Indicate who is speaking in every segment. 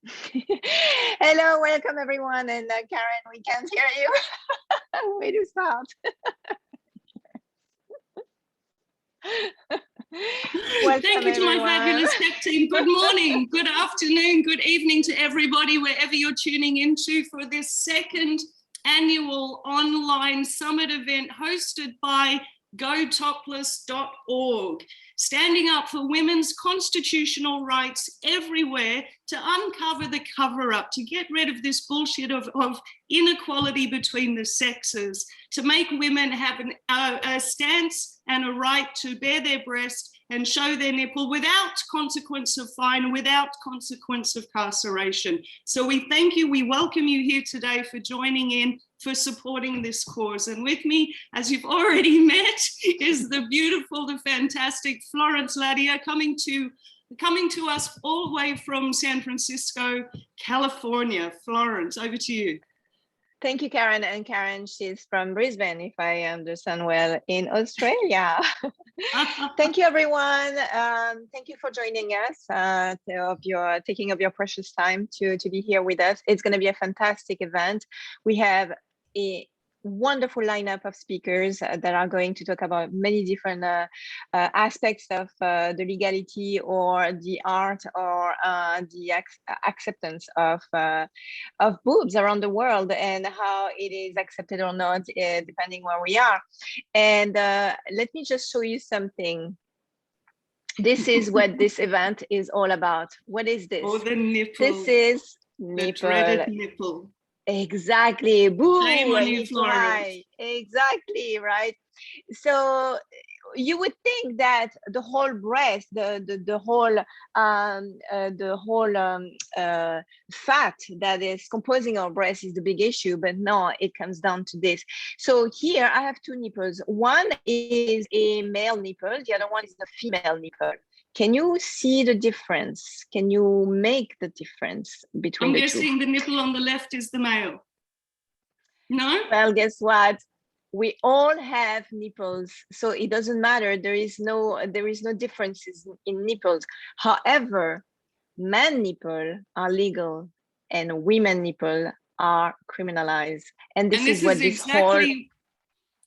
Speaker 1: Hello, welcome everyone. And Karen, we can't hear you. Way to start.
Speaker 2: Welcome, Thank you to my fabulous tech team. Good morning, good afternoon, good evening to everybody, wherever you're tuning into for this second annual online summit event hosted by Gotopless.org, standing up for women's constitutional rights everywhere to uncover the cover-up, to get rid of this bullshit of inequality between the sexes, to make women have a stance and a right to bare their breast and show their nipple without consequence of fine, without consequence of carceration. So we thank you, we welcome you here today for joining in, for supporting this cause. And with me, as you've already met, is the beautiful, the fantastic Florence Ladia, coming to us all the way from San Francisco, California. Florence, over to you.
Speaker 1: Thank you, Karen. And Karen, she's from Brisbane, if I understand well, in Australia. Thank you, everyone. Thank you for joining us, taking of your precious time to be here with us. It's going to be a fantastic event. We have a wonderful lineup of speakers that are going to talk about many different aspects of the legality or the art or the acceptance of boobs around the world and how it is accepted or not, depending where we are. And let me just show you something. This is what this event is all about. What is this?
Speaker 2: Oh, the nipple.
Speaker 1: This is
Speaker 2: the dreaded nipple.
Speaker 1: Exactly. Boom.
Speaker 2: Shame on you, Florence.
Speaker 1: Exactly, right? So you would think that the whole breast, the whole fat that is composing our breast is the big issue, but no, it comes down to this. So here I have two nipples. One is a male nipple, the other one is a female nipple. Can you see the difference? Can you make the difference between the two?
Speaker 2: I'm guessing the nipple on the left is the male. No?
Speaker 1: Well, guess what? We all have nipples, so it doesn't matter. There is no differences in nipples. However, men nipple are legal and women nipple are criminalized. And this is what this whole...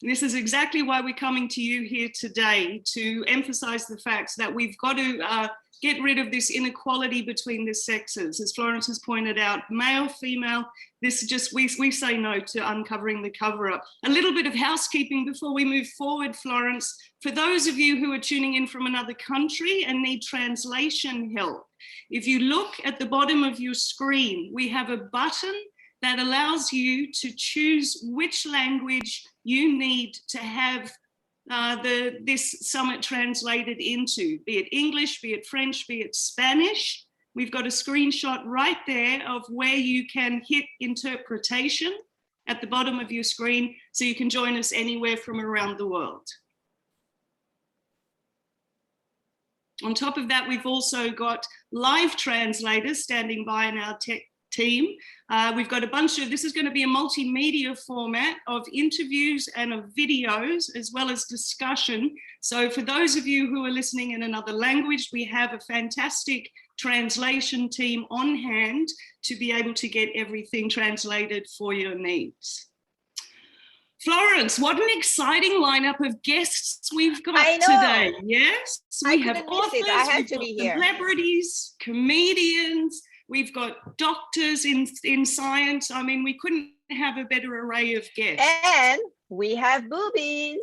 Speaker 2: This is exactly why we're coming to you here today, to emphasize the facts that we've got to get rid of this inequality between the sexes. As Florence has pointed out, male, female, this is just, we say no to uncovering the cover-up. A little bit of housekeeping before we move forward, Florence. For those of you who are tuning in from another country and need translation help, if you look at the bottom of your screen, we have a button that allows you to choose which language you need to have this summit translated into, be it English, be it French, be it Spanish. We've got a screenshot right there of where you can hit interpretation at the bottom of your screen, so you can join us anywhere from around the world. On top of that, we've also got live translators standing by in our tech team. We've got a bunch of, this is going to be a multimedia format of interviews and of videos, as well as discussion. So for those of you who are listening in another language, we have a fantastic translation team on hand to be able to get everything translated for your needs. Florence, what an exciting lineup of guests we've got today. Yes, we have authors, we've got celebrities, comedians, we've got doctors in science. I mean, we couldn't have a better array of guests.
Speaker 1: And we have boobies.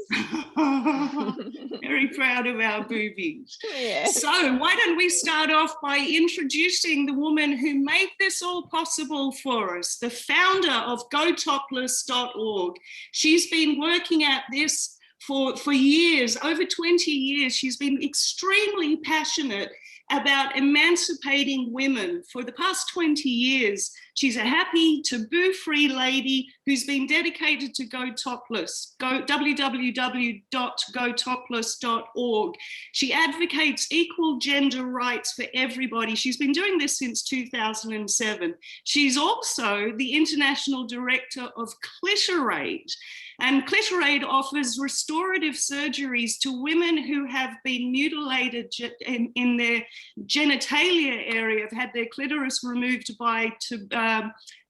Speaker 2: Very proud of our boobies.
Speaker 1: Yes.
Speaker 2: So why don't we start off by introducing the woman who made this all possible for us, the founder of Gotopless.org. She's been working at this for years, over 20 years. She's been extremely passionate about emancipating women. For the past 20 years, She's a happy, taboo-free lady who's been dedicated to Go Topless, www.gotopless.org. She advocates equal gender rights for everybody. She's been doing this since 2007. She's also the international director of Clitorade. And Clitorade offers restorative surgeries to women who have been mutilated in their genitalia area, have had their clitoris removed by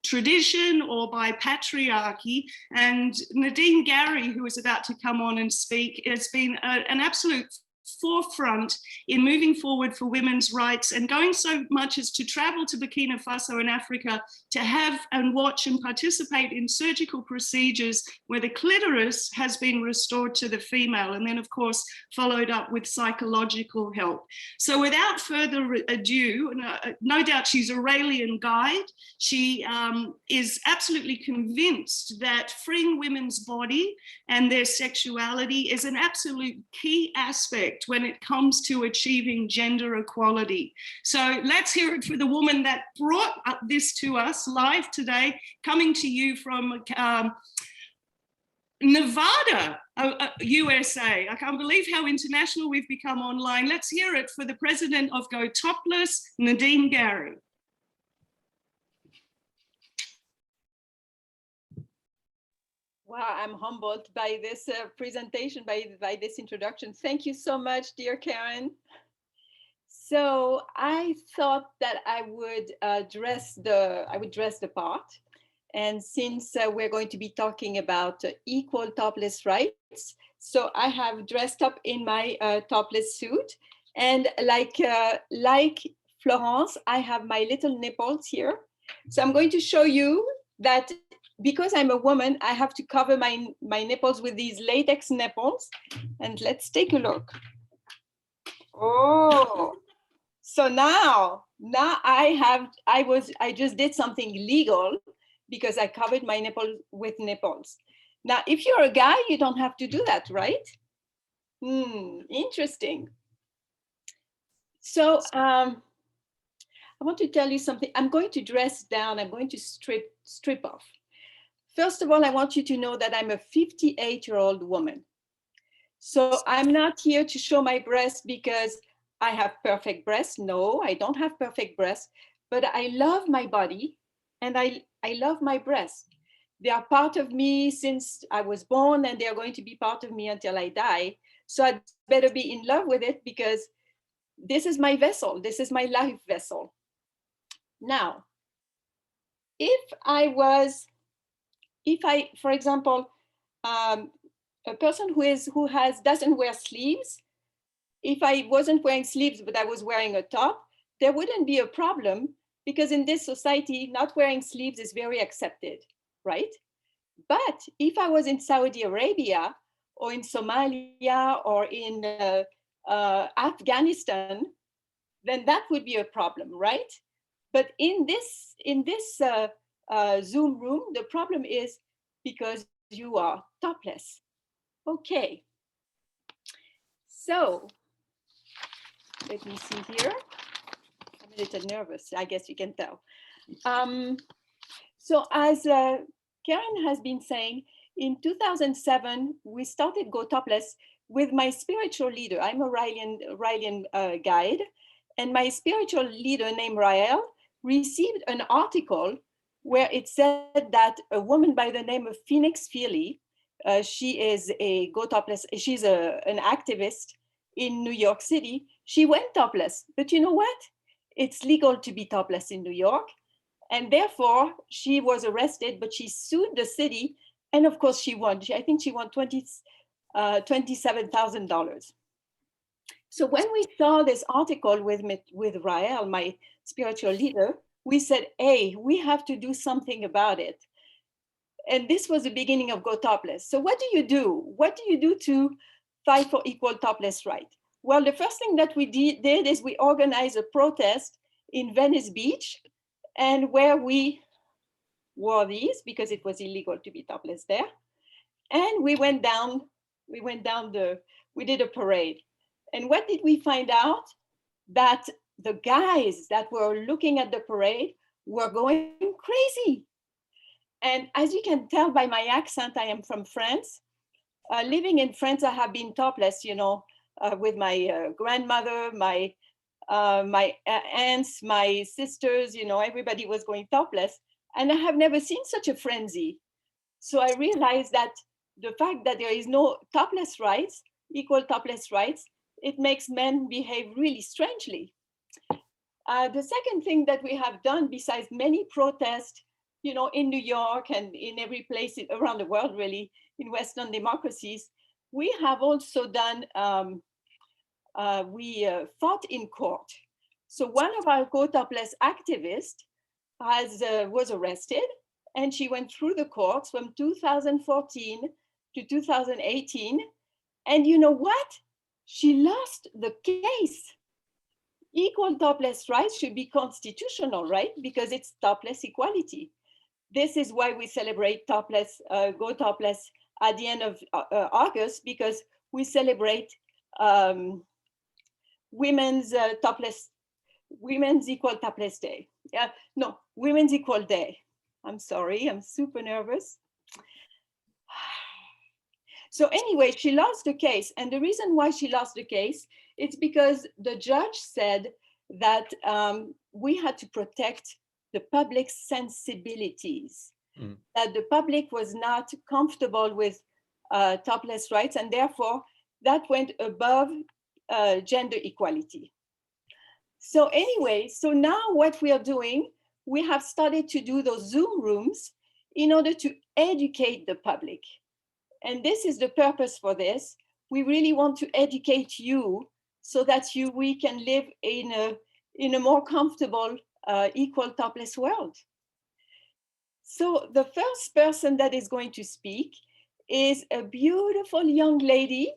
Speaker 2: tradition or by patriarchy. And Nadine Gary, who is about to come on and speak, has been an absolute forefront in moving forward for women's rights, and going so much as to travel to Burkina Faso in Africa to have and watch and participate in surgical procedures where the clitoris has been restored to the female, and then of course followed up with psychological help. So without further ado, no doubt she's Aurelian guide. She is absolutely convinced that freeing women's body and their sexuality is an absolute key aspect when it comes to achieving gender equality. So let's hear it for the woman that brought this to us live today, coming to you from Nevada, USA. I can't believe how international we've become online. Let's hear it for the president of Go Topless, Nadine Gary.
Speaker 3: Wow, I'm humbled by this presentation, by this introduction. Thank you so much, dear Karen. So I thought that I would dress the part. And since we're going to be talking about equal topless rights, so I have dressed up in my topless suit. And like Florence, I have my little nipples here. So I'm going to show you that because I'm a woman, I have to cover my nipples with these latex nipples. And let's take a look. Oh, so now I just did something illegal because I covered my nipple with nipples. Now, if you're a guy, you don't have to do that, right? Interesting. So I want to tell you something. I'm going to dress down. I'm going to strip off. First of all, I want you to know that I'm a 58-year-old woman. So I'm not here to show my breasts because I have perfect breasts. No, I don't have perfect breasts, but I love my body and I love my breasts. They are part of me since I was born, and they are going to be part of me until I die. So I'd better be in love with it because this is my vessel. This is my life vessel. Now, for example, a person who doesn't wear sleeves, if I wasn't wearing sleeves, but I was wearing a top, there wouldn't be a problem because in this society, not wearing sleeves is very accepted, right? But if I was in Saudi Arabia or in Somalia or in Afghanistan, then that would be a problem, right? But in this Zoom room, the problem is because you are topless. Okay. So let me see here. I'm a little nervous, I guess you can tell. So as Karen has been saying, in 2007, we started Go Topless with my spiritual leader. I'm a Raelian guide, and my spiritual leader named Rael received an article where it said that a woman by the name of Phoenix Feely, she is a Go Topless, she's an activist in New York City. She went topless, but you know what? It's legal to be topless in New York. And therefore she was arrested, but she sued the city. And of course she won. I think she won $27,000. So when we saw this article with Rael, my spiritual leader, we said, hey, we have to do something about it. And this was the beginning of Go Topless. So what do you do? What do you do to fight for equal topless right? Well, the first thing that we did is we organized a protest in Venice Beach, and where we wore these because it was illegal to be topless there. And we did a parade. And what did we find out? That the guys that were looking at the parade were going crazy. And as you can tell by my accent, I am from France. Living in France, I have been topless, with my grandmother, my aunts, my sisters, everybody was going topless. And I have never seen such a frenzy. So I realized that the fact that there is no topless rights, equal topless rights, it makes men behave really strangely. The second thing that we have done, besides many protests, in New York and in every place around the world, really, in Western democracies, we have also done, we fought in court. So one of our Gotopless activists was arrested, and she went through the courts from 2014 to 2018. And you know what? She lost the case. Equal topless rights should be constitutional, right? Because it's topless equality. This is why we celebrate topless, Go Topless at the end of August, because we celebrate women's equal topless day. No, Women's Equal Day. I'm sorry, I'm super nervous. So anyway, she lost the case. And the reason why she lost the case, it's because the judge said that we had to protect the public's sensibilities, that the public was not comfortable with topless rights, and therefore that went above gender equality. So anyway, so now what we are doing, we have started to do those Zoom rooms in order to educate the public. And this is the purpose for this. We really want to educate you so that we can live in a more comfortable, equal topless world. So the first person that is going to speak is a beautiful young lady,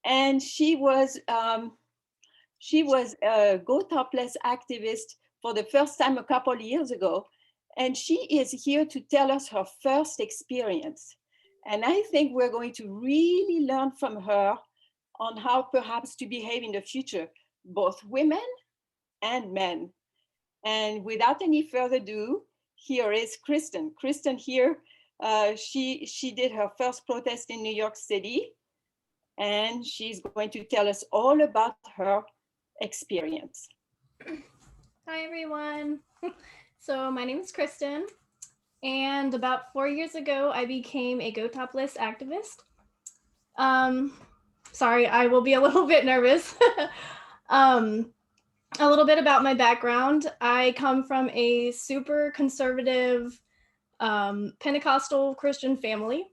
Speaker 3: and she was a Go Topless activist for the first time a couple of years ago, and she is here to tell us her first experience. And I think we're going to really learn from her on how perhaps to behave in the future, both women and men. And without any further ado, here is Kristen. Kristen here, she did her first protest in New York City, and she's going to tell us all about her experience.
Speaker 4: Hi, everyone. So my name is Kristen, and about 4 years ago, I became a Go Topless activist. Sorry, I will be a little bit nervous. A little bit about my background. I come from a super conservative Pentecostal Christian family.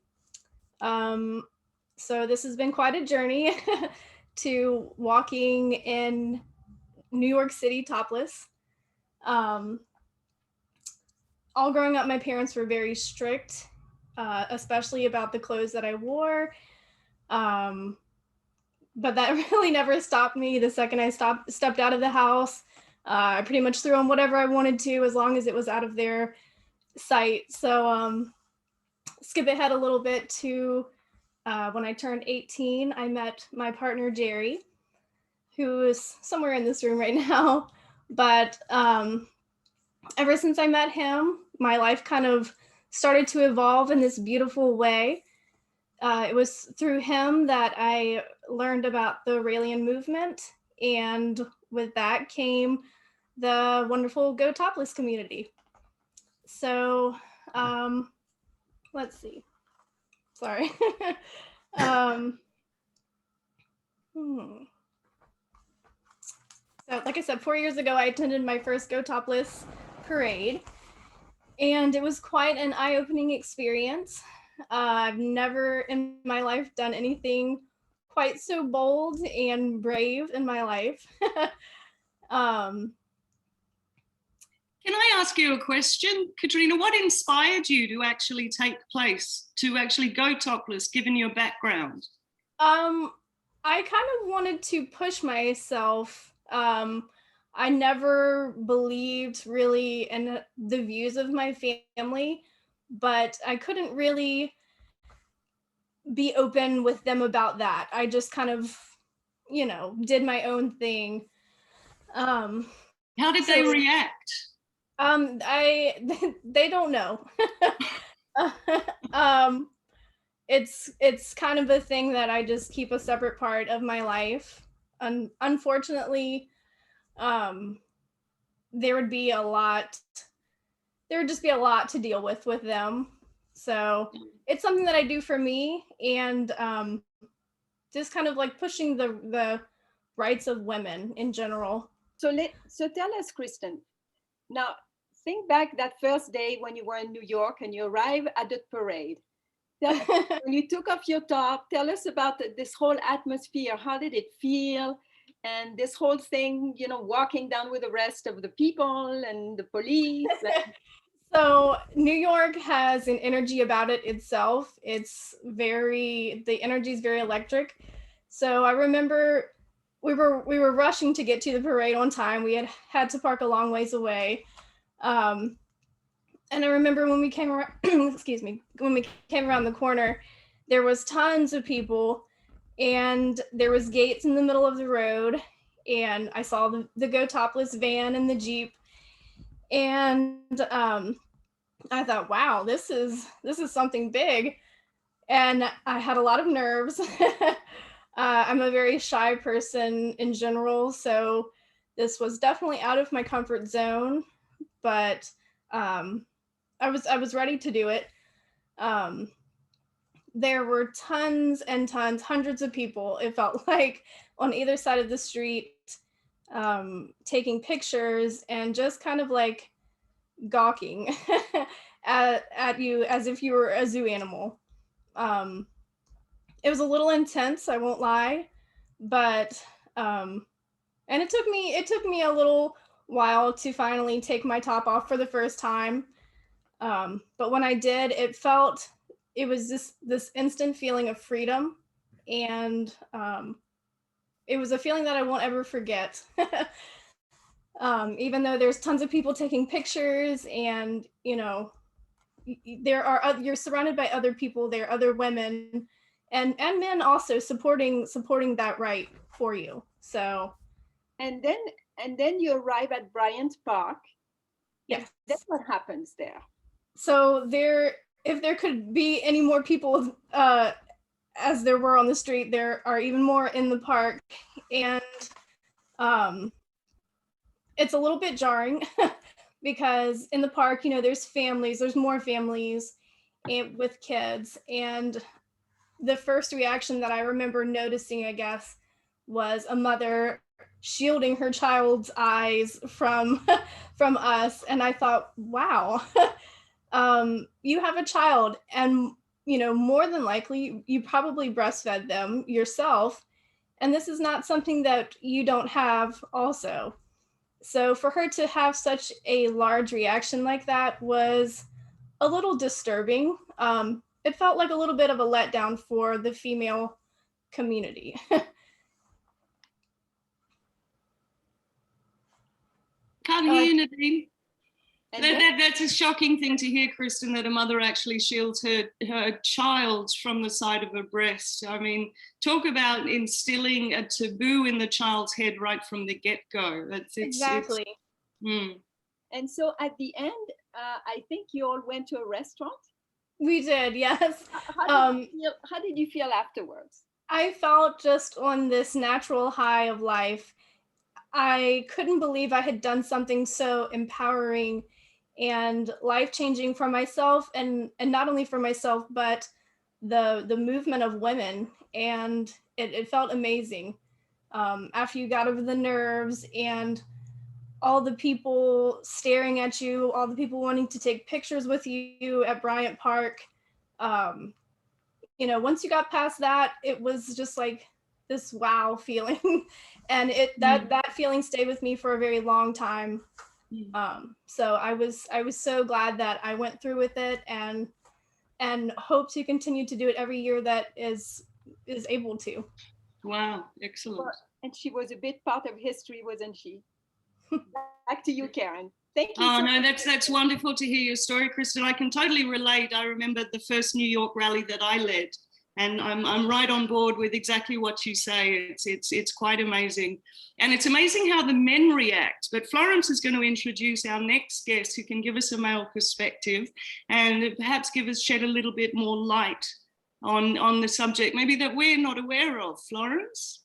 Speaker 4: So this has been quite a journey to walking in New York City topless. All growing up, my parents were very strict, especially about the clothes that I wore. But that really never stopped me. The second I stepped out of the house, I pretty much threw on whatever I wanted to, as long as it was out of their sight. So skip ahead a little bit to when I turned 18, I met my partner, Jerry, who is somewhere in this room right now. But ever since I met him, my life kind of started to evolve in this beautiful way. It was through him that I learned about the Raelian movement, and with that came the wonderful Go Topless community. So let's see. Sorry. So like I said, 4 years ago, I attended my first Go Topless parade, and it was quite an eye-opening experience. I've never in my life done anything quite so bold and brave in my life.
Speaker 2: Can I ask you a question, Katrina? What inspired you to actually go topless, given your background?
Speaker 4: I kind of wanted to push myself. I never believed really in the views of my family, but I couldn't really be open with them about that. I just kind of, did my own thing.
Speaker 2: How did they react?
Speaker 4: They don't know. um, it's kind of a thing that I just keep a separate part of my life. Unfortunately, um, there would be a lot. There would just be a lot to deal with them. So it's something that I do for me, and just kind of like pushing the rights of women in general.
Speaker 3: So tell us, Kristen. Now, think back that first day when you were in New York and you arrived at the parade. When you took off your top, tell us about this whole atmosphere. How did it feel? And this whole thing, you know, walking down with the rest of the people and the police.
Speaker 4: So New York has an energy about it itself. The energy is very electric. So I remember we were rushing to get to the parade on time. We had to park a long ways away. And I remember when we came around, excuse me, when we came around the corner, there was tons of people, and there was gates in the middle of the road, and I saw the Gotopless van and the Jeep, and I thought, wow, this is something big, and I had a lot of nerves. I'm a very shy person in general, so this was definitely out of my comfort zone, but I was ready to do it. There were tons and tons, hundreds of people, it felt like, on either side of the street, taking pictures and just kind of like gawking at you as if you were a zoo animal. It was a little intense, I won't lie, but and it took me a little while to finally take my top off for the first time. But when I did, it was this instant feeling of freedom, and it was a feeling that I won't ever forget. Even though there's tons of people taking pictures, and you know, you're surrounded by other people, there are other women and men also supporting that right for you. So
Speaker 3: and then you arrive at Bryant Park.
Speaker 4: Yes.
Speaker 3: That's what happens there.
Speaker 4: So if there could be any more people as there were on the street, there are even more in the park, and it's a little bit jarring because in the park, you know, there's more families with kids, and the first reaction that I remember noticing, I guess, was a mother shielding her child's eyes from us, and I thought, wow. You have a child, and you know, more than likely you probably breastfed them yourself, and this is not something that you don't have also. So for her to have such a large reaction like that was a little disturbing. It felt like a little bit of a letdown for the female community.
Speaker 2: Can't hear you, Nadine. That's a shocking thing to hear, Kristen, that a mother actually shields her child from the side of her breast. I mean, talk about instilling a taboo in the child's head right from the get-go.
Speaker 4: Exactly.
Speaker 3: And so at the end, I think you all went to a restaurant?
Speaker 4: We did, yes.
Speaker 3: How did you feel afterwards?
Speaker 4: I felt just on this natural high of life. I couldn't believe I had done something so empowering and life-changing for myself, and not only for myself, but the movement of women. And it felt amazing. After you got over the nerves and all the people staring at you, all the people wanting to take pictures with you at Bryant Park, you know, once you got past that, it was just like this wow feeling. And that feeling stayed with me for a very long time. So I was so glad that I went through with it, and hope to continue to do it every year that is able to.
Speaker 2: Wow, excellent.
Speaker 3: Well, and she was a bit part of history, wasn't she? Back to you, Karen. Thank you.
Speaker 2: Oh, no, that's wonderful to hear your story, Kristen. I can totally relate. I remember the first New York rally that I led. And I'm right on board with exactly what you say. It's quite amazing. And it's amazing how the men react. But Florence is going to introduce our next guest who can give us a male perspective and perhaps shed a little bit more light on the subject, maybe that we're not aware of. Florence?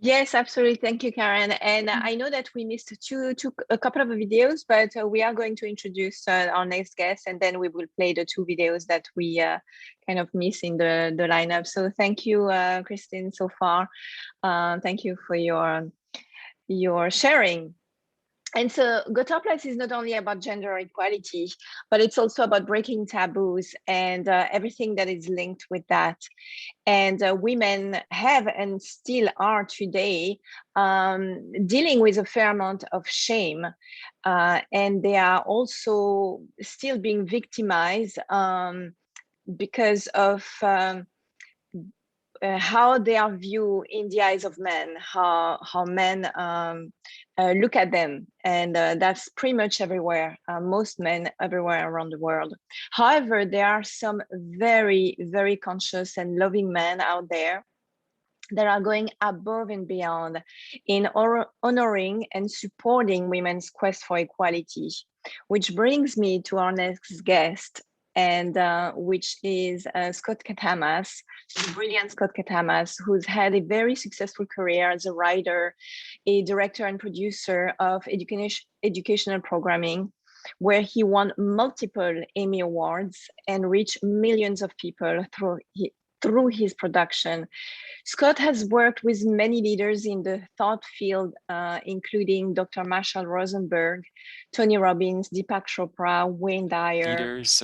Speaker 1: Yes, absolutely. Thank you, Karen. And I know that we missed a couple of videos, but we are going to introduce our next guest, and then we will play the 2 videos that we kind of miss in the lineup. So thank you, Kristen, so far. Thank you for your sharing. And so Gotopless is not only about gender equality, but it's also about breaking taboos and everything that is linked with that. And women have and still are today dealing with a fair amount of shame. And they are also still being victimized because of how they are viewed in the eyes of men, how men look at them. And that's pretty much everywhere, most men everywhere around the world. However, there are some very, very conscious and loving men out there that are going above and beyond in honoring and supporting women's quest for equality, which brings me to our next guest, and which is Scott Katamas, the brilliant Scott Katamas, who's had a very successful career as a writer, a director and producer of educational programming, where he won multiple Emmy Awards and reached millions of people through his production. Scott has worked with many leaders in the thought field, including Dr. Marshall Rosenberg, Tony Robbins, Deepak Chopra, Wayne Dyer.
Speaker 5: Leaders,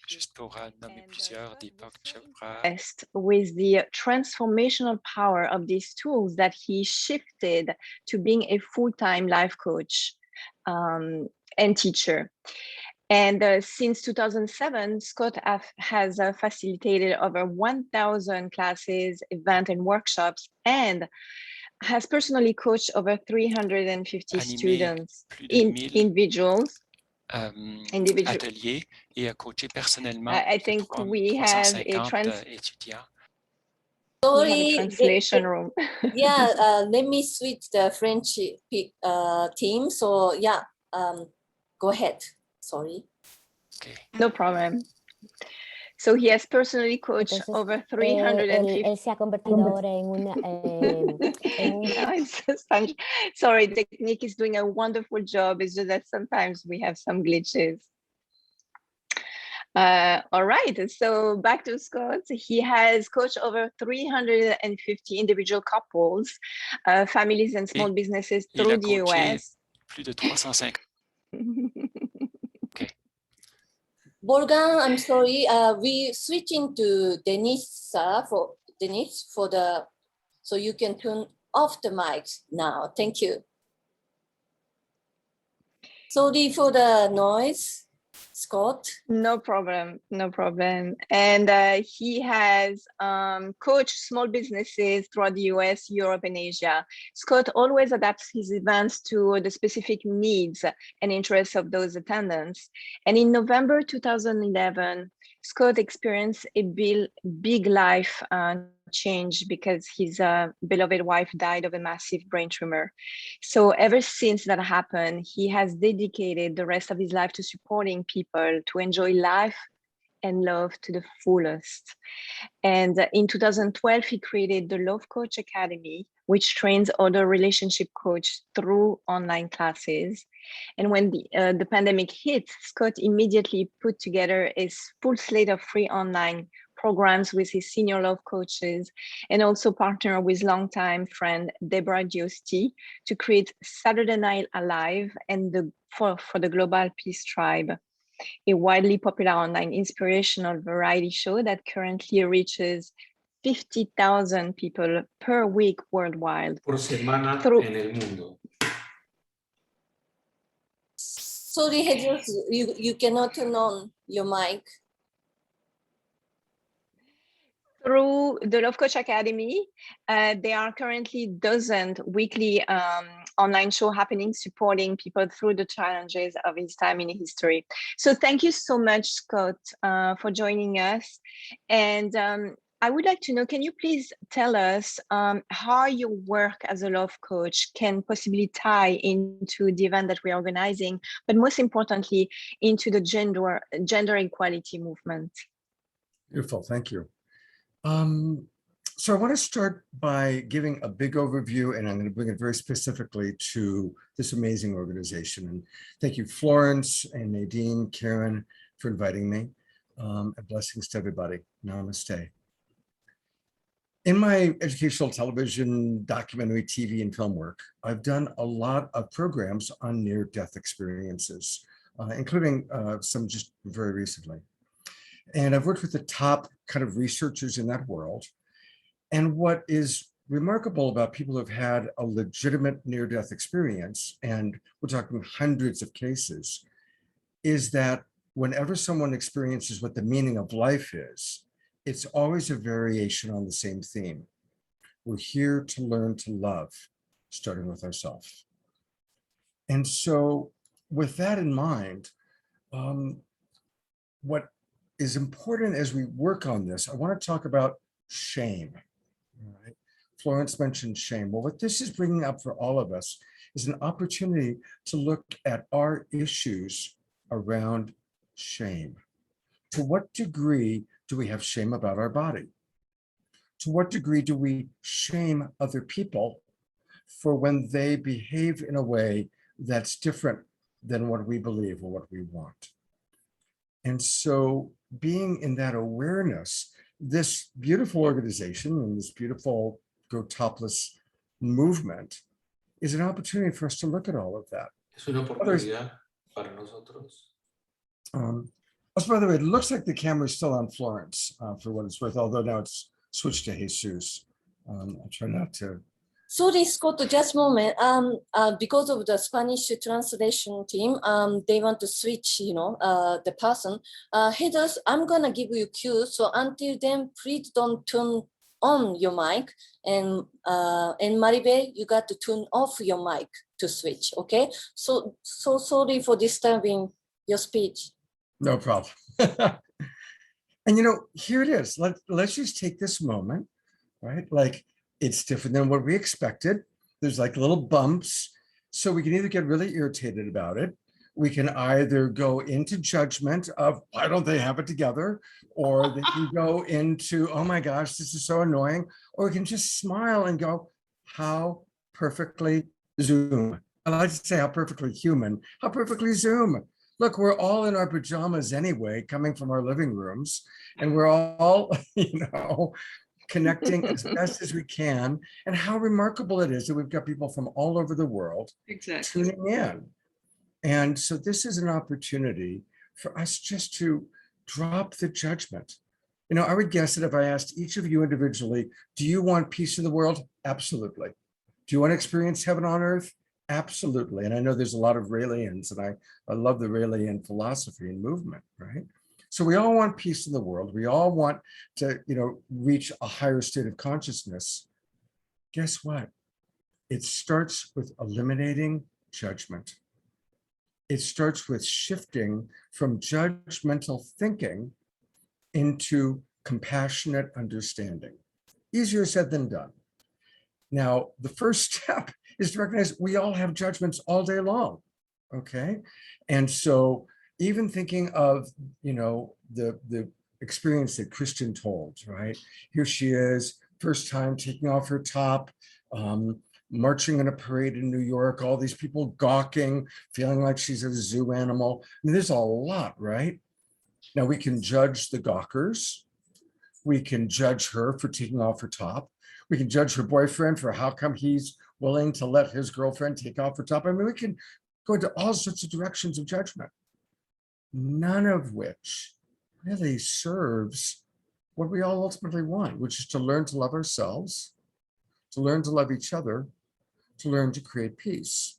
Speaker 5: juste pour nommer plusieurs, Deepak Chopra.
Speaker 1: With the transformational power of these tools that he shifted to being a full-time life coach and teacher. And since 2007, Scott has facilitated over 1,000 classes, events, and workshops, and has personally coached over 350 students, individuals.
Speaker 5: Ateliers et a coaché personnellement
Speaker 1: I think we have a
Speaker 5: étudiants.
Speaker 1: Sorry, translation room.
Speaker 6: Yeah, let me switch the French team. So yeah, go ahead. Sorry.
Speaker 5: Okay.
Speaker 1: No problem. So he has personally coached over 350.
Speaker 7: Él se ha convertido ahora en un...
Speaker 1: Sorry, technique is doing a wonderful job. It's just that sometimes we have some glitches. All right, so back to Scott. He has coached over 350 individual couples, families and small businesses through the US.
Speaker 5: Plus de 350. Okay.
Speaker 6: Morgan, I'm sorry. We switching to Denise for the, so you can turn off the mic now. Thank you. Sorry for the noise, Scott.
Speaker 1: No problem, no problem. And he has coached small businesses throughout the US, Europe, and Asia. Scott always adapts his events to the specific needs and interests of those attendants. And in November 2011, Scott experienced a big life change because his beloved wife died of a massive brain tumor. So ever since that happened, he has dedicated the rest of his life to supporting people to enjoy life and love to the fullest. And in 2012, he created the Love Coach Academy, which trains other relationship coaches through online classes. And when the pandemic hit, Scott immediately put together a full slate of free online programs with his senior love coaches, and also partner with longtime friend Deborah Giusti to create Saturday Night Alive and for the Global Peace Tribe, a widely popular online inspirational variety show that currently reaches 50,000 people per week worldwide.
Speaker 8: Por semana en el mundo.
Speaker 6: Sorry, Jesus, you cannot turn on your mic.
Speaker 1: Through the Love Coach Academy, there are currently dozens weekly online show happening, supporting people through the challenges of his time in history. So thank you so much, Scott, for joining us. And I would like to know, can you please tell us how your work as a love coach can possibly tie into the event that we're organizing, but most importantly, into the gender equality movement?
Speaker 9: Beautiful, thank you. So I want to start by giving a big overview, and I'm going to bring it very specifically to this amazing organization. And thank you, Florence and Nadine, Karen, for inviting me. And blessings to everybody. Namaste. In my educational television, documentary, TV, and film work, I've done a lot of programs on near-death experiences, including some just very recently. And I've worked with the top kind of researchers in that world. And what is remarkable about people who've had a legitimate near-death experience, and we're talking hundreds of cases, is that whenever someone experiences what the meaning of life is, it's always a variation on the same theme. We're here to learn to love, starting with ourselves. And so with that in mind, what is important as we work on this, I want to talk about shame. Right? Florence mentioned shame. Well, what this is bringing up for all of us is an opportunity to look at our issues around shame. To what degree do we have shame about our body? To what degree do we shame other people for when they behave in a way that's different than what we believe or what we want? And so being in that awareness, this beautiful organization and this beautiful Gotopless movement is an opportunity for us to look at all of that.
Speaker 8: Es una oportunidad para nosotros.
Speaker 9: Also, by the way, it looks like the camera is still on Florence for what it's worth, although now it's switched to Jesus. I'll try not to.
Speaker 6: Sorry, Scott, just a moment. Because of the Spanish translation team, they want to switch, the person. Headers, I'm gonna give you cues. So until then, please don't turn on your mic. And Maribel, you got to turn off your mic to switch, okay? So sorry for disturbing your speech.
Speaker 9: No problem. And here it is. Let's just take this moment, right? Like, it's different than what we expected. There's like little bumps. So we can either get really irritated about it. We can either go into judgment of why don't they have it together? Or they can go into, oh my gosh, this is so annoying. Or we can just smile and go, how perfectly Zoom. I like to say how perfectly human, how perfectly Zoom. Look, we're all in our pajamas anyway, coming from our living rooms, and we're all, connecting as best as we can. And how remarkable it is that we've got people from all over the world tuning in. And so this is an opportunity for us just to drop the judgment. I would guess that if I asked each of you individually, do you want peace in the world? Absolutely. Do you want to experience heaven on earth? Absolutely. And I know there's a lot of Raelians, and I love the Raelian philosophy and movement, right? So we all want peace in the world. We all want to, reach a higher state of consciousness. Guess what? It starts with eliminating judgment. It starts with shifting from judgmental thinking into compassionate understanding. Easier said than done. Now, the first step is to recognize we all have judgments all day long, okay? And so even thinking of, the experience that Kristen told, right? Here she is, first time taking off her top, marching in a parade in New York, all these people gawking, feeling like she's a zoo animal. I mean, there's a lot, right? Now we can judge the gawkers. We can judge her for taking off her top. We can judge her boyfriend for how come he's willing to let his girlfriend take off her top. I mean, we can go into all sorts of directions of judgment, none of which really serves what we all ultimately want, which is to learn to love ourselves, to learn to love each other, to learn to create peace.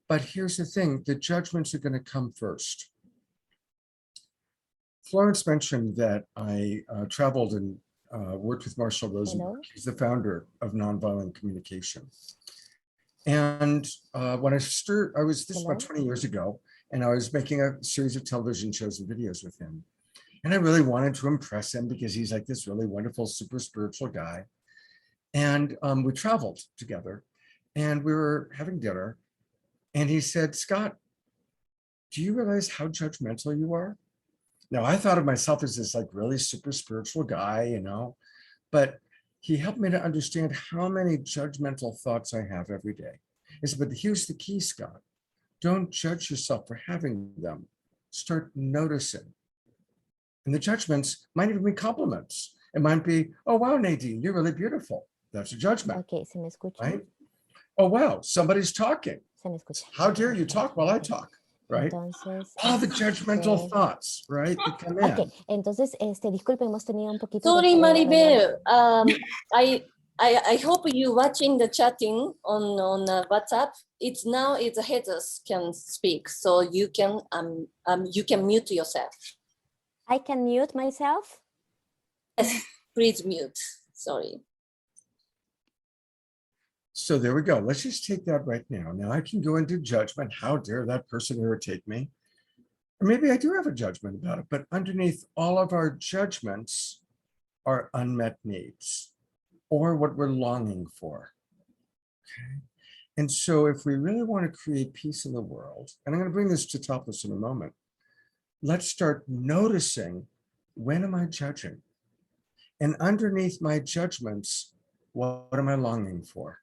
Speaker 9: But here's the thing, the judgments are going to come first. Florence mentioned that I traveled and worked with Marshall Rosenberg.
Speaker 7: Hello.
Speaker 9: He's the founder of Nonviolent Communication. And when I was this is about 20 years ago, and I was making a series of television shows and videos with him. And I really wanted to impress him because he's like this really wonderful, super spiritual guy. And we traveled together and we were having dinner. And he said, Scott, do you realize how judgmental you are? Now, I thought of myself as this like really super spiritual guy, you know, but he helped me to understand how many judgmental thoughts I have every day. He said, but here's the key, Scott. Don't judge yourself for having them. Start noticing. And the judgments might even be compliments. It might be, oh, wow, Nadine, you're really beautiful. That's a judgment.
Speaker 7: Ok, ¿se me escucha?
Speaker 9: Right? Oh, wow, somebody's talking.
Speaker 7: Se me escucha.
Speaker 9: How dare you talk while I talk, right?
Speaker 7: Entonces,
Speaker 9: All the judgmental thoughts, right, that come in.
Speaker 7: Ok, entonces, disculpe, hemos tenido un poquito
Speaker 6: Sorry,
Speaker 7: de
Speaker 6: Maribel. I hope you watching the chatting on WhatsApp. It's the headers can speak, so you can mute yourself.
Speaker 7: I can mute myself?
Speaker 6: Yes, please mute. Sorry.
Speaker 9: So there we go. Let's just take that right now. Now I can go into judgment. How dare that person irritate me? Or maybe I do have a judgment about it, but underneath all of our judgments are unmet needs or what we're longing for. Okay. And so if we really want to create peace in the world, and I'm going to bring this to Topless in a moment, let's start noticing, when am I judging? And underneath my judgments, what am I longing for?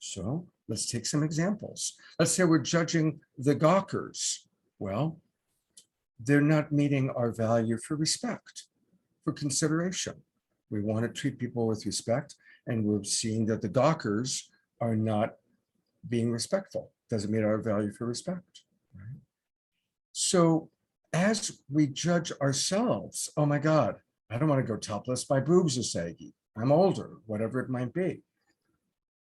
Speaker 9: So let's take some examples. Let's say we're judging the gawkers. Well, they're not meeting our value for respect, for consideration. We want to treat people with respect, and we're seeing that the gawkers are not being respectful. Doesn't meet our value for respect. Right? So as we judge ourselves, oh my God, I don't want to go topless. My boobs are saggy. I'm older, whatever it might be.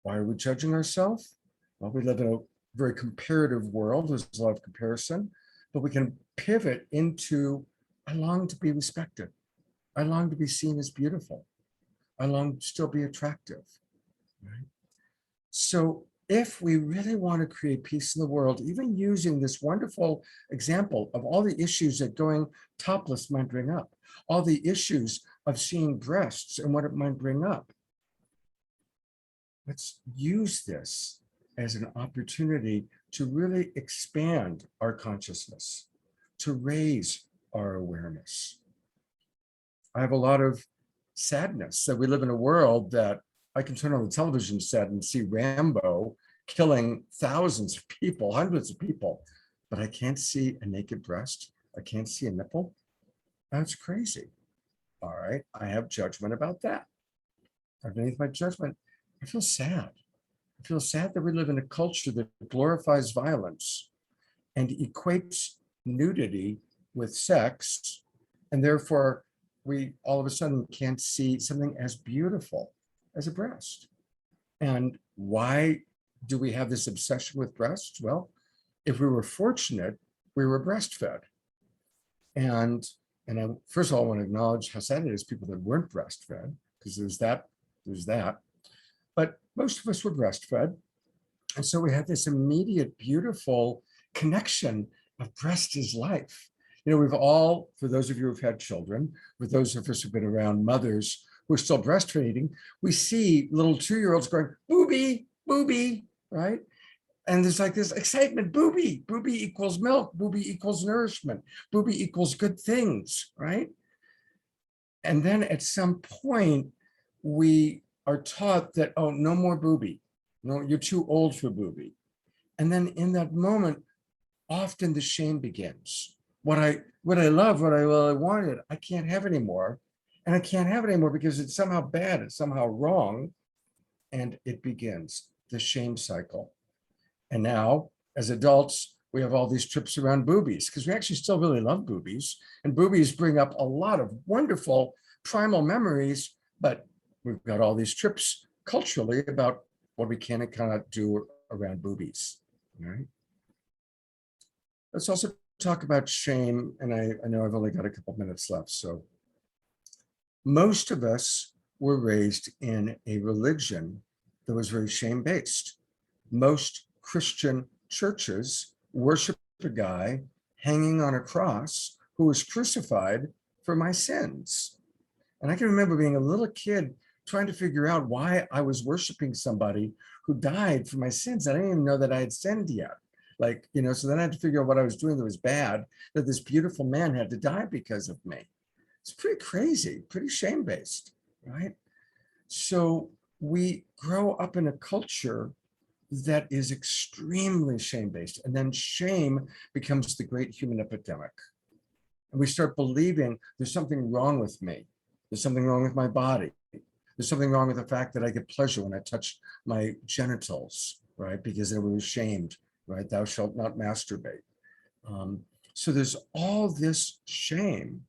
Speaker 9: Why are we judging ourselves? Well, we live in a very comparative world. There's a lot of comparison, but we can pivot into, I long to be respected. I long to be seen as beautiful. I long to still be attractive. Right? So if we really want to create peace in the world, even using this wonderful example of all the issues that going topless might bring up, all the issues of seeing breasts and what it might bring up, let's use this as an opportunity to really expand our consciousness, to raise our awareness. I have a lot of sadness that we live in a world that I can turn on the television set and see Rambo killing thousands of people, hundreds of people, but I can't see a naked breast. I can't see a nipple. That's crazy. All right, I have judgment about that. Underneath my judgment, I feel sad. I feel sad that we live in a culture that glorifies violence and equates nudity with sex, and therefore we all of a sudden can't see something as beautiful as a breast. And why do we have this obsession with breasts? Well, if we were fortunate, we were breastfed. And I, first of all, I want to acknowledge how sad it is people that weren't breastfed, because there's that. But most of us were breastfed. And so we had this immediate, beautiful connection of breast is life. You know, we've all, for those of you who've had children, for those of us who've been around mothers who are still breastfeeding, we see little 2-year-olds going, booby, booby, right? And there's like this excitement, booby, booby equals milk, booby equals nourishment, booby equals good things, right? And then at some point, we are taught that, oh, no more booby. No, you're too old for booby. And then in that moment, often the shame begins. What I love, what I really wanted, I can't have anymore. And I can't have it anymore because it's somehow bad, it's somehow wrong. And it begins, the shame cycle. And now, as adults, we have all these trips around boobies because we actually still really love boobies. And boobies bring up a lot of wonderful primal memories, but we've got all these trips culturally about what we can and cannot do around boobies, right? Let's also talk about shame. And I know I've only got a couple minutes left. So Most of us were raised in a religion that was very shame-based. Most Christian churches worship a guy hanging on a cross who was crucified for my sins. And I can remember being a little kid trying to figure out why I was worshiping somebody who died for my sins. I didn't even know that I had sinned yet. Like, you know, so then I had to figure out what I was doing that was bad, that this beautiful man had to die because of me. It's pretty crazy, pretty shame-based, right? So we grow up in a culture that is extremely shame-based, and then shame becomes the great human epidemic. And we start believing there's something wrong with me. There's something wrong with my body. There's something wrong with the fact that I get pleasure when I touch my genitals, right? Because they were ashamed, right? Thou shalt not masturbate. So there's all this shame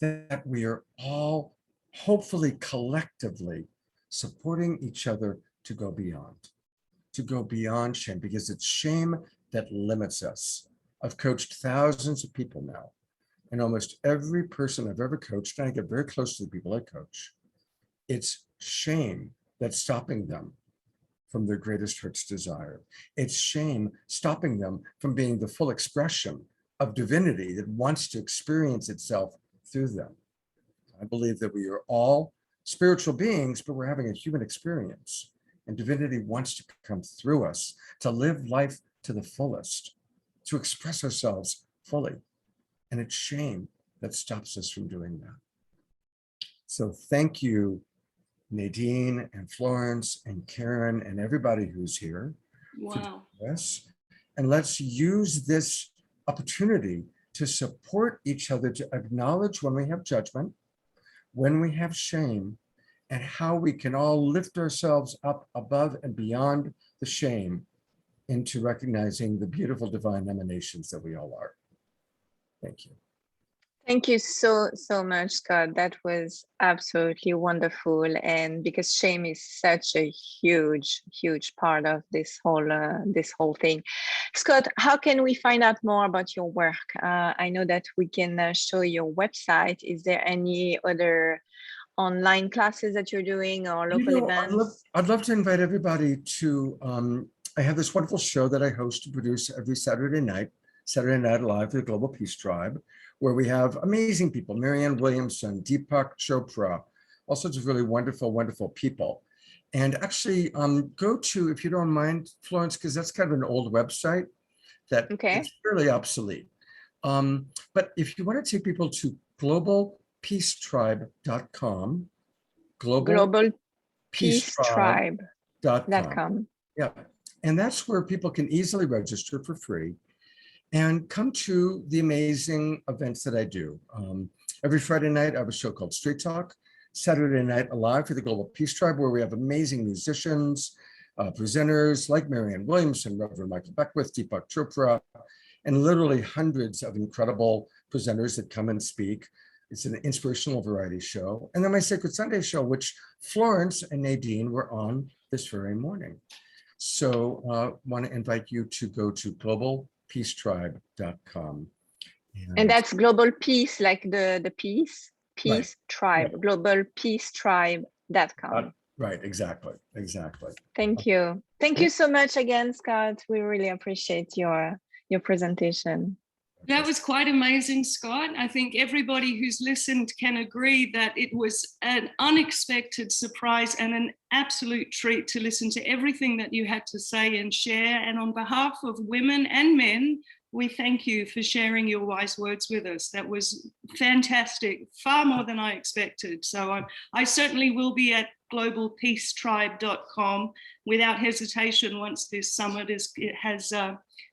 Speaker 9: that we are all hopefully collectively supporting each other to go beyond shame, because it's shame that limits us. I've coached thousands of people now, and almost every person I've ever coached, and I get very close to the people I coach, it's shame that's stopping them from their greatest heart's desire. It's shame stopping them from being the full expression of divinity that wants to experience itself through them. I believe that we are all spiritual beings, but we're having a human experience, and divinity wants to come through us to live life to the fullest, to express ourselves fully. And it's shame that stops us from doing that. So thank you, Nadine and Florence and Karen and everybody who's here.
Speaker 2: Wow.
Speaker 9: Yes. And let's use this opportunity to support each other, to acknowledge when we have judgment, when we have shame, and how we can all lift ourselves up above and beyond the shame into recognizing the beautiful divine emanations that we all are. Thank you.
Speaker 1: Thank you so much, Scott. That was absolutely wonderful. And because shame is such a huge part of this whole thing. Scott, how can we find out more about your work? I know that we can show your website. Is there any other online classes that you're doing or local events?
Speaker 9: I'd love to invite everybody to, I have this wonderful show that I host and produce every Saturday Night Live for the Global Peace Tribe, where we have amazing people, Marianne Williamson, Deepak Chopra, all sorts of really wonderful people. And actually go to, if you don't mind, Florence, because that's kind of an old website that is fairly obsolete. But if you want to take people to globalpeacetribe.com, globalpeacetribe.com. Yeah, and that's where people can easily register for free and come to the amazing events that I do. Every Friday night, I have a show called Street Talk. Saturday Night Alive for the Global Peace Tribe, where we have amazing musicians, presenters like Marianne Williamson, Reverend Michael Beckwith, Deepak Chopra, and literally hundreds of incredible presenters that come and speak. It's an inspirational variety show. And then my Sacred Sunday show, which Florence and Nadine were on this very morning. So want to invite you to go to globalpeacetribe.com.
Speaker 1: And that's global peace, like the peace
Speaker 9: Right.
Speaker 1: tribe, globalpeacetribe.com.
Speaker 9: Right, exactly.
Speaker 1: Thank you. Thank you so much again, Scott. We really appreciate your presentation.
Speaker 2: That was quite amazing, Scott. I think everybody who's listened can agree that it was an unexpected surprise and an absolute treat to listen to everything that you had to say and share. And on behalf of women and men, we thank you for sharing your wise words with us. That was fantastic, far more than I expected. So I certainly will be at globalpeacetribe.com without hesitation once this summit has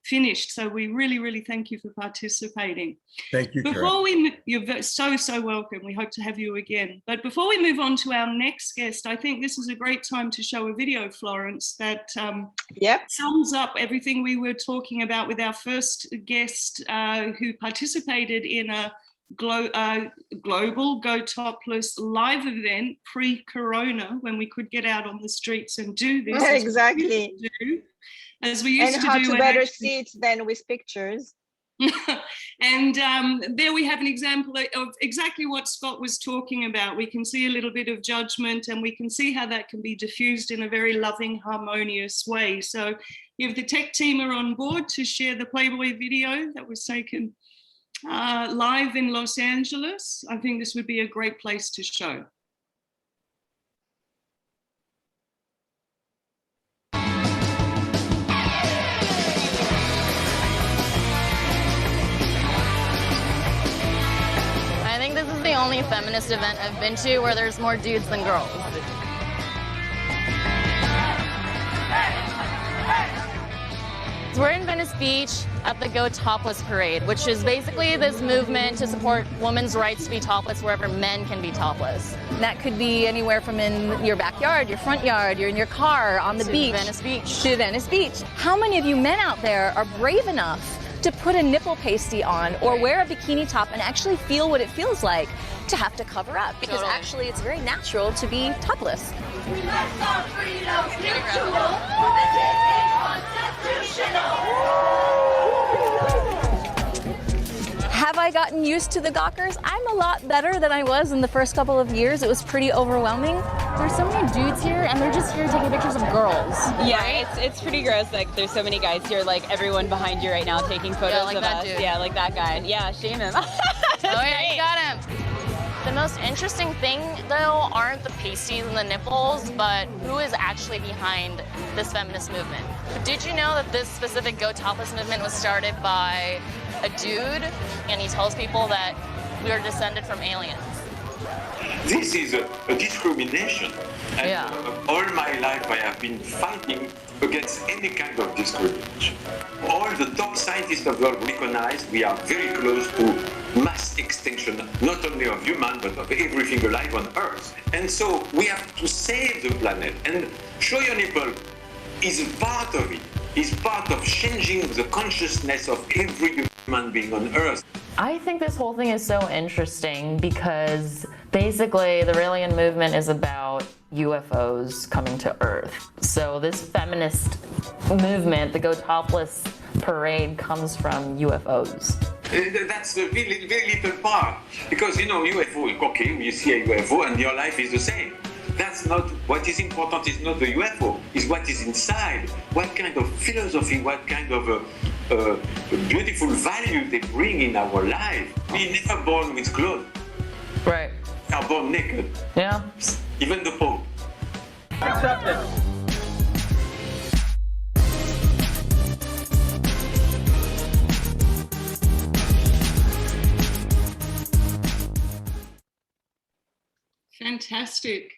Speaker 2: finished. So we really thank you for participating.
Speaker 9: Thank you,
Speaker 2: you're so welcome. We hope to have you again. But before we move on to our next guest, I think this is a great time to show a video, Florence, that sums up everything we were talking about with our first guest who participated in a global Gotopless live event pre-corona, when we could get out on the streets and do this.
Speaker 1: Exactly.
Speaker 2: As we used to do.
Speaker 1: And how to better see it than with pictures.
Speaker 2: And there we have an example of exactly what Scott was talking about. We can see a little bit of judgment, and we can see how that can be diffused in a very loving, harmonious way. So if the tech team are on board to share the Playboy video that was taken live in Los Angeles, I think this would be a great place to show.
Speaker 10: I think this is the only feminist event I've been to where there's more dudes than girls. So we're in Venice Beach at the Gotopless Parade, which is basically this movement to support women's rights to be topless wherever men can be topless.
Speaker 11: That could be anywhere from in your backyard, your front yard, you're in your car, on the beach.
Speaker 10: Venice Beach.
Speaker 11: To Venice Beach. How many of you men out there are brave enough to put a nipple pasty on or wear a bikini top and actually feel what it feels like to have to cover up? Because actually it's very natural to be topless.
Speaker 12: We lost our freedom, mutual, this is unconstitutional.
Speaker 11: Have I gotten used to the gawkers? I'm a lot better than I was in the first couple of years. It was pretty overwhelming.
Speaker 10: There's so many dudes here, and they're just here taking pictures of girls.
Speaker 13: Yeah, right? it's pretty gross. Like, there's so many guys here, like everyone behind you right now taking photos
Speaker 10: like
Speaker 13: of
Speaker 10: that
Speaker 13: us.
Speaker 10: dude.
Speaker 13: Yeah, like that guy. Yeah, shame him.
Speaker 10: Oh yeah, you got him. The most interesting thing, though, aren't the pasties and the nipples, but who is actually behind this feminist movement. Did you know that this specific Go Topless movement was started by a dude, and he tells people that we are descended from aliens?
Speaker 14: This is a discrimination. And all my life I have been fighting against any kind of discrimination. All the top scientists of the world recognize we are very close to mass extinction, not only of human, but of everything alive on Earth. And so we have to save the planet. And show your nipple is a part of it. It's part of changing the consciousness of every human being on Earth.
Speaker 15: I think this whole thing is so interesting because basically the Raelian movement is about UFOs coming to Earth. So this feminist movement, the Go Topless Parade, comes from UFOs.
Speaker 14: That's the very, very little part. Because, you know, UFO, okay, you see a UFO and your life is the same. That's not, what is important is not the UFO, is what is inside. What kind of philosophy, what kind of beautiful value they bring in our life. We're never born with clothes.
Speaker 15: Right.
Speaker 14: We are born naked.
Speaker 15: Yeah.
Speaker 14: Even the Pope.
Speaker 16: Accepted.
Speaker 2: Fantastic.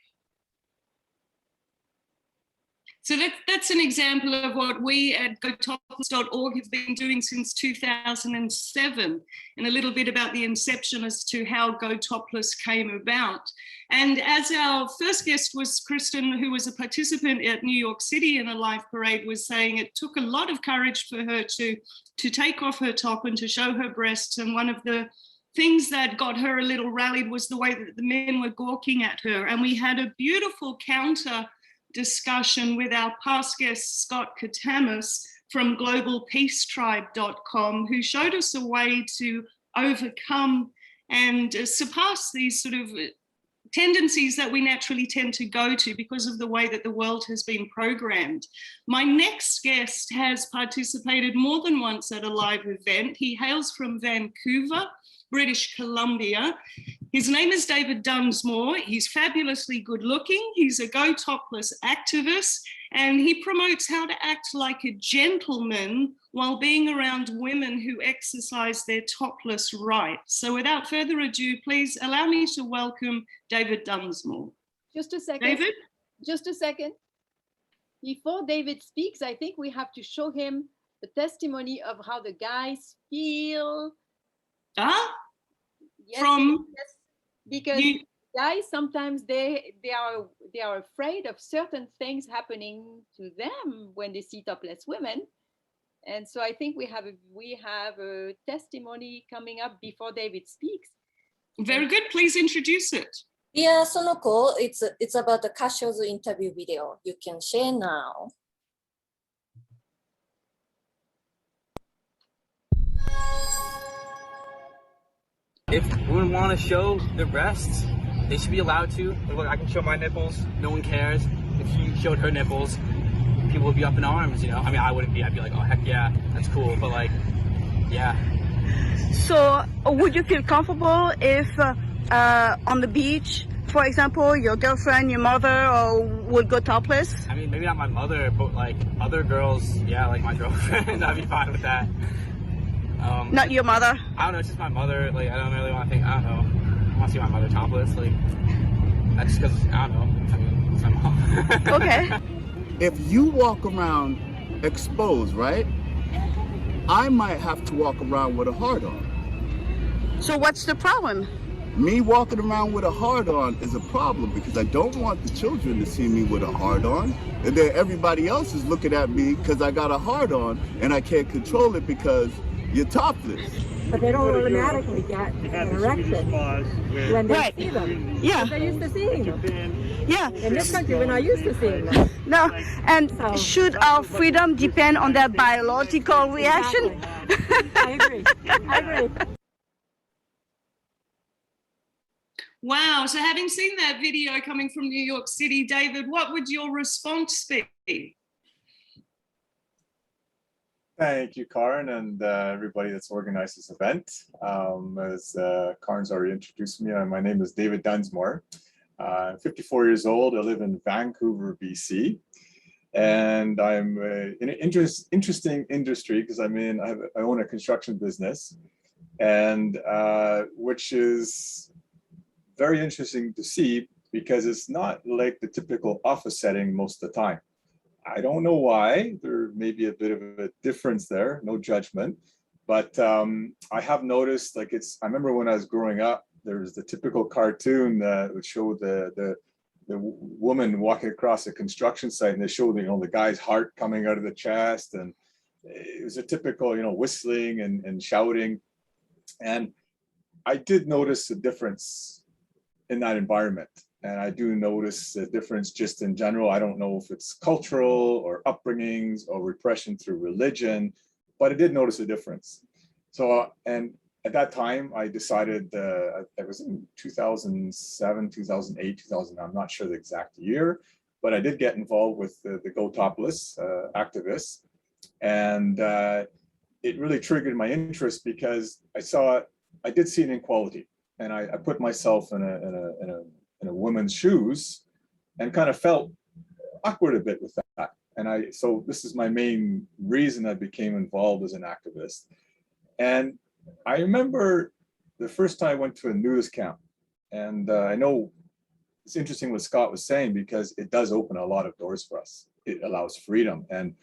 Speaker 2: So that's an example of what we at Gotopless.org have been doing since 2007, and a little bit about the inception as to how Gotopless came about. And as our first guest was Kristen, who was a participant at New York City in a live parade, was saying it took a lot of courage for her to take off her top and to show her breasts. And one of the things that got her a little rallied was the way that the men were gawking at her. And we had a beautiful counter discussion with our past guest, Scott Katamas from globalpeacetribe.com, who showed us a way to overcome and surpass these sort of tendencies that we naturally tend to go to because of the way that the world has been programmed. My next guest has participated more than once at a live event. He hails from Vancouver, British Columbia. His name is David Dunsmore. He's fabulously good looking. He's a Go Topless activist, and he promotes how to act like a gentleman while being around women who exercise their topless rights. So without further ado, please allow me to welcome David Dunsmore.
Speaker 3: Just a second.
Speaker 2: David?
Speaker 3: Just a second. Before David speaks, I think we have to show him the testimony of how the guys feel. Yes,
Speaker 2: From
Speaker 3: yes, because guys sometimes they are afraid of certain things happening to them when they see topless women, and so I think we have a testimony coming up before David speaks.
Speaker 2: Very good. Please introduce it.
Speaker 6: Yeah, Sonoko, it's about the Cassio's interview video. You can share now.
Speaker 16: if women want to show their breasts, they should be allowed to. Look, I can show my nipples. No one cares. If she showed her nipples, people would be up in arms, you know? I mean, I wouldn't be. I'd be like, oh, heck yeah, that's cool. But like, yeah.
Speaker 17: So would you feel comfortable if on the beach, for example, your girlfriend, your mother, or would go topless?
Speaker 16: I mean, maybe not my mother, but like other girls, yeah, like my girlfriend, I'd be fine with that.
Speaker 17: Not your mother?
Speaker 16: I don't know, it's just my mother. Like, I don't really want to think, I don't know. I want to see my mother topless. Like, that's because, I don't know. I mean, it's my mom.
Speaker 17: Okay.
Speaker 18: If you walk around exposed, right? I might have to walk around with a hard-on.
Speaker 17: So what's the problem?
Speaker 18: Me walking around with a hard-on is a problem because I don't want the children to see me with a hard-on. And then everybody else is looking at me because I got a hard-on and I can't control it because you're topless.
Speaker 19: But they don't automatically get an erection when they see them.
Speaker 17: Yeah.
Speaker 19: They're used to seeing them.
Speaker 17: Yeah.
Speaker 19: In this country, we're not used to seeing them.
Speaker 17: No, and should our freedom depend on their biological reaction?
Speaker 19: I agree. I agree.
Speaker 2: Wow, so having seen that video coming from New York City, David, what would your response be?
Speaker 20: Thank you, Karen, and everybody that's organized this event. As Karen's already introduced me, my name is David Dunsmore. I'm 54 years old. I live in Vancouver, BC. And I'm in an interesting industry because I own a construction business, and which is very interesting to see because it's not like the typical office setting most of the time. I don't know why. There may be a bit of a difference there, no judgment. But I have noticed, like I remember when I was growing up, there was the typical cartoon that would show the woman walking across a construction site, and they showed, the guy's heart coming out of the chest, and it was a typical, whistling and shouting. And I did notice a difference in that environment. And I do notice a difference just in general. I don't know if it's cultural or upbringings or repression through religion, but I did notice a difference. So, and at that time, I decided, it was in 2007, 2008, 2000, I'm not sure the exact year, but I did get involved with the Gotopless activists. And it really triggered my interest because I did see an inequality. And I put myself in a woman's shoes and kind of felt awkward a bit with that. And so this is my main reason I became involved as an activist. And I remember the first time I went to a nudist camp, and I know it's interesting what Scott was saying because it does open a lot of doors for us. It allows freedom. And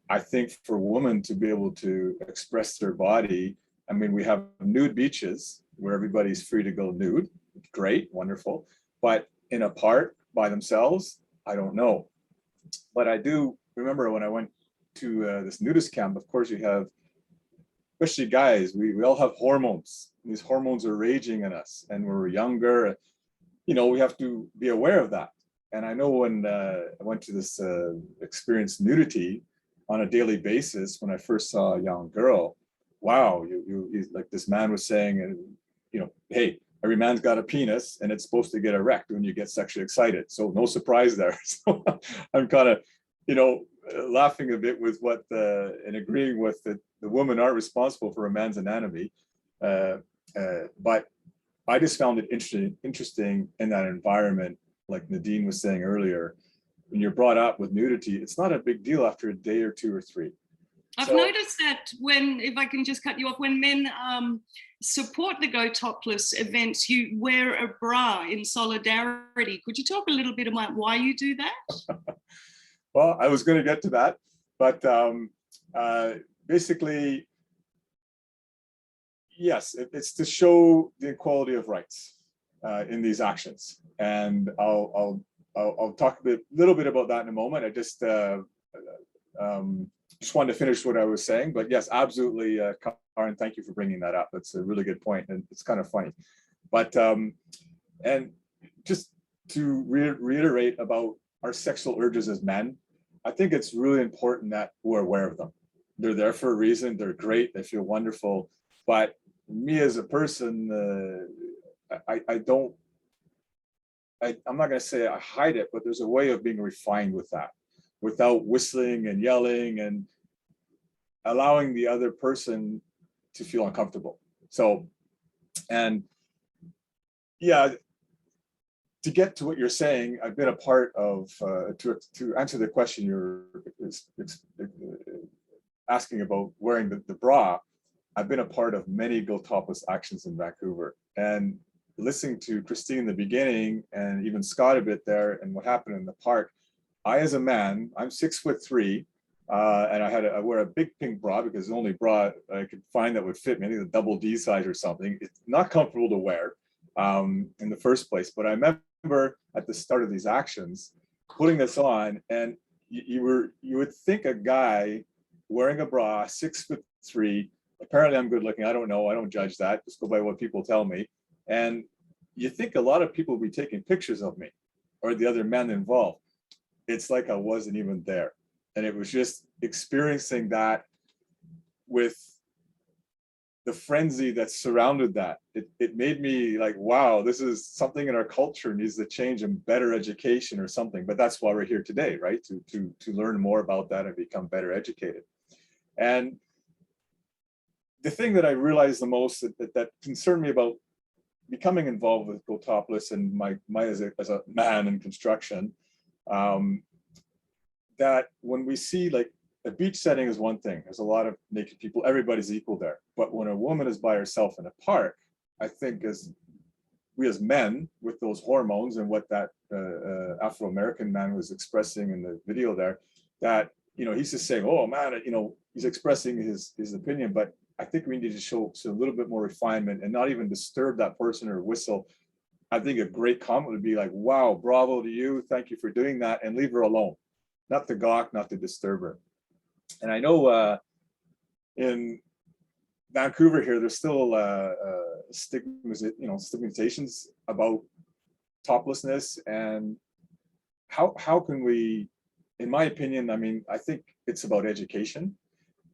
Speaker 20: I think for women to be able to express their body, we have nude beaches where everybody's free to go nude. Great, wonderful. But in a park by themselves, I don't know. But I do remember when I went to this nudist camp, of course you have, especially guys, we all have hormones. These hormones are raging in us, and when we're younger, we have to be aware of that. And I know when I went to this experience nudity on a daily basis, when I first saw a young girl, wow, like this man was saying, hey, every man's got a penis and it's supposed to get erect when you get sexually excited. So no surprise there. So I'm kind of, laughing a bit with what and agreeing with the women aren't responsible for a man's anatomy. But I just found it interesting in that environment, like Nadine was saying earlier, when you're brought up with nudity, it's not a big deal after a day or two or three.
Speaker 2: I've noticed that if I can just cut you off, when men support the Go Topless events, you wear a bra in solidarity. Could you talk a little bit about why you do that?
Speaker 20: Well, I was going to get to that, but basically, yes, it's to show the equality of rights in these actions. And I'll talk a little bit about that in a moment. I just wanted to finish what I was saying, but yes, absolutely, Karen, thank you for bringing that up. That's a really good point, and it's kind of funny. But and just to reiterate about our sexual urges as men, I think it's really important that we're aware of them. They're there for a reason. They're great. They feel wonderful. But me as a person, I'm not going to say I hide it, but there's a way of being refined with that, without whistling and yelling and allowing the other person to feel uncomfortable. So, and yeah, to get to what you're saying, I've been a part of, to answer the question you're asking about wearing the bra, I've been a part of many Go Topless actions in Vancouver. And listening to Christine in the beginning and even Scott a bit there and what happened in the park, I, as a man, I'm 6'3", and I wear a big pink bra because it's the only bra I could find that would fit me. I think the double D size or something. It's not comfortable to wear in the first place. But I remember at the start of these actions, putting this on, and you would think a guy wearing a bra, 6'3", apparently I'm good looking. I don't know. I don't judge that. Just go by what people tell me. And you think a lot of people will be taking pictures of me or the other men involved. It's like I wasn't even there. And it was just experiencing that with the frenzy that surrounded that. It made me like, wow, this is something in our culture needs to change and better education or something. But that's why we're here today, right? To learn more about that and become better educated. And the thing that I realized the most that concerned me about becoming involved with Go Topless and my as a man in construction, that when we see, like, a beach setting is one thing. There's a lot of naked people. Everybody's equal there. But when a woman is by herself in a park, I think we as men with those hormones and what that Afro-American man was expressing in the video there, that, you know, he's just saying, oh man, you know, he's expressing his opinion, but I think we need to show a little bit more refinement and not even disturb that person or whistle. I think a great comment would be like, wow, bravo to you. Thank you for doing that, and leave her alone. Not to gawk, not to disturb her. And I know in Vancouver here, there's still stigmatizations about toplessness, and how can we, in my opinion, I mean, I think it's about education.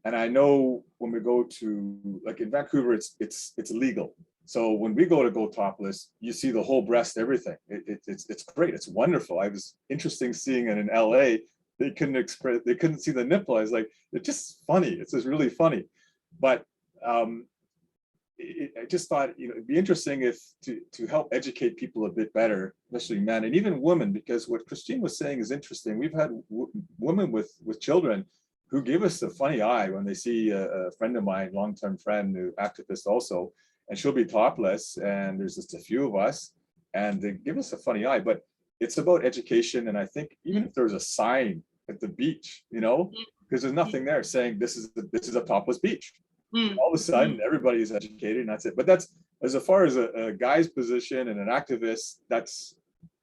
Speaker 20: And I know when we go to, like in Vancouver, it's legal. So when we go to Go Topless, you see the whole breast, everything. It's great. It's wonderful. I was interested seeing it in LA. They couldn't see the nipple. I was like, it's just funny. It's just really funny. But I just thought, you know, it'd be interesting if to help educate people a bit better, especially men and even women, because what Christine was saying is interesting. We've had women with children who give us a funny eye when they see a friend of mine, long-term friend, who activist also, and she'll be topless, and there's just a few of us, and they give us a funny eye. But it's about education, and I think even if there's a sign at the beach, you know, because there's nothing there saying this is a topless beach. All of a sudden, everybody is educated, and that's it. But that's, as far as a guy's position and an activist, that's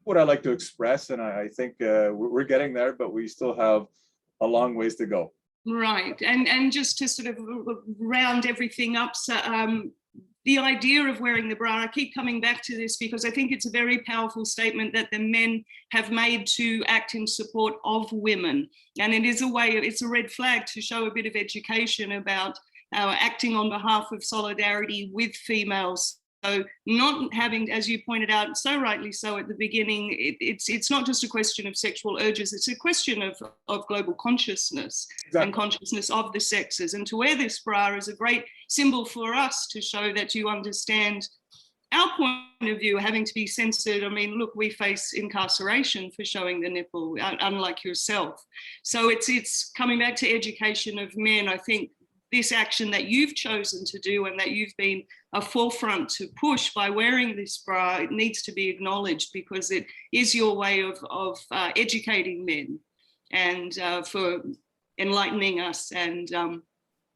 Speaker 20: what I like to express, and I think we're getting there, but we still have a long ways to go.
Speaker 2: Right, and just to sort of round everything up, so, the idea of wearing the bra, I keep coming back to this because I think it's a very powerful statement that the men have made to act in support of women. And it is a way, it's a red flag to show a bit of education about acting on behalf of solidarity with females. So not having, as you pointed out, so rightly so at the beginning, it's not just a question of sexual urges, it's a question of global consciousness. Exactly. And consciousness of the sexes. And to wear this bra is a great symbol for us to show that you understand our point of view, having to be censored. I mean, look, we face incarceration for showing the nipple, unlike yourself. So it's coming back to education of men. I think this action that you've chosen to do and that you've been a forefront to push by wearing this bra, it needs to be acknowledged because it is your way of educating men and for enlightening us and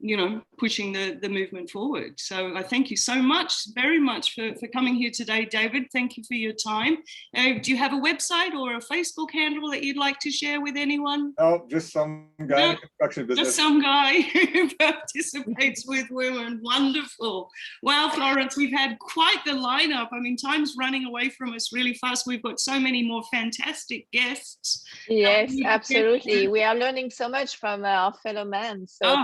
Speaker 2: you know, pushing the movement forward. So I thank you so much, very much for coming here today, David. Thank you for your time. Do you have a website or a Facebook handle that you'd like to share with anyone?
Speaker 20: Oh, just some guy in the construction business.
Speaker 2: Just some guy who participates with women. Wonderful. Wow, Florence, we've had quite the lineup. I mean, time's running away from us really fast. We've got so many more fantastic guests.
Speaker 1: Yes, absolutely. We are learning so much from our fellow men. So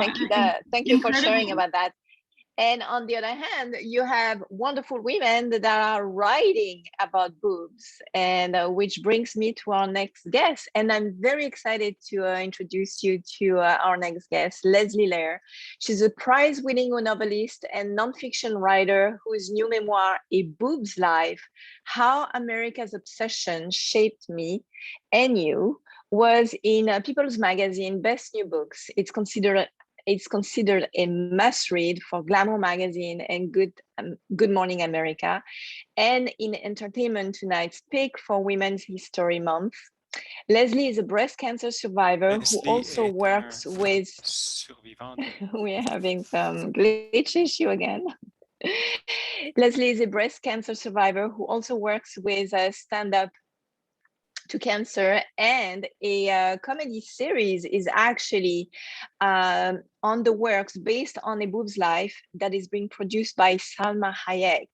Speaker 1: thank you for sharing about that. And on the other hand, you have wonderful women that are writing about boobs, and which brings me to our next guest. And I'm very excited to introduce you to our next guest, Leslie Lair. She's a prize-winning novelist and nonfiction writer whose new memoir, A Boob's Life, How America's Obsession Shaped Me and You, was in People's Magazine Best New Books. It's considered a must-read for Glamour magazine and Good Morning America, and in Entertainment Tonight's pick for Women's History Month. Leslie is a breast cancer survivor who also works with... We're having some glitch issue again. Leslie is a breast cancer survivor who also works with stand-up to cancer, and a comedy series is actually on the works based on A Boob's Life that is being produced by Salma Hayek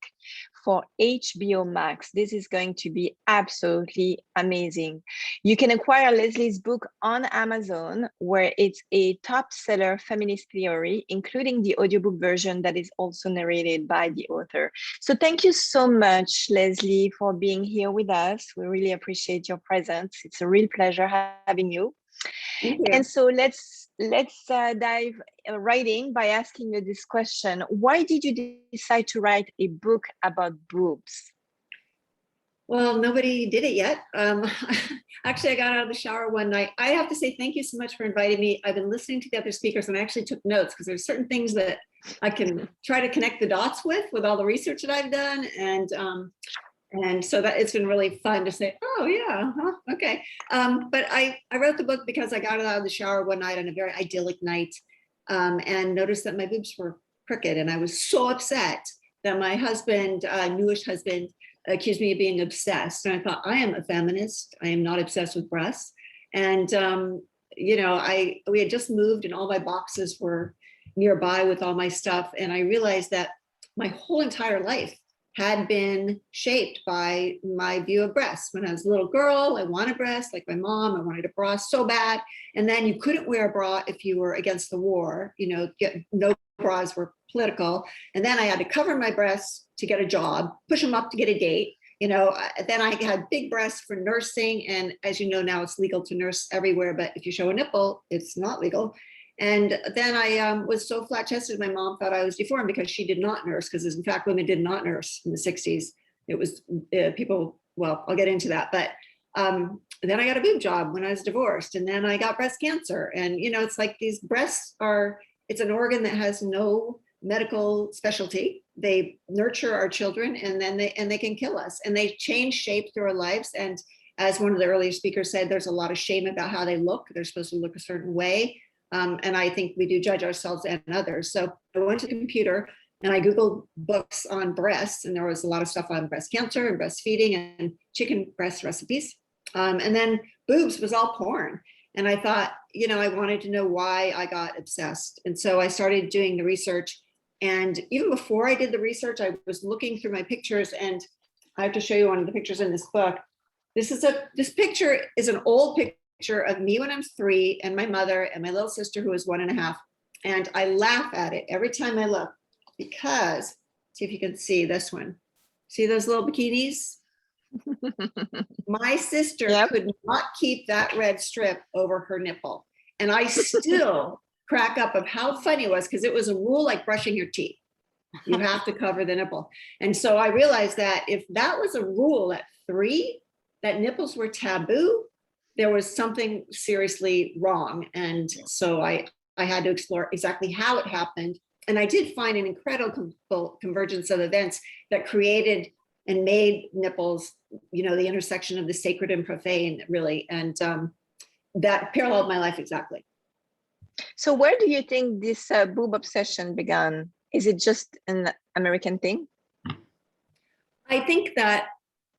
Speaker 1: for HBO Max. This is going to be absolutely amazing. You can acquire Leslie's book on Amazon, where it's a top seller feminist theory, including the audiobook version that is also narrated by the author. So thank you so much, Leslie, for being here with us. We really appreciate your presence. It's a real pleasure having you. And so let's dive right in by asking you this question. Why did you decide to write a book about boobs?
Speaker 21: Well, nobody did it yet. Actually, I got out of the shower one night. I have to say thank you so much for inviting me. I've been listening to the other speakers and I actually took notes because there's certain things that I can try to connect the dots with all the research that I've done. And so that it's been really fun to say, oh yeah, okay. But I wrote the book because I got out of the shower one night on a very idyllic night and noticed that my boobs were crooked. And I was so upset that my husband, newish husband, accused me of being obsessed. And I thought, I am a feminist. I am not obsessed with breasts. And, you know, we had just moved and all my boxes were nearby with all my stuff. And I realized that my whole entire life had been shaped by my view of breasts. When I was a little girl, I wanted breasts like my mom. I wanted a bra so bad. And then you couldn't wear a bra if you were against the war. You know, no bras were political. And then I had to cover my breasts to get a job, push them up to get a date. You know, then I had big breasts for nursing. And as you know, now it's legal to nurse everywhere. But if you show a nipple, it's not legal. And then I was so flat chested, my mom thought I was deformed because she did not nurse, because in fact, women did not nurse in the 60s. It was people, well, I'll get into that. But then I got a boob job when I was divorced, and then I got breast cancer. And, you know, it's like these breasts it's an organ that has no medical specialty. They nurture our children and then they can kill us, and they change shape through our lives. And as one of the earlier speakers said, there's a lot of shame about how they look. They're supposed to look a certain way. And I think we do judge ourselves and others. So I went to the computer and I Googled books on breasts, and there was a lot of stuff on breast cancer and breastfeeding and chicken breast recipes. And then boobs was all porn. And I thought, you know, I wanted to know why I got obsessed. And so I started doing the research. And even before I did the research, I was looking through my pictures, and I have to show you one of the pictures in this book. This picture is an old picture of me when I'm 3 and my mother and my little sister who was 1.5. And I laugh at it every time I look, because see if you can see this one. See those little bikinis? My sister could not keep that red strip over her nipple. And I still crack up of how funny it was, because it was a rule like brushing your teeth. You have to cover the nipple. And so I realized that if that was a rule at 3, that nipples were taboo, there was something seriously wrong. And so I had to explore exactly how it happened. And I did find an incredible convergence of events that created and made nipples, you know, the intersection of the sacred and profane, really. And that paralleled my life exactly.
Speaker 1: So where do you think this boob obsession began? Is it just an American thing?
Speaker 21: I think that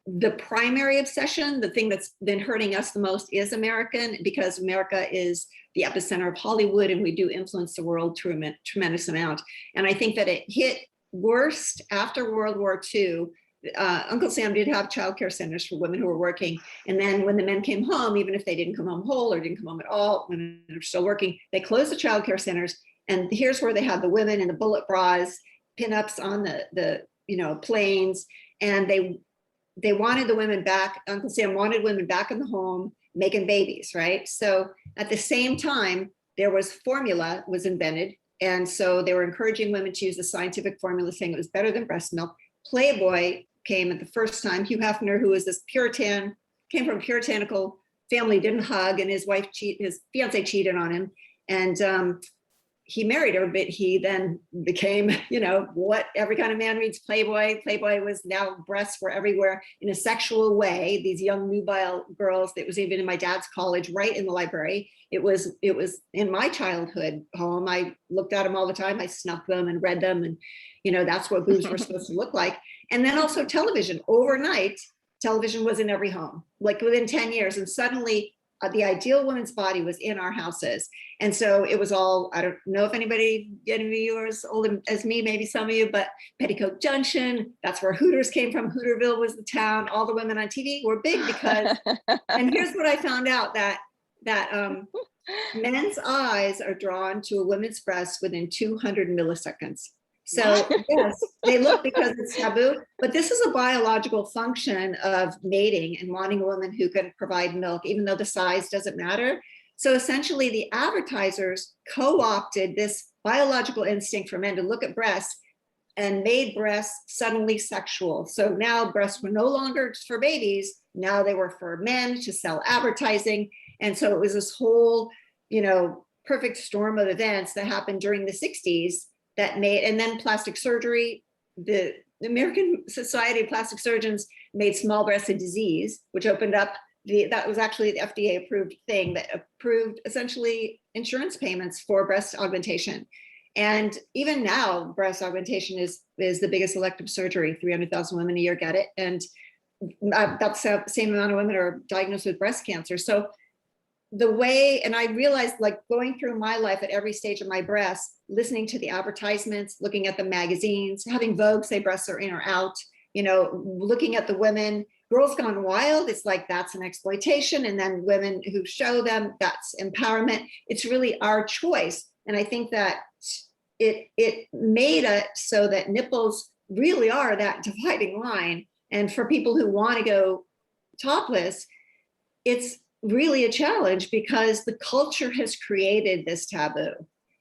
Speaker 21: the primary obsession, the thing that's been hurting us the most, is American, because America is the epicenter of Hollywood and we do influence the world to a tremendous amount. And I think that it hit worst after World War II. Uncle Sam did have childcare centers for women who were working. And then when the men came home, even if they didn't come home whole or didn't come home at all, women are still working, they closed the childcare centers. And here's where they had the women in the bullet bras pinups on the planes, and they wanted the women back. Uncle Sam wanted women back in the home making babies, right? So at the same time, there was formula was invented. And so they were encouraging women to use the scientific formula, saying it was better than breast milk. Playboy came at the first time. Hugh Hefner, who was this Puritan, came from a puritanical family, didn't hug, and his fiance cheated on him. And he married her, but he then became, what every kind of man reads Playboy. Playboy was now breasts were everywhere in a sexual way. These young nubile girls, that was even in my dad's college, right in the library. It was in my childhood home. I looked at them all the time. I snuck them and read them. And, that's what boobs were supposed to look like. And then also television. Overnight, television was in every home, like within 10 years. And suddenly the ideal woman's body was in our houses. And so it was all, I don't know if any of you are as old as me, maybe some of you, but Petticoat Junction, that's where Hooters came from. Hooterville was the town. All the women on TV were big because, and here's what I found out, that men's eyes are drawn to a woman's breast within 200 milliseconds. So yes, they look because it's taboo, but this is a biological function of mating and wanting a woman who can provide milk, even though the size doesn't matter. So essentially the advertisers co-opted this biological instinct for men to look at breasts and made breasts suddenly sexual. So now breasts were no longer for babies. Now they were for men to sell advertising. And so it was this whole, perfect storm of events that happened during the 60s that made, and then plastic surgery, the American Society of Plastic Surgeons made small breasts a disease, which opened up that was actually the FDA approved thing that approved essentially insurance payments for breast augmentation. And even now, breast augmentation is the biggest elective surgery. 300,000 women a year get it. And that's the same amount of women are diagnosed with breast cancer. So the way, and I realized, like, going through my life at every stage of my breasts, listening to the advertisements, looking at the magazines, having Vogue say breasts are in or out, looking at the women, Girls Gone Wild, it's like that's an exploitation. And then women who show them, that's empowerment. It's really our choice. And I think that it made it so that nipples really are that dividing line. And for people who want to go topless, it's really a challenge because the culture has created this taboo.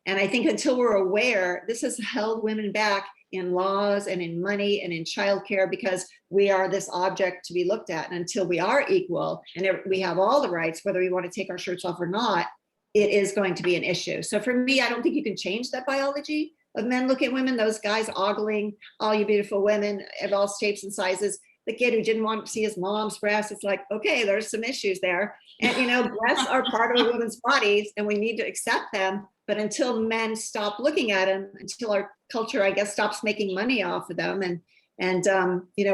Speaker 21: And I think until we're aware, this has held women back in laws and in money and in childcare because we are this object to be looked at. And until we are equal and we have all the rights, whether we want to take our shirts off or not, it is going to be an issue. So for me, I don't think you can change that biology of men looking at women, those guys ogling all you beautiful women of all shapes and sizes. The kid who didn't want to see his mom's breasts, it's like, okay, there's some issues there. And, breasts are part of a woman's bodies and we need to accept them. But until men stop looking at them, until our culture, I guess, stops making money off of them and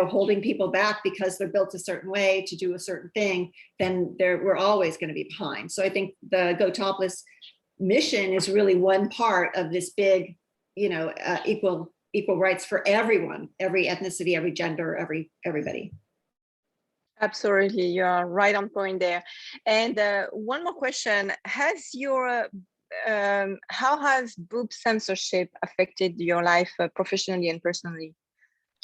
Speaker 21: holding people back because they're built a certain way to do a certain thing, then we're always going to be behind. So I think the Go Topless mission is really one part of this big, equal rights for everyone, every ethnicity, every gender, everybody.
Speaker 1: Absolutely, you are right on point there. And one more question: how has boob censorship affected your life professionally and personally?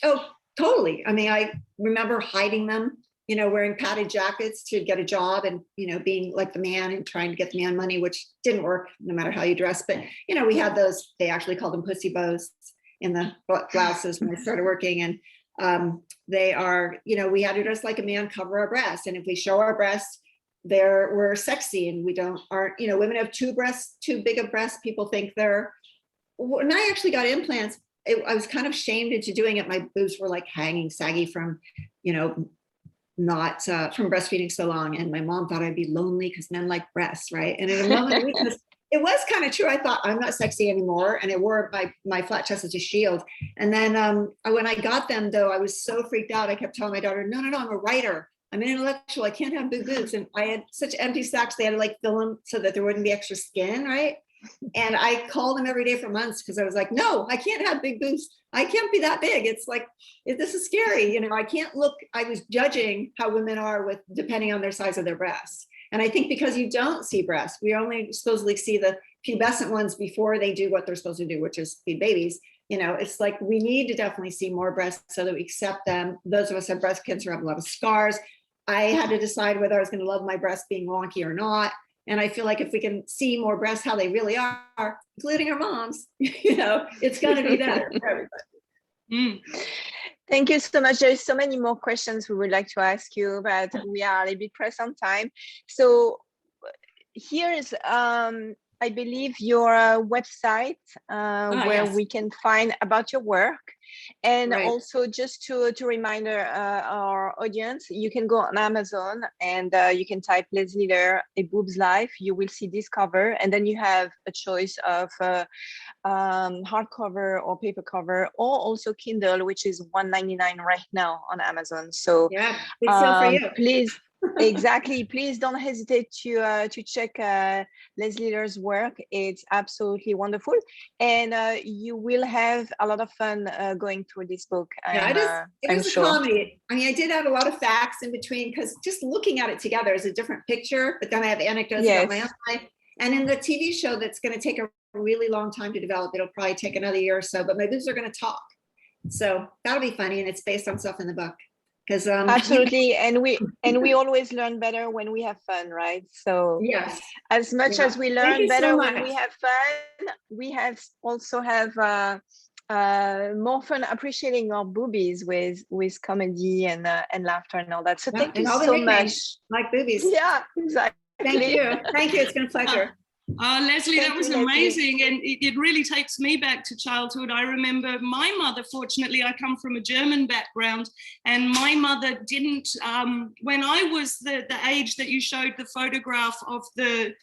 Speaker 21: Oh, totally. I mean, I remember hiding them, wearing padded jackets to get a job and, being like the man and trying to get the man money, which didn't work no matter how you dress. But, we had those, they actually called them pussy bows in the blouses when I started working. And they are, we had to dress like a man, cover our breasts. And if we show our breasts, we're sexy and aren't, women have too big of breasts. People think when I actually got implants, I was kind of shamed into doing it. My boobs were like hanging saggy from, not from breastfeeding so long. And my mom thought I'd be lonely because men like breasts, right? And in a moment of weakness, it was kind of true. I thought I'm not sexy anymore. And I wore my flat chest as a shield. And then when I got them though, I was so freaked out. I kept telling my daughter, no, I'm a writer. I'm an intellectual. I can't have big boobs. And I had such empty sacks. They had to fill them so that there wouldn't be extra skin, right? And I called them every day for months because I was like, no, I can't have big boobs. I can't be that big. It's like, this is scary. I can't look. I was judging how women are depending on their size of their breasts. And I think because you don't see breasts, we only supposedly see the pubescent ones before they do what they're supposed to do, which is feed babies. you know, it's like we need to definitely see more breasts so that we accept them. Those of us who have breast cancer have a lot of scars. I had to decide whether I was going to love my breasts being wonky or not. And I feel like if we can see more breasts how they really are, including our moms, you know, it's going to be better for everybody.
Speaker 1: Thank you so much. There's so many more questions we would like to ask you, but we are a little bit pressed on time. So here is, I believe, your website where
Speaker 21: yes.
Speaker 1: we can find about your work. And
Speaker 21: Right.
Speaker 1: also just to remind our audience, you can go on Amazon and you can type Leslie Lair, A Boob's Life. You will see this cover, and then you have a choice of hardcover or paper cover, or also Kindle, which is $1.99 right now on Amazon. So
Speaker 21: yeah, it's still for you.
Speaker 1: Please. Exactly. Please don't hesitate to check Leslie Lair's work. It's absolutely wonderful, and you will have a lot of fun going through this book.
Speaker 21: Yeah, it
Speaker 1: I'm
Speaker 21: is a
Speaker 1: sure.
Speaker 21: comedy. I mean, I did add a lot of facts in between because just looking at it together is a different picture. But then I have anecdotes about my own life. And in the TV show, that's going to take a really long time to develop. It'll probably take another year or so. But my boobs are going to talk, so that'll be funny. And it's based on stuff in the book. Because
Speaker 1: absolutely, and we always learn better when we have fun, right? So
Speaker 21: yes,
Speaker 1: as much as we learn better
Speaker 21: so
Speaker 1: when we have fun, we also have more fun appreciating our boobies with comedy and laughter and all that. So thank you so much.
Speaker 21: Like boobies.
Speaker 1: Yeah, exactly.
Speaker 21: Thank you. Thank you. It's been a pleasure.
Speaker 2: Leslie, that was amazing. And it really takes me back to childhood. I remember my mother, fortunately, I come from a German background, and my mother didn't, when I was the age that you showed the photograph of the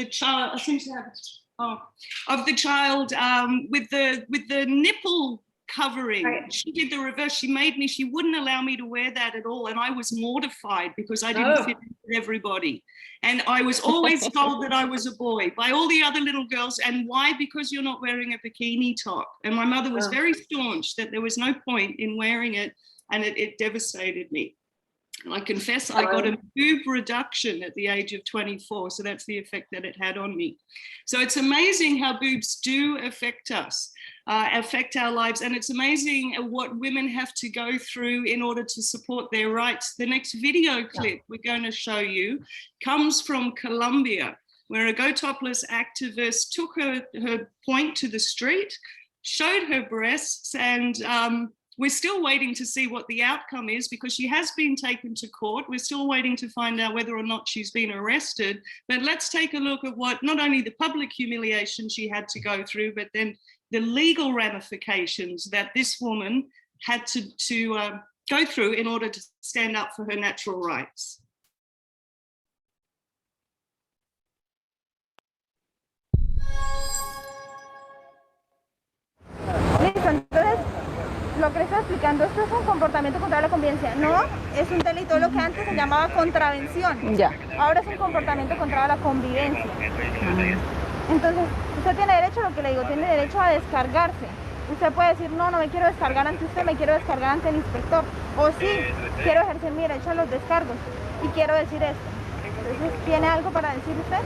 Speaker 2: child, I seem to have, of the child with the nipple covering. Right. She did the reverse. She wouldn't allow me to wear that at all. And I was mortified because I didn't fit in with everybody. And I was always told that I was a boy by all the other little girls. And why? Because you're not wearing a bikini top. And my mother was very staunch that there was no point in wearing it. And it devastated me. And I confess I got a boob reduction at the age of 24. So that's the effect that it had on me. So it's amazing how boobs do affect us, affect our lives. And it's amazing what women have to go through in order to support their rights. The next video clip we're going to show you comes from Colombia, where a Gotopless activist took her point to the street, showed her breasts, and we're still waiting to see what the outcome is because she has been taken to court. We're still waiting to find out whether or not she's been arrested. But let's take a look at what not only the public humiliation she had to go through, but then the legal ramifications that this woman had to go through in order to stand up for her natural rights.
Speaker 4: Listo, entonces lo que le estoy explicando, esto es un comportamiento contra la convivencia, no es un delito, lo que antes se llamaba contravención. Ya. Ahora es un comportamiento contra la convivencia. Entonces, usted tiene derecho, lo que le digo, tiene derecho a descargarse. Usted puede decir, no, no me quiero descargar ante usted, me quiero descargar ante el inspector. O sí, quiero ejercer mi derecho a los descargos y quiero decir esto. Entonces, ¿tiene algo para decir usted?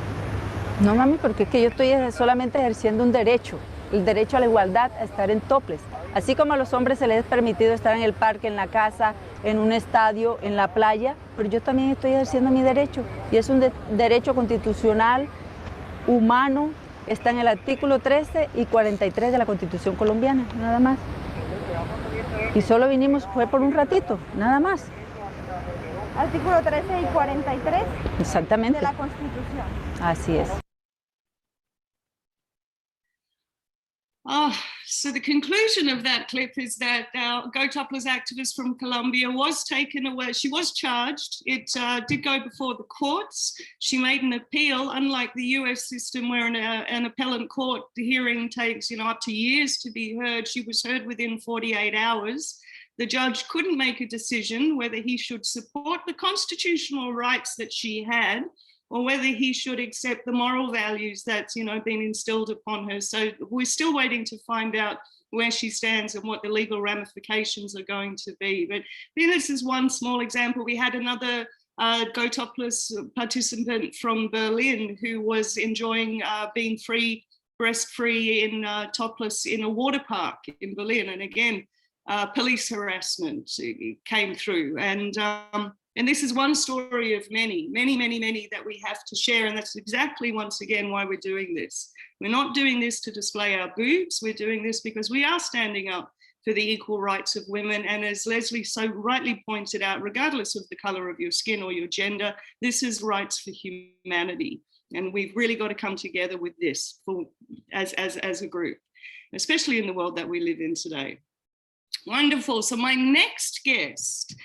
Speaker 22: No, mami, porque es que yo estoy solamente ejerciendo un derecho, el derecho a la igualdad, a estar en topless. Así como a los hombres se les es permitido estar en el parque, en la casa, en un estadio, en la playa, pero yo también estoy ejerciendo mi derecho. Y es un derecho constitucional, humano, está en el artículo 13 y 43 de la Constitución colombiana, nada más. Y solo vinimos, fue por un ratito, nada más.
Speaker 4: Artículo 13 y 43
Speaker 22: Exactamente.
Speaker 4: de la Constitución.
Speaker 22: Así es.
Speaker 2: So the conclusion of that clip is that our Gotopless activist from Colombia was taken away. She was charged. It did go before the courts. She made an appeal, unlike the US system where an appellate court hearing takes up to years to be heard. She was heard within 48 hours. The judge couldn't make a decision whether he should support the constitutional rights that she had or whether he should accept the moral values that's, been instilled upon her. So we're still waiting to find out where she stands and what the legal ramifications are going to be. But this is one small example. We had another Gotopless participant from Berlin who was enjoying being free breast-free in topless in a water park in Berlin. And again, police harassment came through. And this is one story of many that we have to share. And that's exactly, once again, why we're doing this. We're not doing this to display our boobs. We're doing this because we are standing up for the equal rights of women. And as Leslie so rightly pointed out, regardless of the color of your skin or your gender, this is rights for humanity. And we've really got to come together with this as a group, especially in the world that we live in today. Wonderful. So my next guest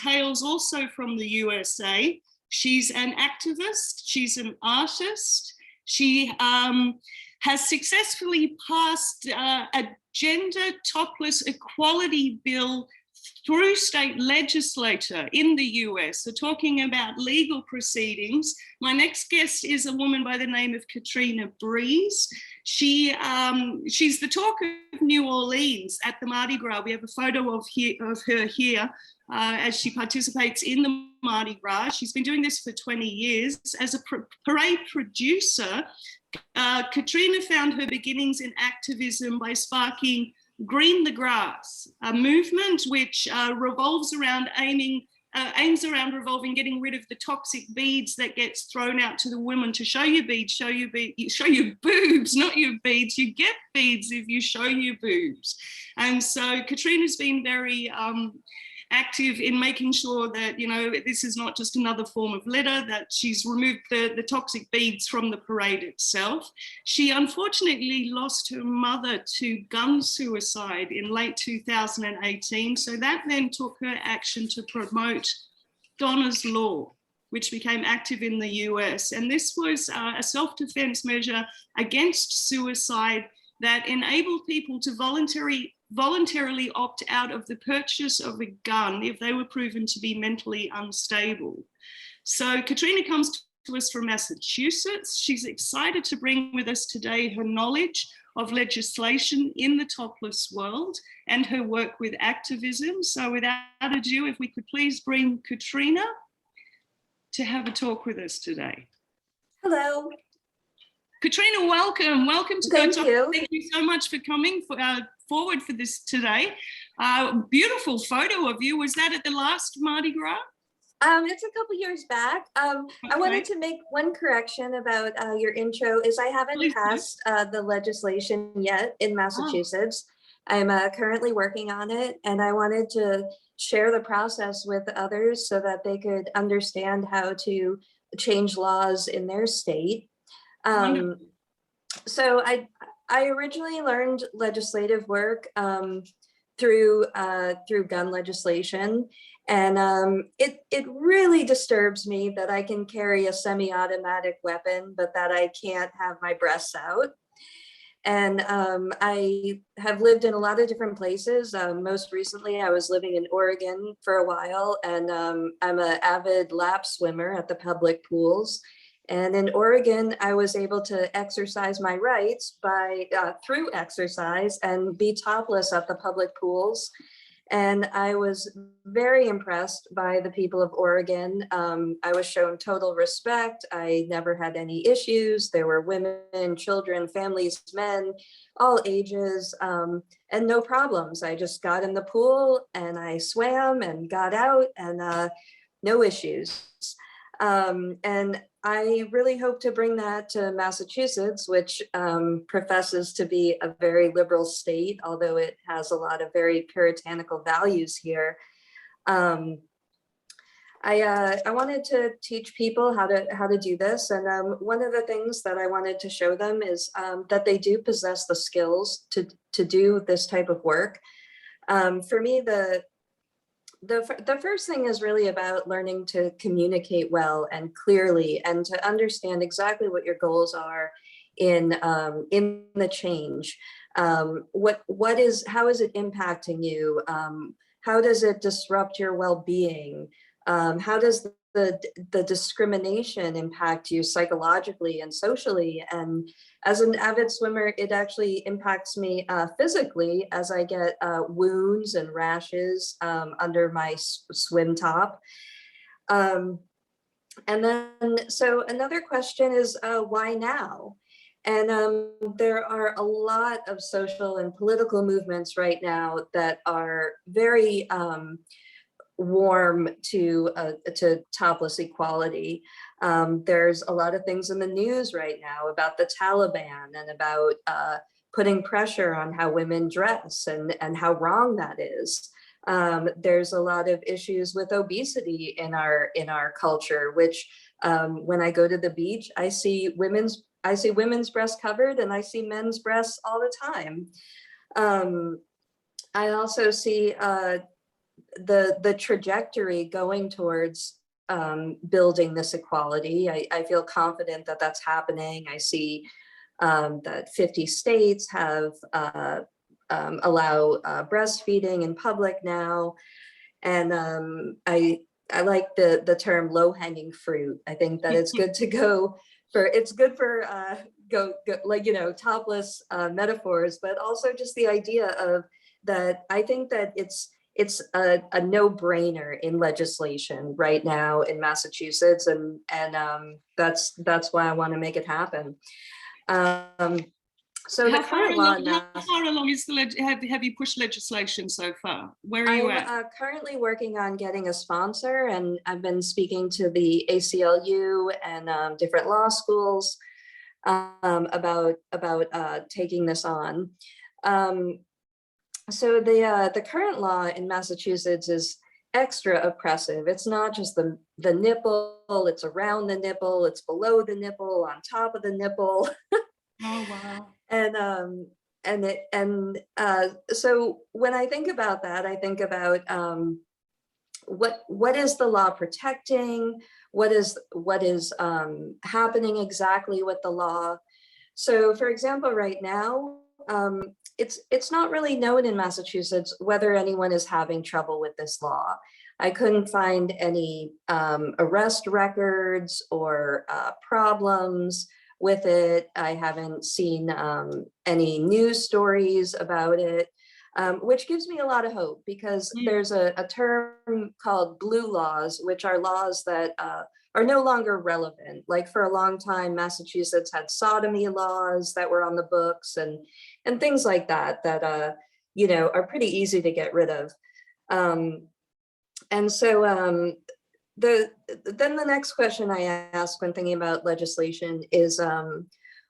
Speaker 2: hails also from the USA. She's an activist, she's an artist. She has successfully passed a gender topless equality bill through state legislature in the US. So talking about legal proceedings, my next guest is a woman by the name of Katrina Breeze. She's the talk of New Orleans at the Mardi Gras. We have a photo of her here as she participates in the Mardi Gras. She's been doing this for 20 years. As a parade producer, Katrina found her beginnings in activism by sparking Green the Grass, a movement which aims around revolving getting rid of the toxic beads that gets thrown out to the women to show your beads, show your boobs, not your beads. You get beads if you show your boobs. And so Katrina's been very active in making sure that, you know, this is not just another form of litter, that she's removed the toxic beads from the parade itself. She unfortunately lost her mother to gun suicide in late 2018. So that then took her action to promote Donna's Law, which became active in the US. And this was a self-defense measure against suicide that enabled people to voluntarily opt out of the purchase of a gun if they were proven to be mentally unstable. So Katrina comes to us from Massachusetts. She's excited to bring with us today her knowledge of legislation in the topless world and her work with activism. So without ado, if we could please bring Katrina to have a talk with us today.
Speaker 21: Hello.
Speaker 2: Katrina, welcome. Welcome to
Speaker 21: Thank you.
Speaker 2: Thank you so much for coming forward for this today. Beautiful photo of you. Was that at the last Mardi Gras?
Speaker 21: It's a couple years back. I wanted to make one correction about your intro. Is I haven't passed the legislation yet in Massachusetts. I'm currently working on it, and I wanted to share the process with others so that they could understand how to change laws in their state. So I originally learned legislative work through gun legislation, and it really disturbs me that I can carry a semi-automatic weapon, but that I can't have my breasts out. And I have lived in a lot of different places. Most recently, I was living in Oregon for a while, and I'm an avid lap swimmer at the public pools. And in Oregon, I was able to exercise my rights through exercise and be topless at the public pools. And I was very impressed by the people of Oregon. I was shown total respect. I never had any issues. There were women, children, families, men, all ages, and no problems. I just got in the pool and I swam and got out, and no issues. And I really hope to bring that to Massachusetts, which professes to be a very liberal state, although it has a lot of very puritanical values here. I wanted to teach people how to do this, and one of the things that I wanted to show them is that they do possess the skills to do this type of work. For me, the first thing is really about learning to communicate well and clearly, and to understand exactly what your goals are in the change. How is it impacting you? How does it disrupt your well-being? How does the discrimination impact you psychologically and socially? And as an avid swimmer, it actually impacts me physically, as I get wounds and rashes under my swim top. And then, so another question is, why now?
Speaker 5: And there are a lot of social and political movements right now that are very warm to topless equality. There's a lot of things in the news right now about the Taliban and about putting pressure on how women dress and how wrong that is. There's a lot of issues with obesity in our culture, which when I go to the beach, I see women's breasts covered and I see men's breasts all the time. I also see the trajectory going towards building this equality. I feel confident that that's happening. I see that 50 states have allow breastfeeding in public now. And I like the term low-hanging fruit. I think that it's good to it's good for like, you know, topless metaphors, but also just the idea of that. I think that it's a no-brainer in legislation right now in Massachusetts, and that's why I want to make it happen. So
Speaker 2: how
Speaker 5: the current law now.
Speaker 2: How far along is have you pushed legislation so far? Where are you at?
Speaker 5: I'm currently working on getting a sponsor, and I've been speaking to the ACLU and different law schools about taking this on. So the current law in Massachusetts is extra oppressive. It's not just the nipple, it's around the nipple, it's below the nipple, on top of the nipple.
Speaker 2: Oh, wow.
Speaker 5: So when I think about that, I think about what is the law protecting? What is happening exactly with the law? So for example, right now, it's not really known in Massachusetts whether anyone is having trouble with this law. I couldn't find any arrest records or problems with it. I haven't seen any news stories about it, which gives me a lot of hope, because there's a term called blue laws, which are laws that are no longer relevant. Like for a long time, Massachusetts had sodomy laws that were on the books and things like that you know, are pretty easy to get rid of. And so then the next question I ask when thinking about legislation is,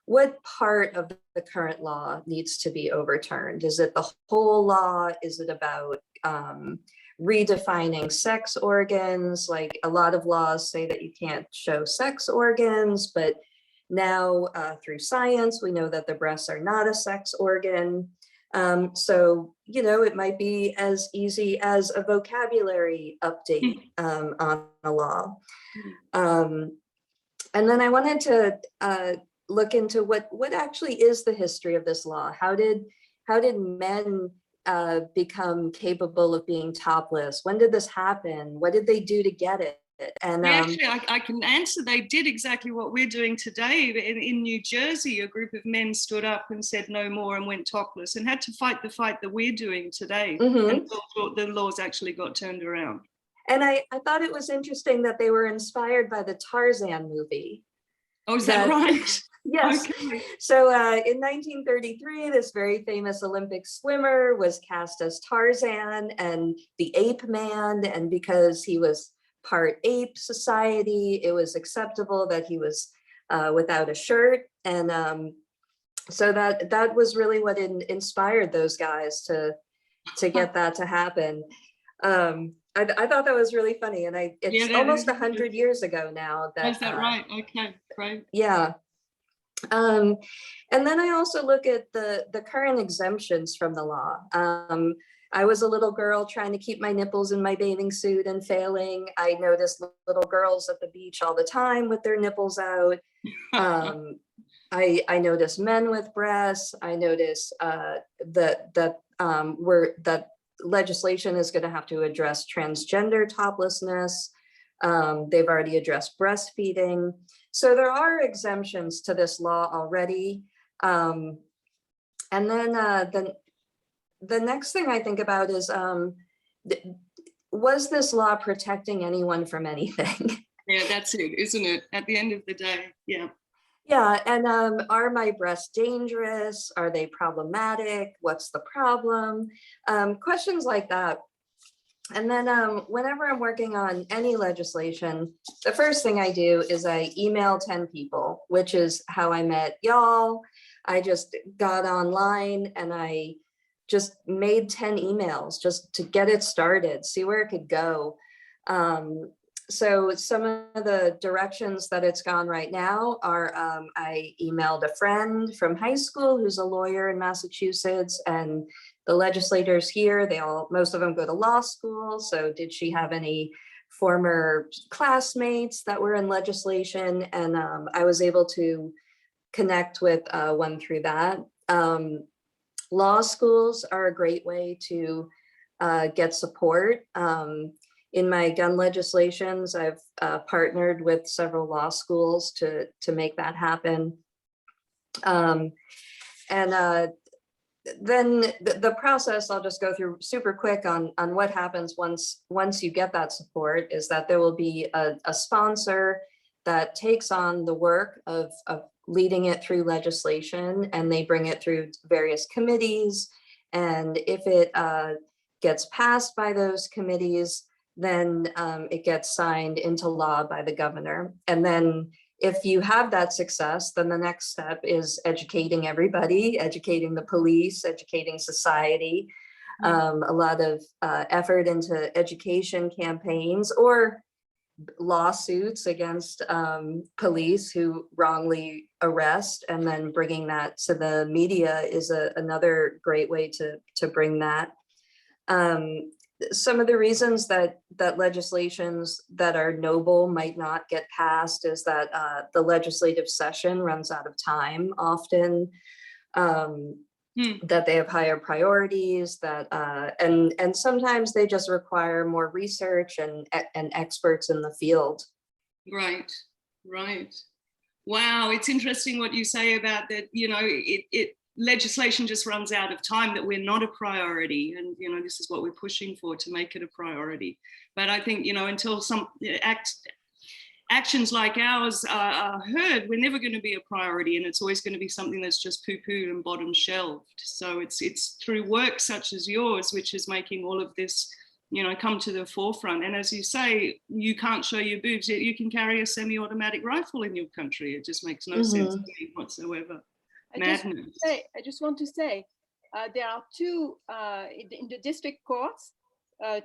Speaker 5: what part of the current law needs to be overturned? Is it the whole law? Is it about redefining sex organs? Like a lot of laws say that you can't show sex organs, but now through science, we know that the breasts are not a sex organ. So, you know, it might be as easy as a vocabulary update on a law. And then I wanted to look into what actually is the history of this law. How did men become capable of being topless? When did this happen? What did they do to get it? And
Speaker 2: actually, I can answer. They did exactly what we're doing today. In New Jersey, a group of men stood up and said no more and went topless, and had to fight the fight that we're doing today. And the laws actually got turned around.
Speaker 5: And I thought it was interesting that they were inspired by the Tarzan movie.
Speaker 2: Oh, is that right?
Speaker 5: Yes. Okay. So in 1933, this very famous Olympic swimmer was cast as Tarzan and the Ape Man, and because he was part ape society, it was acceptable that he was without a shirt. And so that was really what inspired those guys to get that to happen. I thought that was really funny, and it's almost 100 years ago now.
Speaker 2: Is that right? Okay, great.
Speaker 5: Yeah. And then I also look at the current exemptions from the law. I was a little girl trying to keep my nipples in my bathing suit and failing. I noticed little girls at the beach all the time with their nipples out. I noticed men with breasts. I noticed that legislation is going to have to address transgender toplessness. They've already addressed breastfeeding. So there are exemptions to this law already. And then the next thing I think about is, was this law protecting anyone from anything?
Speaker 2: Yeah, that's it, isn't it? At the end of the day, yeah.
Speaker 5: Yeah, and are my breasts dangerous? Are they problematic? What's the problem? Questions like that. And then whenever I'm working on any legislation, the first thing I do is I email 10 people, which is how I met y'all. I just got online and I just made 10 emails just to get it started, see where it could go. So some of the directions that it's gone right now are I emailed a friend from high school who's a lawyer in Massachusetts, and the legislators here, most of them go to law school. So did she have any former classmates that were in legislation? And I was able to connect with one through that. Law schools are a great way to get support. In my gun legislations, I've partnered with several law schools to make that happen. Then the process, I'll just go through super quick on what happens once you get that support, is that there will be a sponsor that takes on the work of leading it through legislation, and they bring it through various committees. And if it gets passed by those committees, then it gets signed into law by the governor. And then if you have that success, then the next step is educating everybody, educating the police, educating society, a lot of effort into education campaigns or lawsuits against police who wrongly arrest, and then bringing that to the media is another great way to bring that. Some of the reasons that legislations that are noble might not get passed is that the legislative session runs out of time often, that they have higher priorities, that and sometimes they just require more research and experts in the field.
Speaker 2: Right. Wow, it's interesting what you say about that. You know, legislation just runs out of time, that we're not a priority, and you know, this is what we're pushing for, to make it a priority. But I think, you know, until some actions like ours are heard, we're never going to be a priority, and it's always going to be something that's just poo-pooed and bottom shelved. So it's through work such as yours which is making all of this, you know, come to the forefront. And as you say, you can't show your boobs, yet you can carry a semi-automatic rifle in your country. It just makes no sense to me whatsoever.
Speaker 3: I just want to say, there are two in the district courts.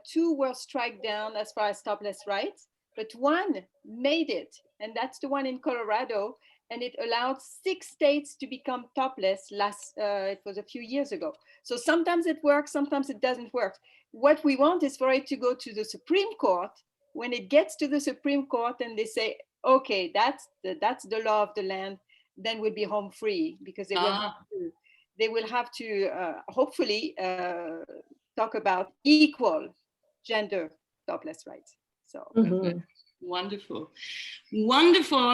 Speaker 3: Two were struck down as far as topless rights, but one made it, and that's the one in Colorado, and it allowed 6 states to become topless. It was a few years ago. So sometimes it works, sometimes it doesn't work. What we want is for it to go to the Supreme Court. When it gets to the Supreme Court and they say, okay, that's the law of the land, then we'll be home free, because they will have to hopefully talk about equal gender topless rights. So
Speaker 2: wonderful.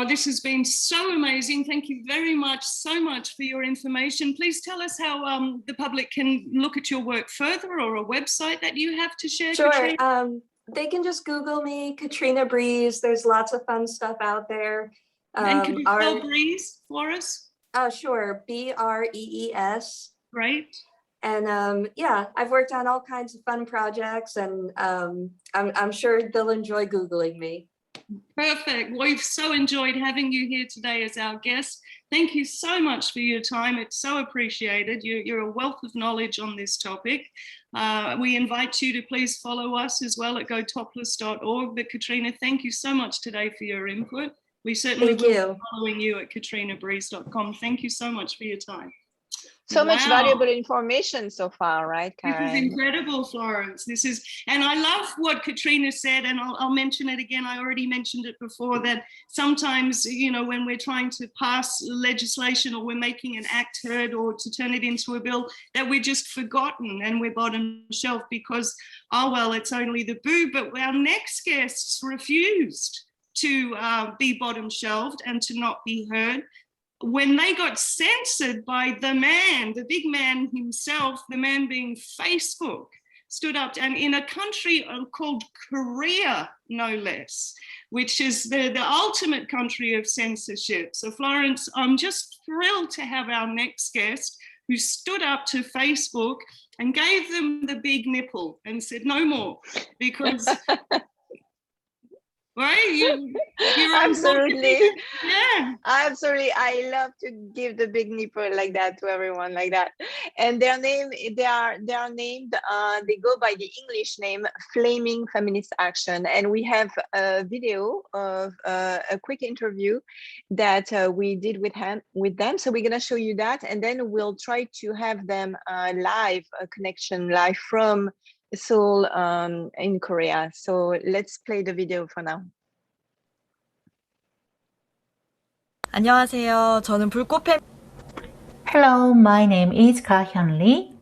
Speaker 2: This has been so amazing. Thank you very much, so much for your information. Please tell us how the public can look at your work further, or a website that you have to share.
Speaker 5: Sure.
Speaker 2: Katrina?
Speaker 5: They can just Google me, Katrina Breeze. There's lots of fun stuff out there.
Speaker 2: And could you spell Breeze for us?
Speaker 5: Sure, BREES.
Speaker 2: Great.
Speaker 5: And yeah, I've worked on all kinds of fun projects, and I'm sure they'll enjoy Googling me.
Speaker 2: Perfect. We've so enjoyed having you here today as our guest. Thank you so much for your time. It's so appreciated. You're a wealth of knowledge on this topic. We invite you to please follow us as well at gotopless.org. But Katrina, thank you so much today for your input. We certainly will be following you at katrinabreeze.com. Thank you so much for your time.
Speaker 1: So much valuable information so far, right, Karen?
Speaker 2: This is incredible, Florence. And I love what Katrina said, and I'll mention it again. I already mentioned it before, that sometimes, you know, when we're trying to pass legislation, or we're making an act heard, or to turn it into a bill, that we're just forgotten and we're bottom shelf because, oh, well, it's only the boob. But our next guests refused to be bottom shelved and to not be heard. When they got censored by the man, the big man himself, the man being Facebook, stood up, and in a country called Korea, no less, which is the ultimate country of censorship. So Florence, I'm just thrilled to have our next guest who stood up to Facebook and gave them the big nipple and said no more, because right? You're
Speaker 1: Absolutely.
Speaker 2: Yeah.
Speaker 1: Absolutely. I love to give the big nipple like that to everyone like that. And their name, they are named, they go by the English name Flaming Feminist Action. And we have a video of a quick interview that we did with them. So we're gonna show you that, and then we'll try to have them live, a connection live from Seoul in Korea. So let's play the video for now.
Speaker 7: 안녕하세요. 저는 불꽃팸.
Speaker 8: Hello, my name is Ka-hyun Lee.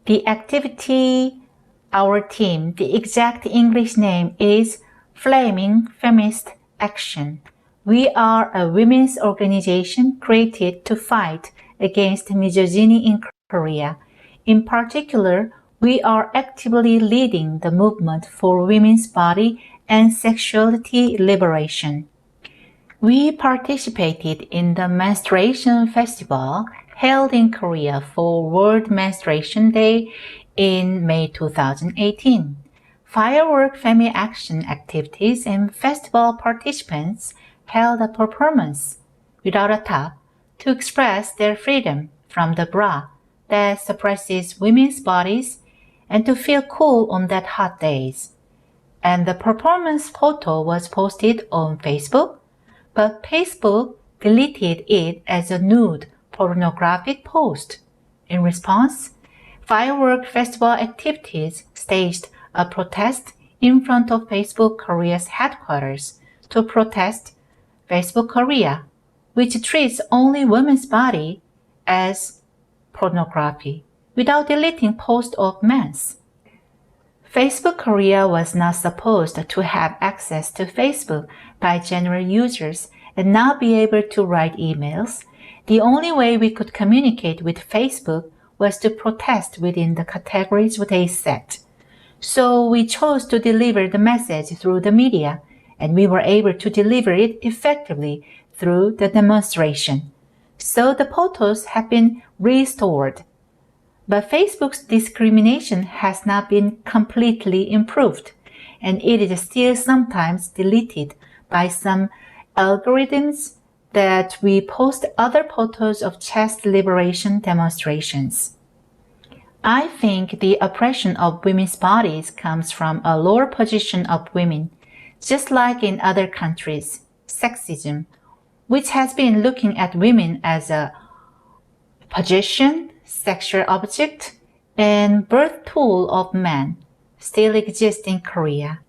Speaker 8: The activity, our team, the exact English name is Flaming Feminist Action. We are a women's organization created to fight against misogyny in Korea. In particular, we are actively leading the movement for women's body and sexuality liberation. We participated in the menstruation festival held in Korea for World Menstruation Day in May 2018. Firework Femi Action activities and festival participants held a performance without a top to express their freedom from the bra that suppresses women's bodies and to feel cool on that hot days. And the performance photo was posted on Facebook, but Facebook deleted it as a nude pornographic post. In response, Firework Festival activities staged a protest in front of Facebook Korea's headquarters to protest Facebook Korea, which treats only women's body as pornography without deleting posts of men's. Facebook Korea was not supposed to have access to Facebook by general users and not be able to write emails. The only way we could communicate with Facebook was to protest within the categories they set. So we chose to deliver the message through the media, and we were able to deliver it effectively through the demonstration. So the photos have been restored. But Facebook's discrimination has not been completely improved, and it is still sometimes deleted by some algorithms that we post other photos of chest liberation demonstrations. I think the oppression of women's bodies comes from a lower position of women, just like in other countries, sexism, which has been looking at women as a position, sexual object, and birth tool of men, still exist in Korea.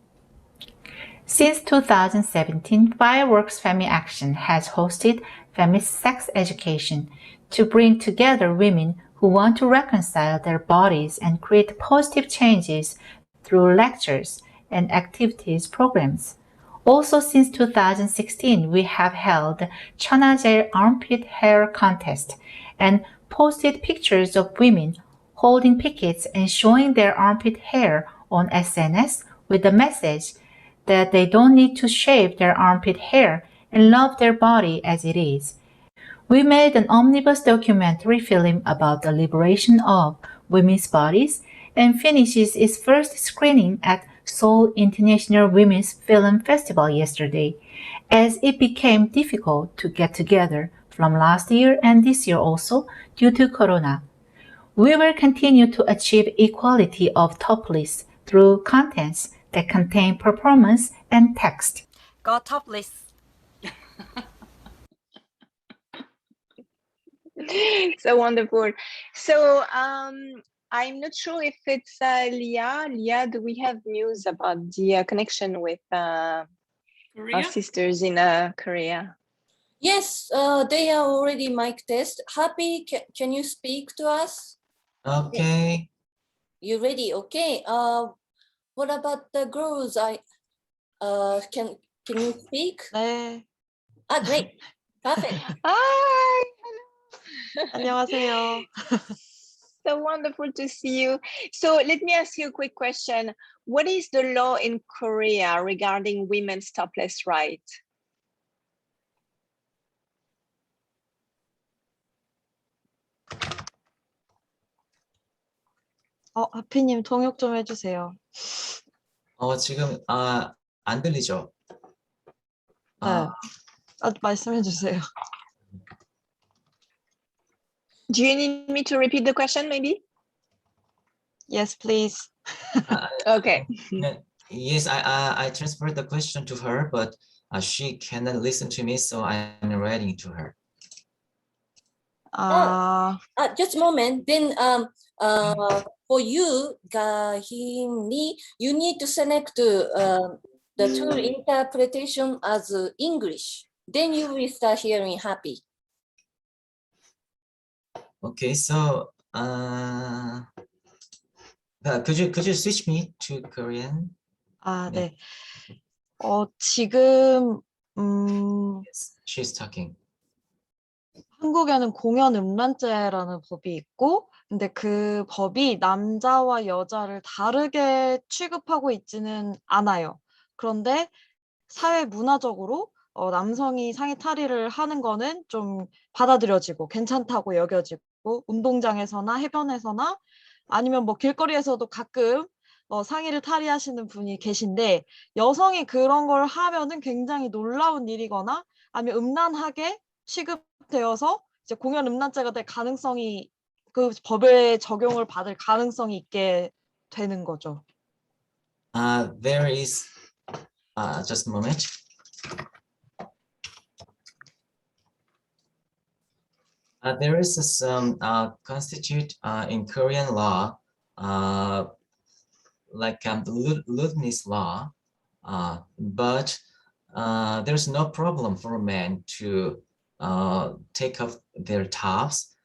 Speaker 8: Since 2017, Fireworks Femi Action has hosted feminist sex education to bring together women who want to reconcile their bodies and create positive changes through lectures and activities programs. Also, since 2016, we have held 천하제일 armpit hair contest and posted pictures of women holding pickets and showing their armpit hair on SNS with the message that they don't need to shave their armpit hair and love their body as it is. We made an omnibus documentary film about the liberation of women's bodies and finishes its first screening at Seoul International Women's Film Festival yesterday, as it became difficult to get together from last year and this year also due to Corona. We will continue to achieve equality of topless through contents that contain performance and text.
Speaker 7: Gotopless.
Speaker 1: So wonderful. So I'm not sure if it's Leah. Leah, do we have news about the connection with our sisters in Korea?
Speaker 6: Yes, they are already mic test. Happy, can you speak to us?
Speaker 23: Okay.
Speaker 6: You ready? Okay. What about the girls? Can you speak?
Speaker 7: 네.
Speaker 6: Ah, great. Perfect.
Speaker 1: Hi.
Speaker 7: 안녕하세요.
Speaker 1: So wonderful to see you. So let me ask you a quick question. What is the law in Korea regarding women's topless right?
Speaker 7: 하피님 통역 좀 해주세요.
Speaker 9: 지금 안 들리죠?
Speaker 7: 네. 말씀해 주세요.
Speaker 1: Do you need me to repeat the question, maybe?
Speaker 7: Yes, please.
Speaker 1: Okay.
Speaker 9: Yes, I transferred the question to her, but she cannot listen to me, so I'm writing to her.
Speaker 6: Just a moment. Then for you, you need to select the tool interpretation as English. Then you will start hearing happy.
Speaker 9: Okay, so could you switch me to Korean?
Speaker 7: 네. 지금
Speaker 9: Yes, she's talking.
Speaker 7: 한국에는 공연 음란죄라는 법이 있고, 근데 그 법이 남자와 여자를 다르게 취급하고 있지는 않아요. 그런데 사회 문화적으로 남성이 상의 탈의를 하는 거는 좀 받아들여지고 괜찮다고 여겨지고, 운동장에서나 해변에서나 아니면 뭐 길거리에서도 가끔 상의를 탈의하시는 분이 계신데, 여성이 그런 걸 하면은 굉장히 놀라운 일이거나 아니면 음란하게 취급되어서 이제 공연 음란죄가 될 가능성이, 그 법의 적용을 받을 가능성이 있게 되는 거죠.
Speaker 9: There is just a moment. There is some constitute in Korean law, like the lewdness law, but there's no problem for men to take off their tops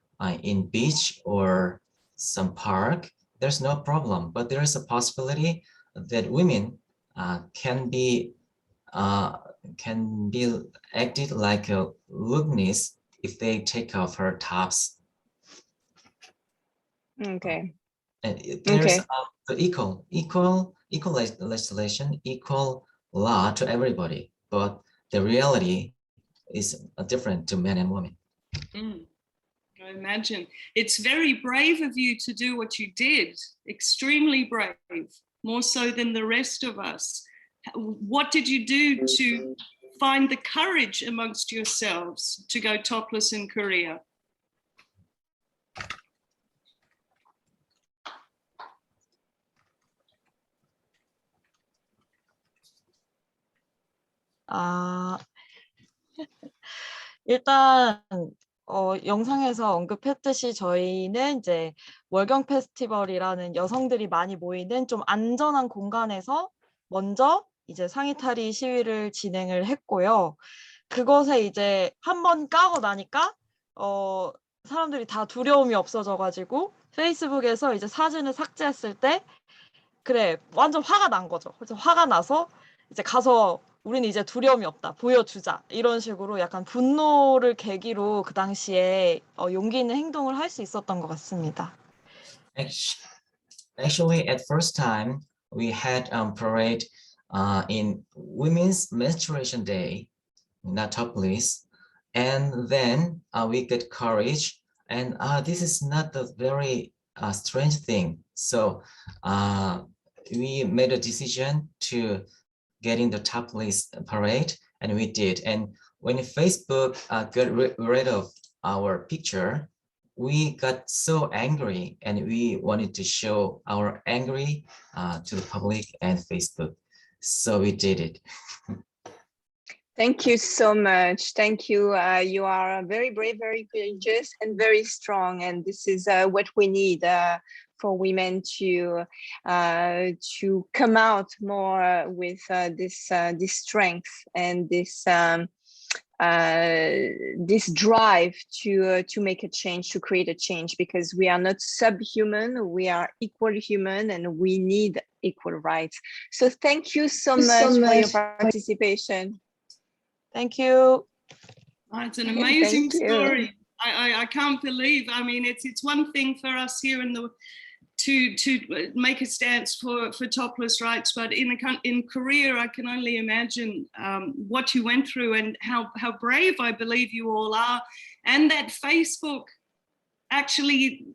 Speaker 9: in beach or some park. There's no problem, but there is a possibility that women can be acted like a lewdness if they take off her tops.
Speaker 1: Okay.
Speaker 9: And there's the equal legislation, equal law to everybody, but the reality is different to men and women.
Speaker 2: I imagine. It's very brave of you to do what you did, extremely brave, more so than the rest of us. What did you do to find the courage amongst yourselves to go topless in Korea?
Speaker 7: 일단 영상에서 언급했듯이 저희는 이제 월경 페스티벌이라는 여성들이 많이 모이는 좀 안전한 공간에서 먼저 이제 상의 탈의 시위를 진행을 했고요. 그것에 이제 한번 까고 나니까 사람들이 다 두려움이 없어져가지고 페이스북에서 이제 사진을 삭제했을 때 그래 완전 화가 난 거죠. 그래서 화가 나서 이제 가서 우리는 이제 두려움이 없다, 보여주자, 이런 식으로 약간 분노를 계기로 그 당시에 용기 있는 행동을 할 수 있었던 것 같습니다.
Speaker 9: Actually, at first time, we had parade in Women's Menstruation Day, not topless, and then we get courage, and this is not a very strange thing. So we made a decision to get in the topless parade, and we did. And when Facebook got rid of our picture, we got so angry, and we wanted to show our angry to the public and Facebook. So we did it.
Speaker 1: Thank you so much. Thank you. You are very brave, very courageous, and very strong. And this is what we need for women to come out more with this strength and this drive to make a change, to create a change, because we are not subhuman, we are equal human, and we need equal rights. So thank you so much for your participation.
Speaker 7: Thank you.
Speaker 2: Oh, it's an amazing story. I can't believe. I mean, it's one thing for us here in the to make a stance for topless rights, but in Korea, I can only imagine what you went through and how brave I believe you all are, and that Facebook actually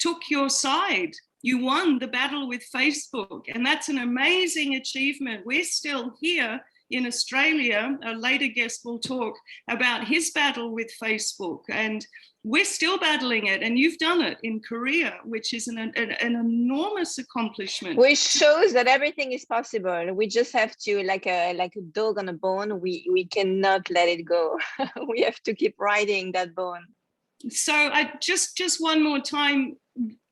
Speaker 2: took your side. You won the battle with Facebook, and that's an amazing achievement. We're still here in Australia. A later guest will talk about his battle with Facebook, and we're still battling it, and you've done it in Korea, which is an enormous accomplishment.
Speaker 1: Which shows that everything is possible. We just have to, like a dog on a bone, we cannot let it go. We have to keep riding that bone.
Speaker 2: So I just one more time,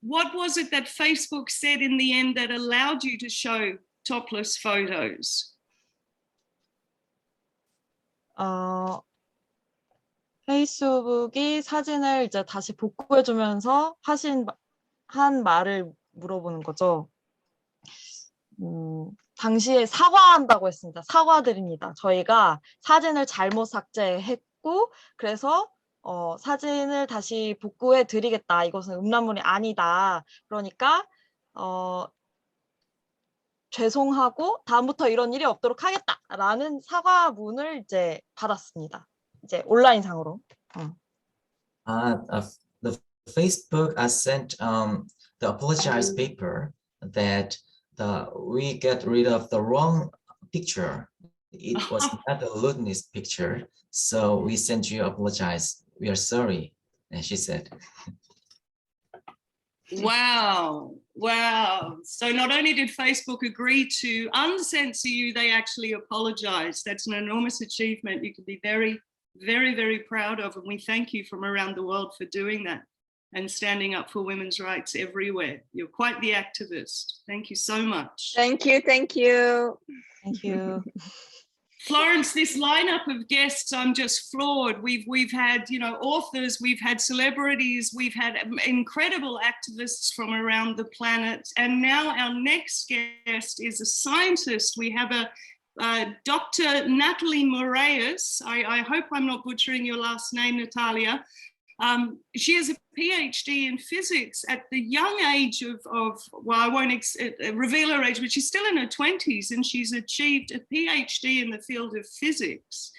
Speaker 2: what was it that Facebook said in the end that allowed you to show topless photos?
Speaker 7: 페이스북이 사진을 이제 다시 복구해주면서 한 말을 물어보는 거죠. 당시에 사과한다고 했습니다. 사과드립니다. 저희가 사진을 잘못 삭제했고, 그래서 사진을 다시 복구해 드리겠다. 이것은 음란물이 아니다. 그러니까 죄송하고 다음부터 이런 일이 없도록 하겠다라는 사과문을 이제 받았습니다. 이제 온라인상으로.
Speaker 9: The Facebook sent the apologize paper that we get rid of the wrong picture. It was not a lewdness picture, so we sent you apologize. We are sorry, and she said.
Speaker 2: Wow. So not only did Facebook agree to uncensor you, they actually apologized. That's an enormous achievement you can be very, very, very proud of. And we thank you from around the world for doing that and standing up for women's rights everywhere. You're quite the activist. Thank you so much.
Speaker 1: Thank you.
Speaker 7: Thank you.
Speaker 2: Florence, this lineup of guests, I'm just floored. We've had, authors, we've had celebrities, we've had incredible activists from around the planet. And now our next guest is a scientist. We have a Dr. Natalie Moraeas. I hope I'm not butchering your last name, Natalia. She has a PhD in physics at the young age of well, I won't reveal her age, but she's still in her 20s, and she's achieved a PhD in the field of physics.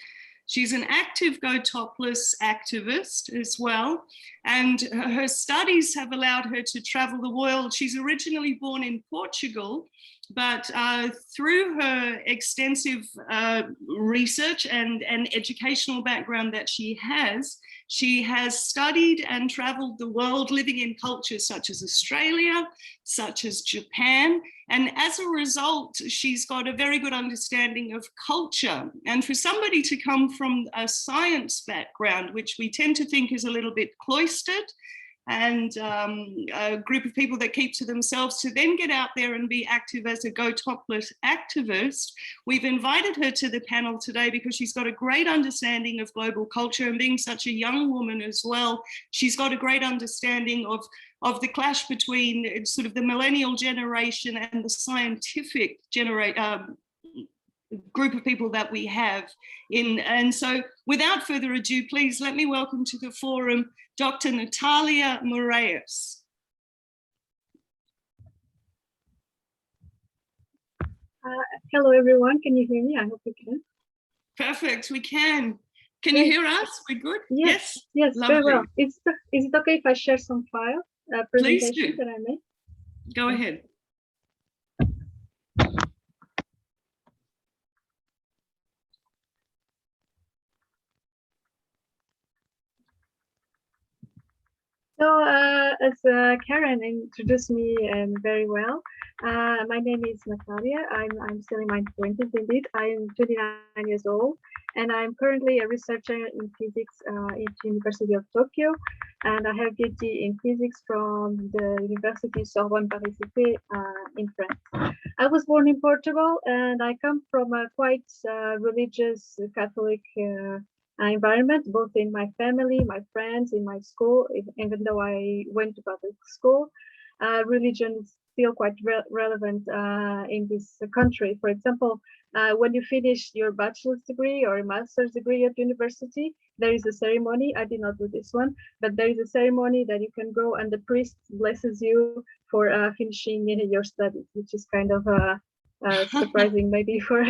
Speaker 2: She's an active Gotopless activist as well, and her studies have allowed her to travel the world. She's originally born in Portugal, but through her extensive research and educational background that she has studied and traveled the world, living in cultures such as Australia, such as Japan. And as a result, she's got a very good understanding of culture. And for somebody to come from a science background, which we tend to think is a little bit cloistered, and a group of people that keep to themselves, to then get out there and be active as a Gotopless activist. We've invited her to the panel today because she's got a great understanding of global culture, and being such a young woman as well, she's got a great understanding of the clash between sort of the millennial generation and the scientific group of people that we have in. And so without further ado, please let me welcome to the forum Dr. Natalie Moraeas.
Speaker 19: Hello, everyone. Can you hear me? I hope you can.
Speaker 2: Perfect, we can. Can you hear us? We're good?
Speaker 19: Yes, very well. Is it okay if I share some file presentation that I made?
Speaker 2: Go ahead.
Speaker 19: So as Karen introduced me very well, my name is Natalia. I'm still in my 20s indeed. I'm 29 years old, and I'm currently a researcher in physics at the University of Tokyo, and I have a PhD in physics from the University Sorbonne Paris in France. I was born in Portugal, and I come from a quite religious Catholic environment, both in my family, my friends, in my school. Even though I went to public school, religion is still quite relevant in this country. For example, when you finish your bachelor's degree or a master's degree at university, there is a ceremony. I did not do this one, but there is a ceremony that you can go and the priest blesses you for finishing your studies, which is kind of surprising maybe for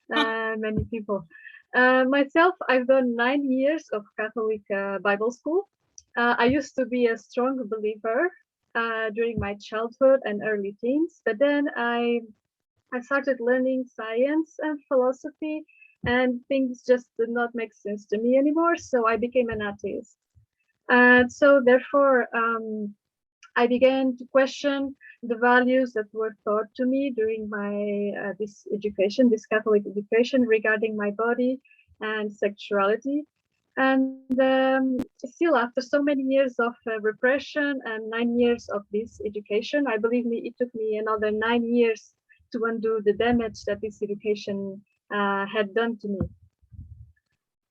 Speaker 19: many people. Myself, I've done 9 years of Catholic Bible school. I used to be a strong believer during my childhood and early teens, but then I started learning science and philosophy, and things just did not make sense to me anymore. So I became an atheist. And so therefore, I began to question the values that were taught to me during my this education, this Catholic education regarding my body and sexuality. And still, after so many years of repression and 9 years of this education, I believe me, it took me another 9 years to undo the damage that this education had done to me.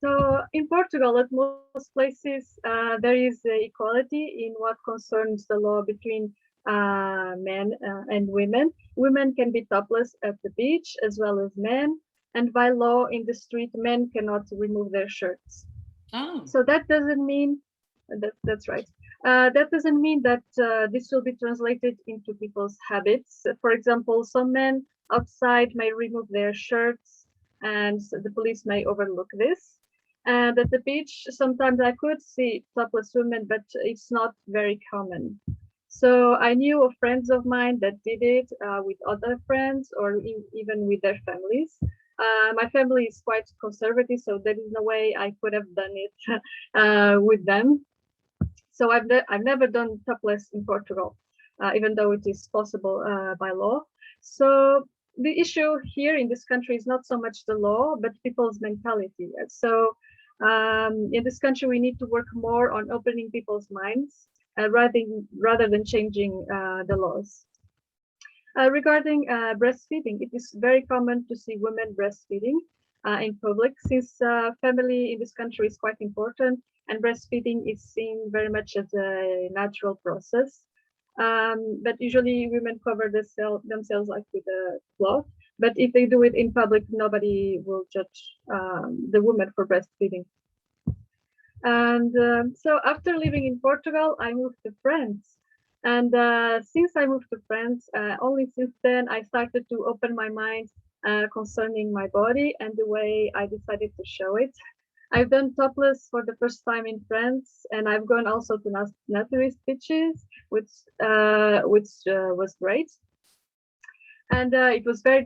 Speaker 19: So in Portugal, at most places, there is equality in what concerns the law between men and women. Women can be topless at the beach as well as men. And by law in the street, men cannot remove their shirts.
Speaker 2: Oh.
Speaker 19: So that doesn't mean, that's right. That doesn't mean that this will be translated into people's habits. For example, some men outside may remove their shirts and the police may overlook this. And at the beach, sometimes I could see topless women, but it's not very common. So I knew of friends of mine that did it with other friends or even with their families. My family is quite conservative, so there is no way I could have done it with them. So I've never done topless in Portugal, even though it is possible by law. So the issue here in this country is not so much the law, but people's mentality. So in this country, we need to work more on opening people's minds rather than changing the laws. Regarding breastfeeding, it is very common to see women breastfeeding in public, since family in this country is quite important and breastfeeding is seen very much as a natural process. But usually women cover themselves like with a cloth. But if they do it in public, nobody will judge the woman for breastfeeding. And so after living in Portugal, I moved to France. And since I moved to France, only since then I started to open my mind concerning my body and the way I decided to show it. I've done topless for the first time in France, and I've gone also to naturist beaches, which was great. And it was very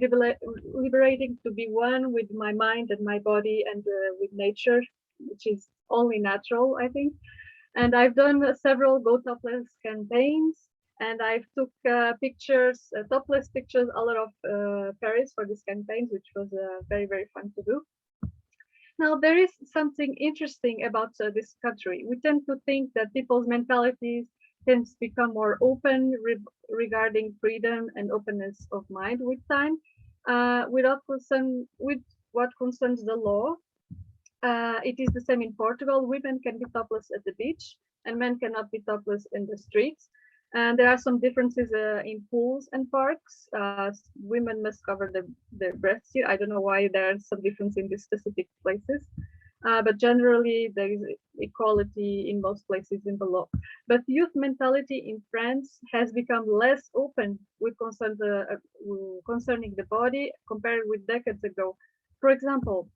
Speaker 19: liberating to be one with my mind and my body and with nature, which is only natural, I think. And I've done several Gotopless campaigns, and I've took pictures, topless pictures all over Paris for these campaigns, which was very, very fun to do. Now, there is something interesting about this country. We tend to think that people's mentalities tend to become more open regarding freedom and openness of mind with time, with what concerns the law. It is the same in Portugal. Women can be topless at the beach and men cannot be topless in the streets. And there are some differences in pools and parks. Women must cover their breasts here. I don't know why there's some difference in these specific places. But generally there is equality in most places in the law. But youth mentality in France has become less open with concerning the body compared with decades ago. For example,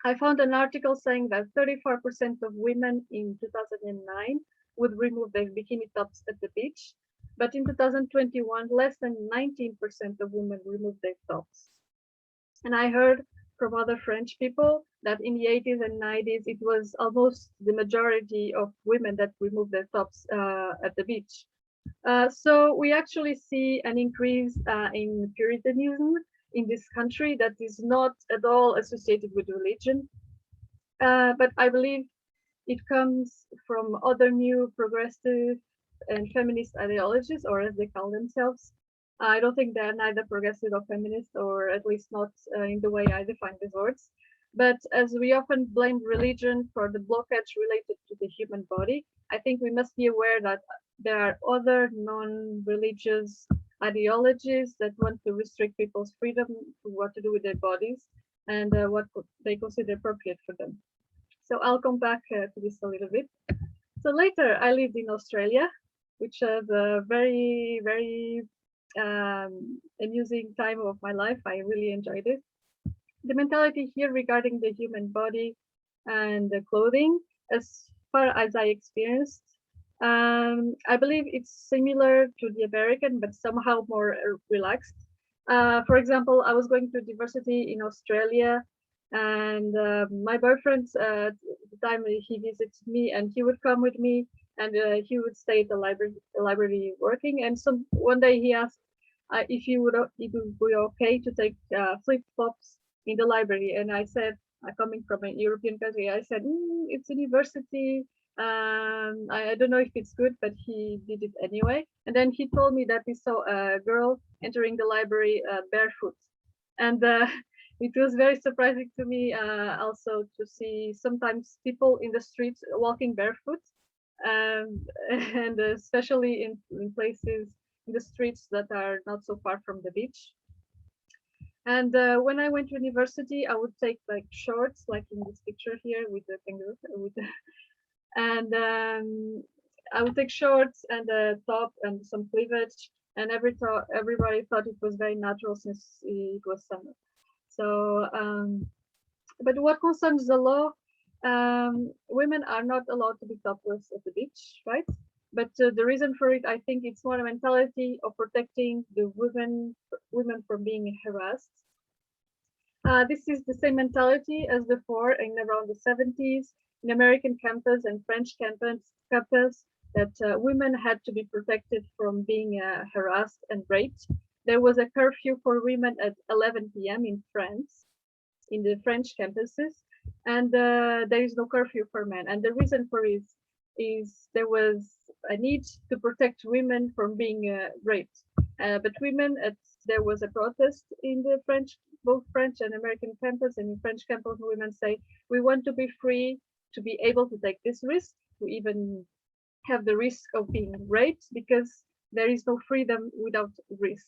Speaker 19: I found an article saying that 34% of women in 2009 would remove their bikini tops at the beach, but in 2021, less than 19% of women removed their tops. And I heard from other French people that in the 80s and 90s, it was almost the majority of women that removed their tops at the beach. So we actually see an increase in Puritanism in this country that is not at all associated with religion. But I believe it comes from other new progressive and feminist ideologies, or as they call themselves. I don't think they're neither progressive or feminist, or at least not in the way I define these words. But as we often blame religion for the blockage related to the human body, I think we must be aware that there are other non-religious ideologies that want to restrict people's freedom to what to do with their bodies and what they consider appropriate for them. So I'll come back to this a little bit. So later I lived in Australia, which was a very, very amusing time of my life. I really enjoyed it. The mentality here regarding the human body and the clothing, as far as I experienced, I believe it's similar to the American, but somehow more relaxed. For example, I was going to university in Australia, and my boyfriend, at the time he visited me, and he would come with me, and he would stay at the library working. And one day he asked if it would be okay to take flip-flops in the library, and I said, coming from a European country, I said, it's a university. I don't know if it's good, but he did it anyway. And then he told me that he saw a girl entering the library barefoot. And it was very surprising to me also to see sometimes people in the streets walking barefoot, and especially in places, in the streets that are not so far from the beach. And when I went to university, I would take like shorts, like in this picture here with the finger, and I would take shorts and a top and some cleavage, and everybody thought it was very natural since it was summer. So, but what concerns the law, women are not allowed to be topless at the beach, right? But the reason for it, I think it's more a mentality of protecting the women from being harassed. This is the same mentality as before in around the 70s in American campus and French campus that women had to be protected from being harassed and raped. There was a curfew for women at 11 p.m. in France, in the French campuses, and there is no curfew for men. And the reason for it is there was a need to protect women from being raped. But there was a protest in the both French and American campus, and in French campus, women say, we want to be free to be able to take this risk, to even have the risk of being raped, because there is no freedom without risk.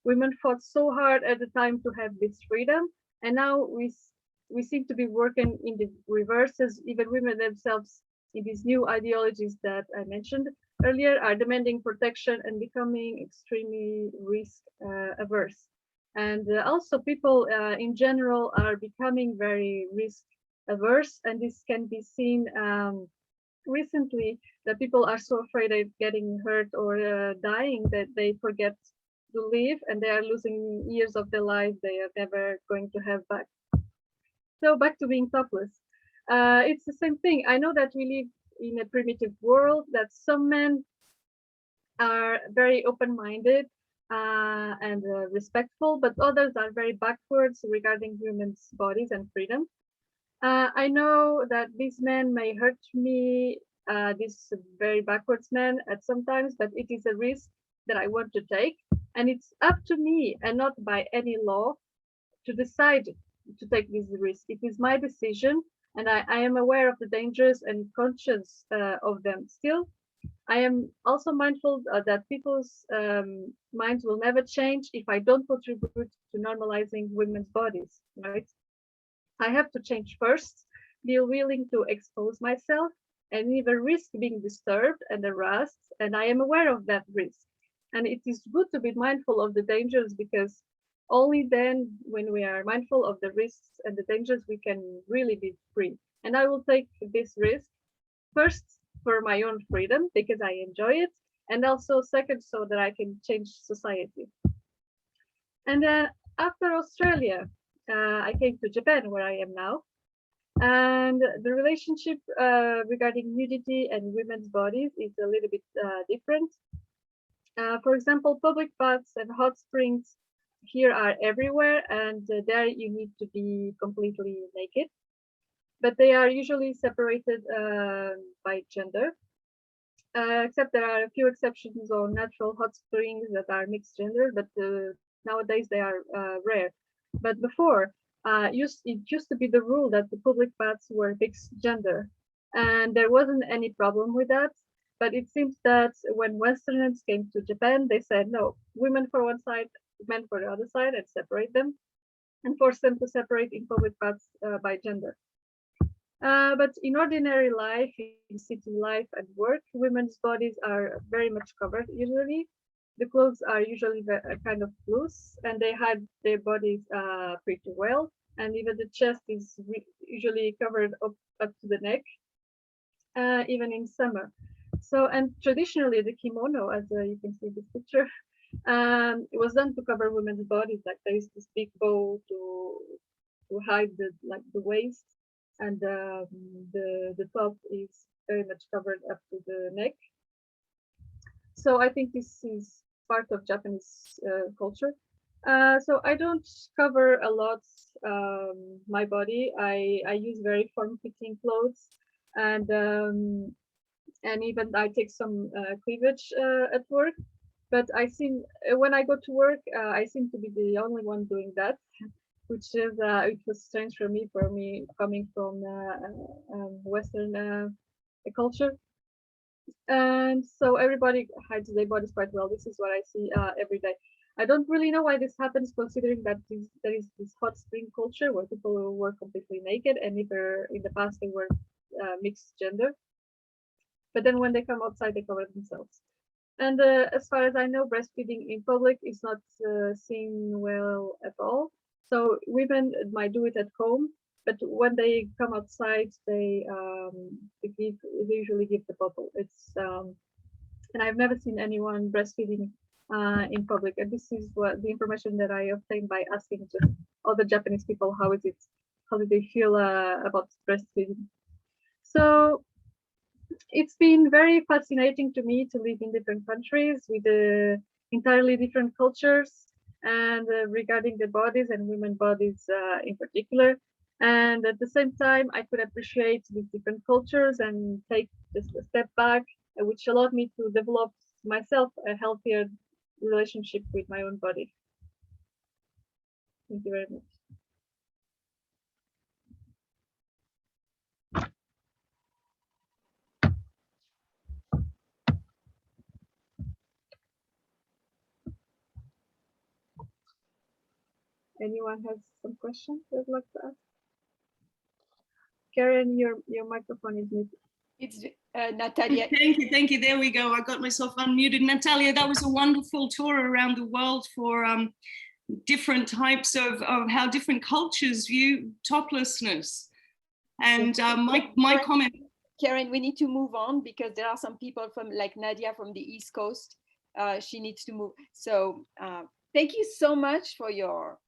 Speaker 19: Women fought so hard at the time to have this freedom, and now we seem to be working in the reverse, as even women themselves in these new ideologies that I mentioned earlier are demanding protection and becoming extremely risk averse. And also people in general are becoming very risk averse, and this can be seen recently, that people are so afraid of getting hurt or dying that they forget to live, and they are losing years of their life they are never going to have back. So back to being topless. It's the same thing. I know that we live in a primitive world, that some men are very open-minded and respectful, but others are very backwards regarding women's bodies and freedom. I know that these men may hurt me, these very backwards men at sometimes, but it is a risk that I want to take. And it's up to me and not by any law to decide to take this risk. It is my decision, and I am aware of the dangers and conscious of them. Still, I am also mindful that people's minds will never change if I don't contribute to normalizing women's bodies, right? I have to change first, be willing to expose myself and even risk being disturbed and harassed, and I am aware of that risk. And it is good to be mindful of the dangers, because only then, when we are mindful of the risks and the dangers, we can really be free. And I will take this risk first for my own freedom, because I enjoy it, and also second, so that I can change society. And then after Australia, I came to Japan, where I am now. And the relationship regarding nudity and women's bodies is a little bit different. For example, public baths and hot springs here are everywhere, and there you need to be completely naked. But they are usually separated by gender, except there are a few exceptions on natural hot springs that are mixed gender, but nowadays they are rare. But before, it used to be the rule that the public baths were mixed gender, and there wasn't any problem with that. But it seems that when Westerners came to Japan, they said, no, women for one side, men for the other side, and separate them, and force them to separate in public baths by gender. But in ordinary life, in city life and work, women's bodies are very much covered usually. The clothes are usually kind of loose, and they hide their bodies pretty well. And even the chest is usually covered up to the neck, even in summer. So, and traditionally the kimono, as you can see in this picture, it was done to cover women's bodies. Like there is this big bow to hide the waist, and the top is very much covered up to the neck. So I think this is part of Japanese culture. So I don't cover a lot my body. I use very form-fitting clothes, and even I take some cleavage at work. But when I go to work, I seem to be the only one doing that, which is it was strange for me coming from Western culture. And so everybody hides their bodies quite well. This is what I see every day. I don't really know why this happens, considering that there is this hot spring culture where people were completely naked, and either in the past they were mixed gender. But then when they come outside, they cover themselves. And as far as I know, breastfeeding in public is not seen well at all. So women might do it at home, but when they come outside, they usually give the bottle. It's and I've never seen anyone breastfeeding in public. And this is what the information that I obtained by asking just other Japanese people how do they feel about breastfeeding. So it's been very fascinating to me to live in different countries with entirely different cultures, and regarding the bodies and women's bodies in particular. And at the same time, I could appreciate these different cultures and take just a step back, which allowed me to develop myself a healthier relationship with my own body. Thank you very much. Anyone has some questions they'd like to ask? Karen, your microphone is muted.
Speaker 3: It's Natalia.
Speaker 2: Thank you. There we go. I got myself unmuted. Natalia, that was a wonderful tour around the world for different types of how different cultures view toplessness. And my comment.
Speaker 3: Karen, we need to move on because there are some people from like Nadia from the East Coast. She needs to move. So thank you so much for your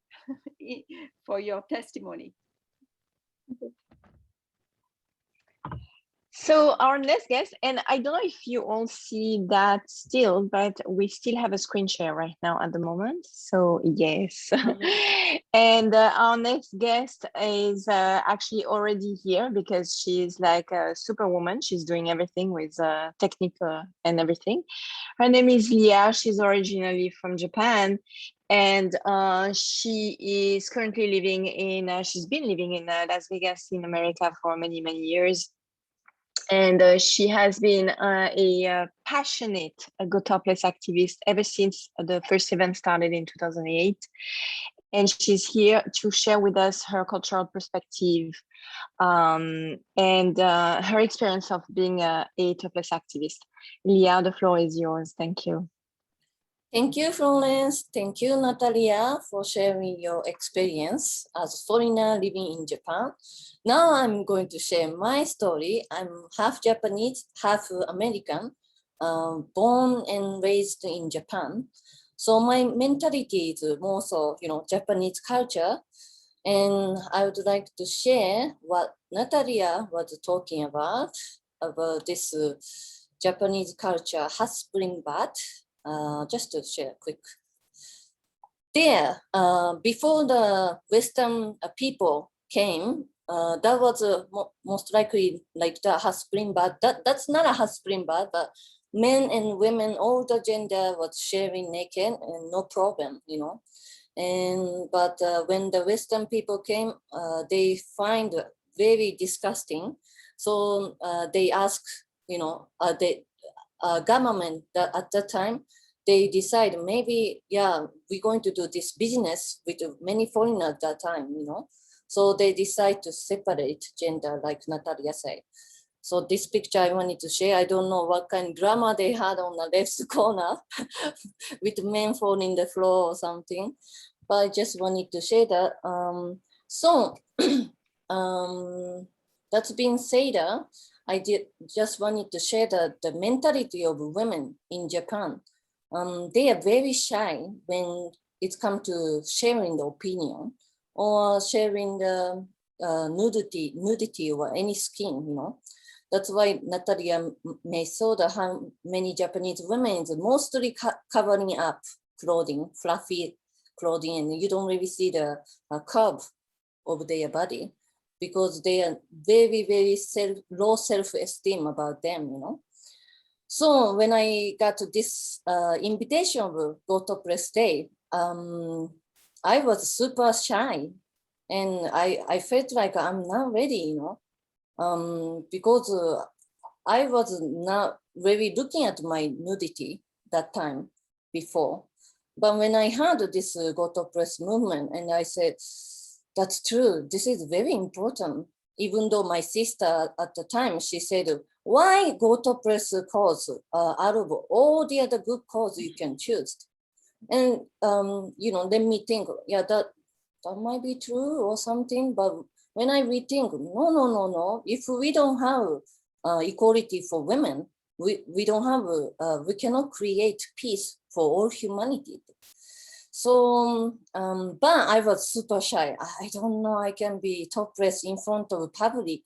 Speaker 3: testimony.
Speaker 1: So our next guest, and I don't know if you all see that still, but we still have a screen share right now at the moment. So yes. And our next guest is actually already here because she's like a superwoman. She's doing everything with technique and everything. Her name is Lair. She's originally from Japan. And she is currently living in, she's been living in Las Vegas in America for many, many years. And she has been a passionate Gotopless activist ever since the first event started in 2008. And she's here to share with us her cultural perspective and her experience of being a topless activist. Lair, the floor is yours. Thank you.
Speaker 6: Thank you, Florence. Thank you, Natalia, for sharing your experience as a foreigner living in Japan. Now I'm going to share my story. I'm half Japanese, half American, born and raised in Japan. So my mentality is more so, Japanese culture. And I would like to share what Natalia was talking about this Japanese culture, hot spring bath. Just to share quick. There, before the Western people came, that was most likely like the hot spring bath. That's not a hot spring bath, but men and women, all the gender was sharing naked and no problem, But when the Western people came, they find very disgusting. So they ask, government at that time, they decide maybe, yeah, we're going to do this business with many foreigners at that time, you know. So they decide to separate gender, like Natalia said. So this picture I wanted to share. I don't know what kind of drama they had on the left corner with men falling on the floor or something, but I just wanted to share that. That's being said, I just wanted to share the mentality of women in Japan. They are very shy when it comes to sharing the opinion or sharing the nudity or any skin, you know. That's why Natalia may saw how many Japanese women are mostly covering up clothing, fluffy clothing, and you don't really see the curve of their body because they are very, very low self-esteem about them, you know. So when I got to this invitation of Gotopless Day, I was super shy, and I felt like I'm not ready, you know. Because I was not really looking at my nudity that time before. But when I heard this Gotopless movement, and I said, that's true, this is very important. Even though my sister at the time, she said, why Gotopless cause out of all the other good causes you can choose? And, you know, let me think, yeah, that might be true or something, but when I rethink, no. If we don't have equality for women, we don't have, we cannot create peace for all humanity. So, but I was super shy. I don't know, I can be topless in front of public.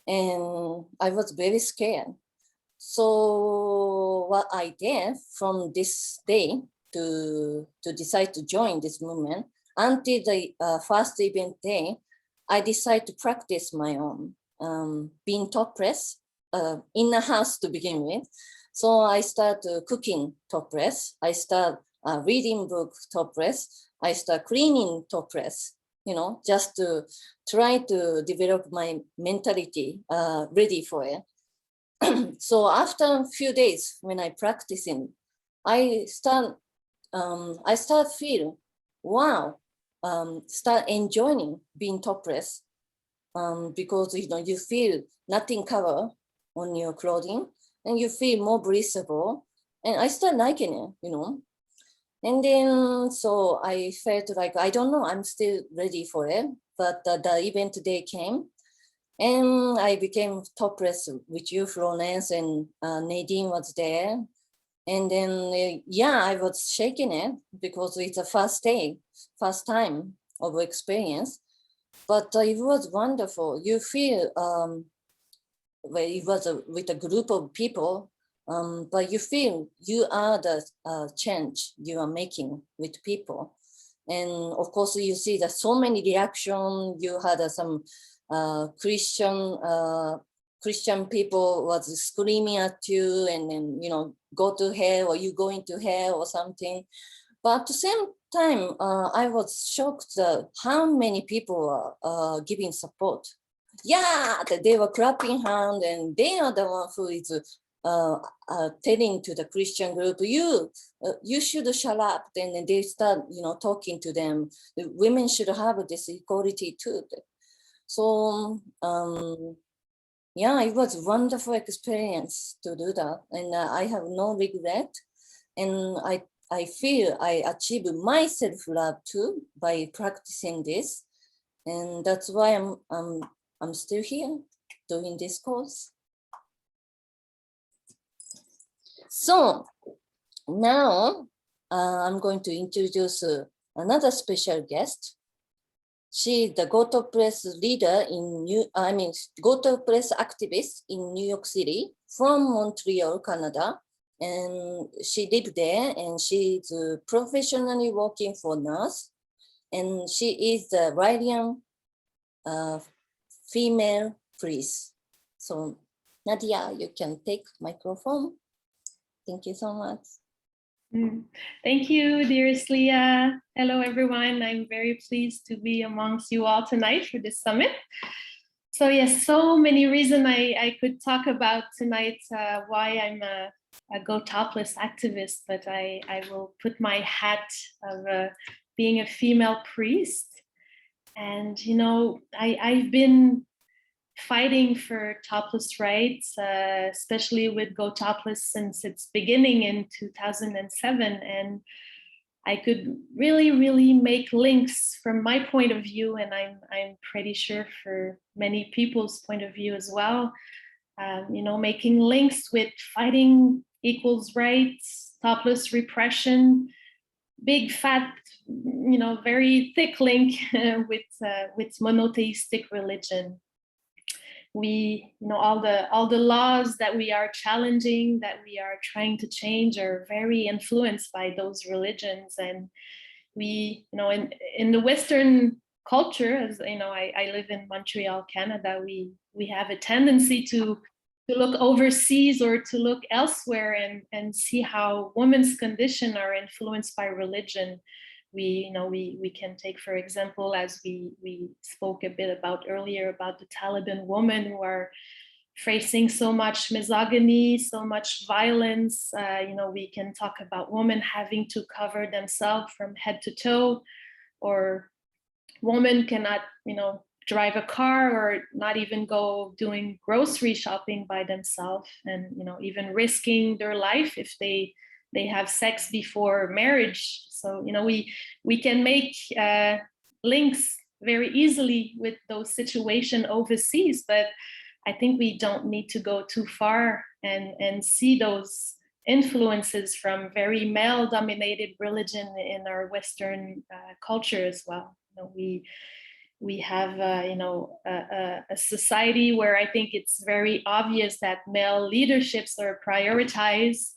Speaker 6: And I was very scared. So what I did from this day to decide to join this movement, until the first event day, I decided to practice my own being topless in the house to begin with. So I started cooking topless. I started reading book topless. I started cleaning topless, you know, just to try to develop my mentality ready for it. So after a few days when I practicing, I start feel, wow, start enjoying being topless because, you know, you feel nothing cover on your clothing and you feel more breathable, and I start liking it, you know. And then so I felt like, I don't know, I'm still ready for it, but the event day came and I became topless with you, Florence, and Nadine was there. And then, yeah, I was shaking it because it's a first time of experience, but it was wonderful. You feel, well, it was with a group of people, but you feel you are the change you are making with people. And of course, you see that so many reactions. You had some Christian people was screaming at you and then, you know, go to hell or you going to hell or something. But at the same time, I was shocked how many people are giving support. Yeah, they were clapping hand, and they are the one who is telling to the Christian group, you should shut up. Then they start, you know, talking to them. The women should have this equality too. So yeah, it was a wonderful experience to do that, and I have no regret. And I feel I achieved my self-love too by practicing this, and that's why I'm still here doing this course. So now I'm going to introduce another special guest. She's the Gotopless leader Gotopless activist in New York City from Montreal, Canada. And she lived there, and she's professionally working for nurse. And she is the Radiant female priest. So Nadia, you can take microphone. Thank you so much.
Speaker 11: Thank you, dearest Leah. Hello, everyone. I'm very pleased to be amongst you all tonight for this summit. So yes, so many reasons I could talk about tonight why I'm a Go Topless activist, but I will put my hat of being a female priest. And, you know, I've been fighting for topless rights, especially with Go Topless since its beginning in 2007. And I could really make links from my point of view, and I'm pretty sure for many people's point of view as well, you know, making links with fighting equals rights, topless repression, big fat, you know, very thick link with monotheistic religion. We, you know, all the laws that we are challenging, that we are trying to change, are very influenced by those religions. And we, you know, in the Western culture, as you know, I live in Montreal, Canada, we have a tendency to look overseas or to look elsewhere and see how women's condition are influenced by religion. We can take, for example, as we spoke a bit about earlier, about the Taliban women who are facing so much misogyny, so much violence. You know, we can talk about women having to cover themselves from head to toe, or women cannot, you know, drive a car or not even go doing grocery shopping by themselves, and, you know, even risking their life if they have sex before marriage. So, you know, we can make links very easily with those situations overseas, but I think we don't need to go too far and see those influences from very male-dominated religion in our Western culture as well. You know, we have you know, a society where I think it's very obvious that male leaderships are prioritized.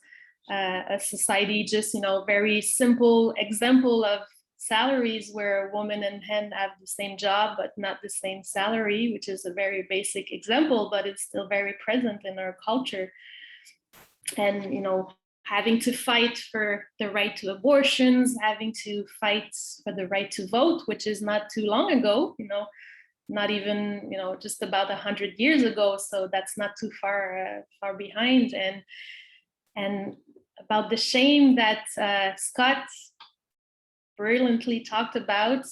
Speaker 11: A society, just, you know, very simple example of salaries where a woman and men have the same job but not the same salary, which is a very basic example, but it's still very present in our culture. And, you know, having to fight for the right to abortions, having to fight for the right to vote, which is not too long ago, you know, not even, you know, just about 100 years ago. So that's not too far behind. And about the shame that Scott brilliantly talked about,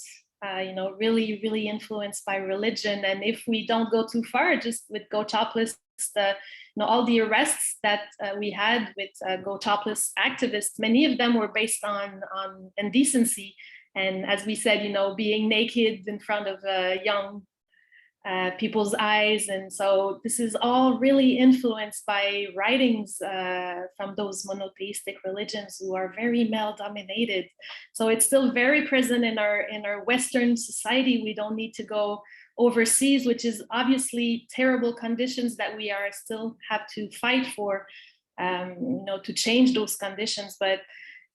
Speaker 11: you know, really influenced by religion. And if we don't go too far, just with Go Topless, you know, all the arrests that we had with Go Topless activists, many of them were based on indecency. And as we said, you know, being naked in front of young people's eyes. And so this is all really influenced by writings from those monotheistic religions who are very male dominated. So it's still very present in our Western society. We don't need to go overseas, which is obviously terrible conditions that we are still have to fight for, you know, to change those conditions. But,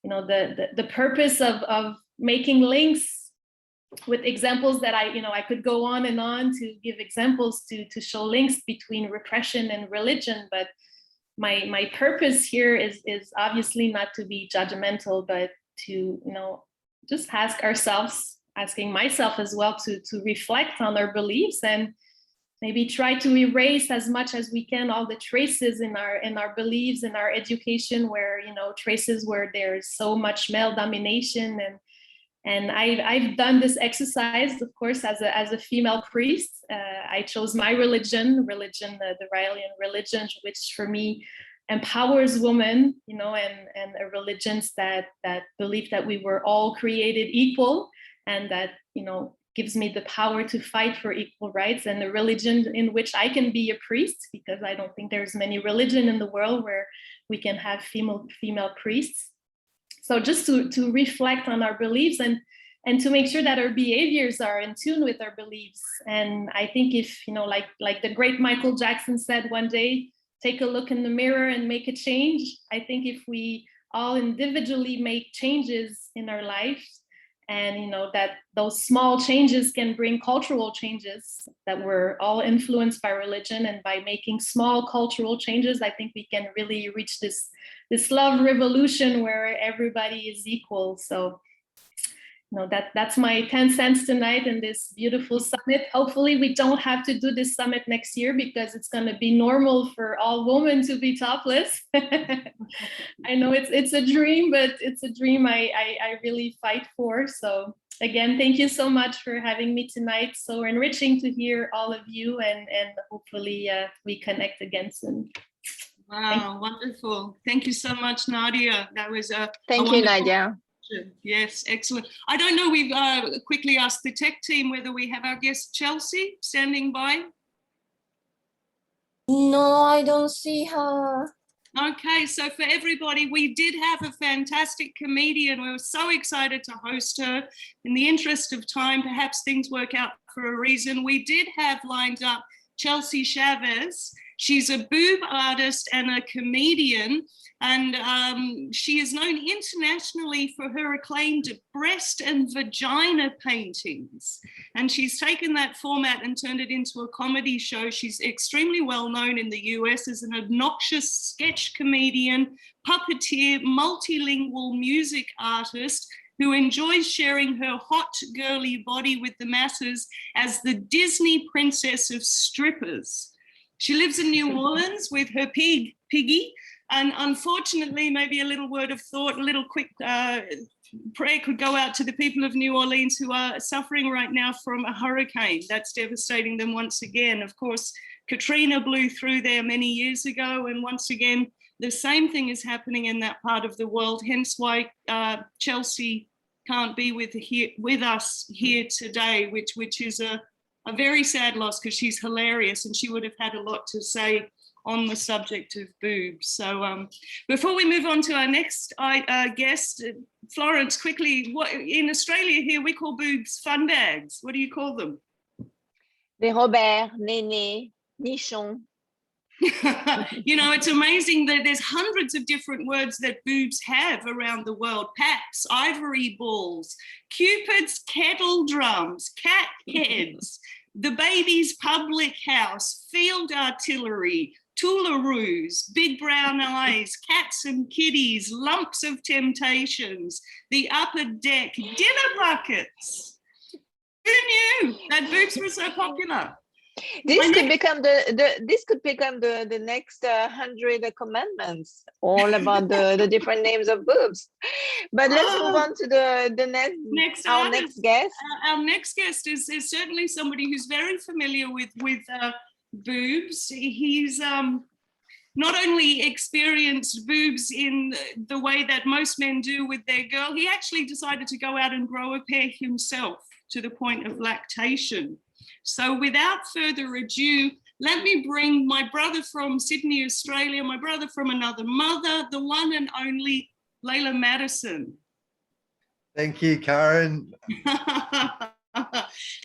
Speaker 11: you know, the purpose of making links with examples that I could go on and on to give examples to show links between repression and religion, but my purpose here is obviously not to be judgmental, but to, you know, just asking myself as well to reflect on our beliefs and maybe try to erase as much as we can all the traces in our beliefs, in our education, where, you know, traces where there's so much male domination. And I've done this exercise, of course, as a female priest. I chose my religion, the Raelian religion, which for me empowers women, you know, and a religion that believe that we were all created equal, and that, you know, gives me the power to fight for equal rights, and a religion in which I can be a priest, because I don't think there's many religion in the world where we can have female priests. So just to reflect on our beliefs and to make sure that our behaviors are in tune with our beliefs. And I think if, you know, like the great Michael Jackson said one day, take a look in the mirror and make a change. I think if we all individually make changes in our lives, and, you know, that those small changes can bring cultural changes, that we're all influenced by religion, and by making small cultural changes, I think we can really reach this love revolution where everybody is equal. So, no, that's my 10 cents tonight in this beautiful summit. Hopefully we don't have to do this summit next year because it's going to be normal for all women to be topless. I know it's a dream, but it's a dream I really fight for. So again, thank you so much for having me tonight. So enriching to hear all of you, and hopefully we connect again soon.
Speaker 2: Wow, wonderful. Thank you so much, Nadia. That was
Speaker 1: Thank you, Nadia.
Speaker 2: Yes, excellent. I don't know, we've quickly asked the tech team whether we have our guest Chelsea standing by.
Speaker 6: No, I don't see her.
Speaker 2: Okay, so for everybody, we did have a fantastic comedian. We were so excited to host her. In the interest of time, perhaps things work out for a reason. We did have lined up Chelsea Chavez. She's a boob artist and a comedian, and she is known internationally for her acclaimed breast and vagina paintings. And she's taken that format and turned it into a comedy show. She's extremely well known in the US as an obnoxious sketch comedian, puppeteer, multilingual music artist who enjoys sharing her hot, girly body with the masses as the Disney princess of strippers. She lives in New Orleans with her Piggy, and unfortunately, maybe a little word of thought, a little quick prayer could go out to the people of New Orleans who are suffering right now from a hurricane that's devastating them once again. Of course, Katrina blew through there many years ago, and once again, the same thing is happening in that part of the world, hence why Chelsea can't be with us here today, which is a very sad loss, because she's hilarious and she would have had a lot to say on the subject of boobs. So before we move on to our next guest, Florence, quickly, what in Australia here we call boobs fun bags. What do you call them?
Speaker 1: Des Robert, Néné, Nichon.
Speaker 2: You know, it's amazing that there's hundreds of different words that boobs have around the world. Paps, ivory balls, Cupid's kettle drums, cat heads, the baby's public house, field artillery, Toularoos, big brown eyes, cats and kitties, lumps of temptations, the upper deck, dinner buckets. Who knew that boobs were so popular?
Speaker 1: This could become the next 100 commandments, all about the different names of boobs. But let's move on to the next guest.
Speaker 2: Our next guest is certainly somebody who's very familiar with boobs. He's not only experienced boobs in the way that most men do with their girl, he actually decided to go out and grow a pair himself to the point of lactation. So without further ado, let me bring my brother from Sydney, Australia, my brother from another mother, the one and only Layla Madison.
Speaker 12: Thank you, Karen.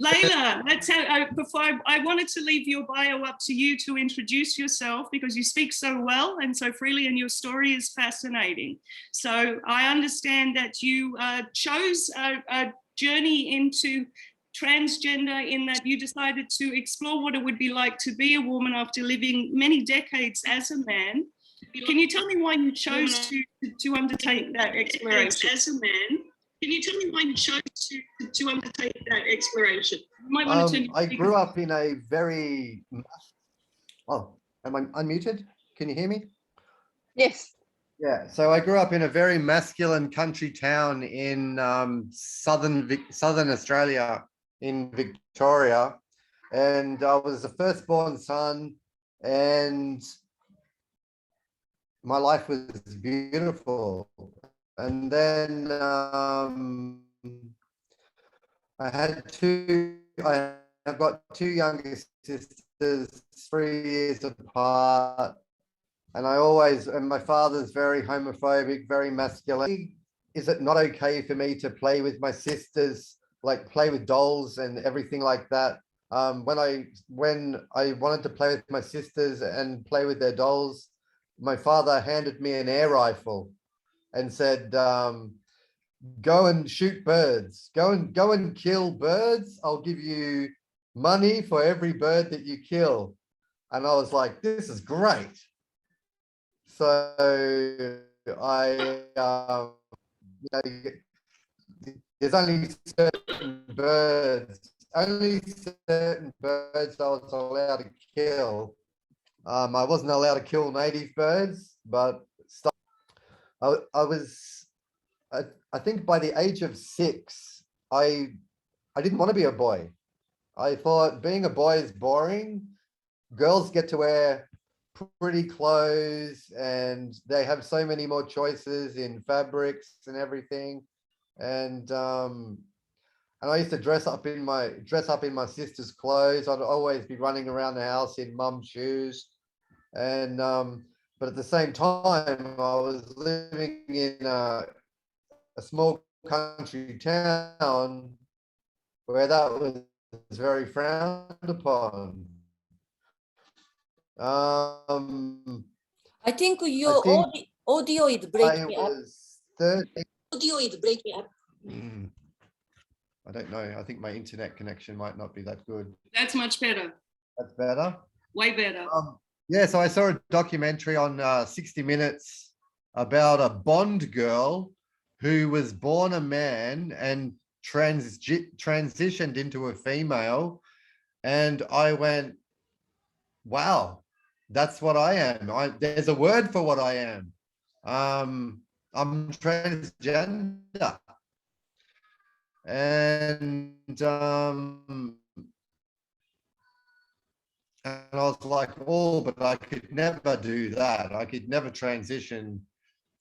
Speaker 2: Layla, let's have, before I wanted to leave your bio up to you to introduce yourself, because you speak so well and so freely and your story is fascinating. So I understand that you chose a journey into transgender in that you decided to explore what it would be like to be a woman after living many decades as a man. Can you tell me why you chose to undertake that exploration? As a man, can you tell me why you chose to undertake that exploration?
Speaker 12: I grew up in a very... Oh, am I unmuted? Can you hear me?
Speaker 1: Yes.
Speaker 12: Yeah, so I grew up in a very masculine country town in southern Australia, in Victoria, and I was the firstborn son, and my life was beautiful. And then I've got two younger sisters, 3 years apart, and my father's very homophobic, very masculine. Is it not okay for me to play with my sisters, like play with dolls and everything like that? When I wanted to play with my sisters and play with their dolls, my father handed me an air rifle and said, go and shoot birds, go and kill birds. I'll give you money for every bird that you kill. And I was like, this is great. So I there's only certain birds I was allowed to kill. I wasn't allowed to kill native birds, but I think by the age of 6, I didn't want to be a boy. I thought being a boy is boring. Girls get to wear pretty clothes and they have so many more choices in fabrics and everything. And I used to dress up in my sister's clothes. I'd always be running around the house in mum's shoes. And but at the same time, I was living in a small country town where that was very frowned upon.
Speaker 6: I think your audio is breaking up. Audio is breaking up.
Speaker 12: I don't know. I think my internet connection might not be that good.
Speaker 2: That's much better.
Speaker 12: That's better?
Speaker 2: Way better.
Speaker 12: Yeah, so I saw a documentary on 60 Minutes about a Bond girl who was born a man and transitioned into a female. And I went, wow, that's what I am. There's a word for what I am. I'm transgender. And I was like, oh, but I could never do that. I could never transition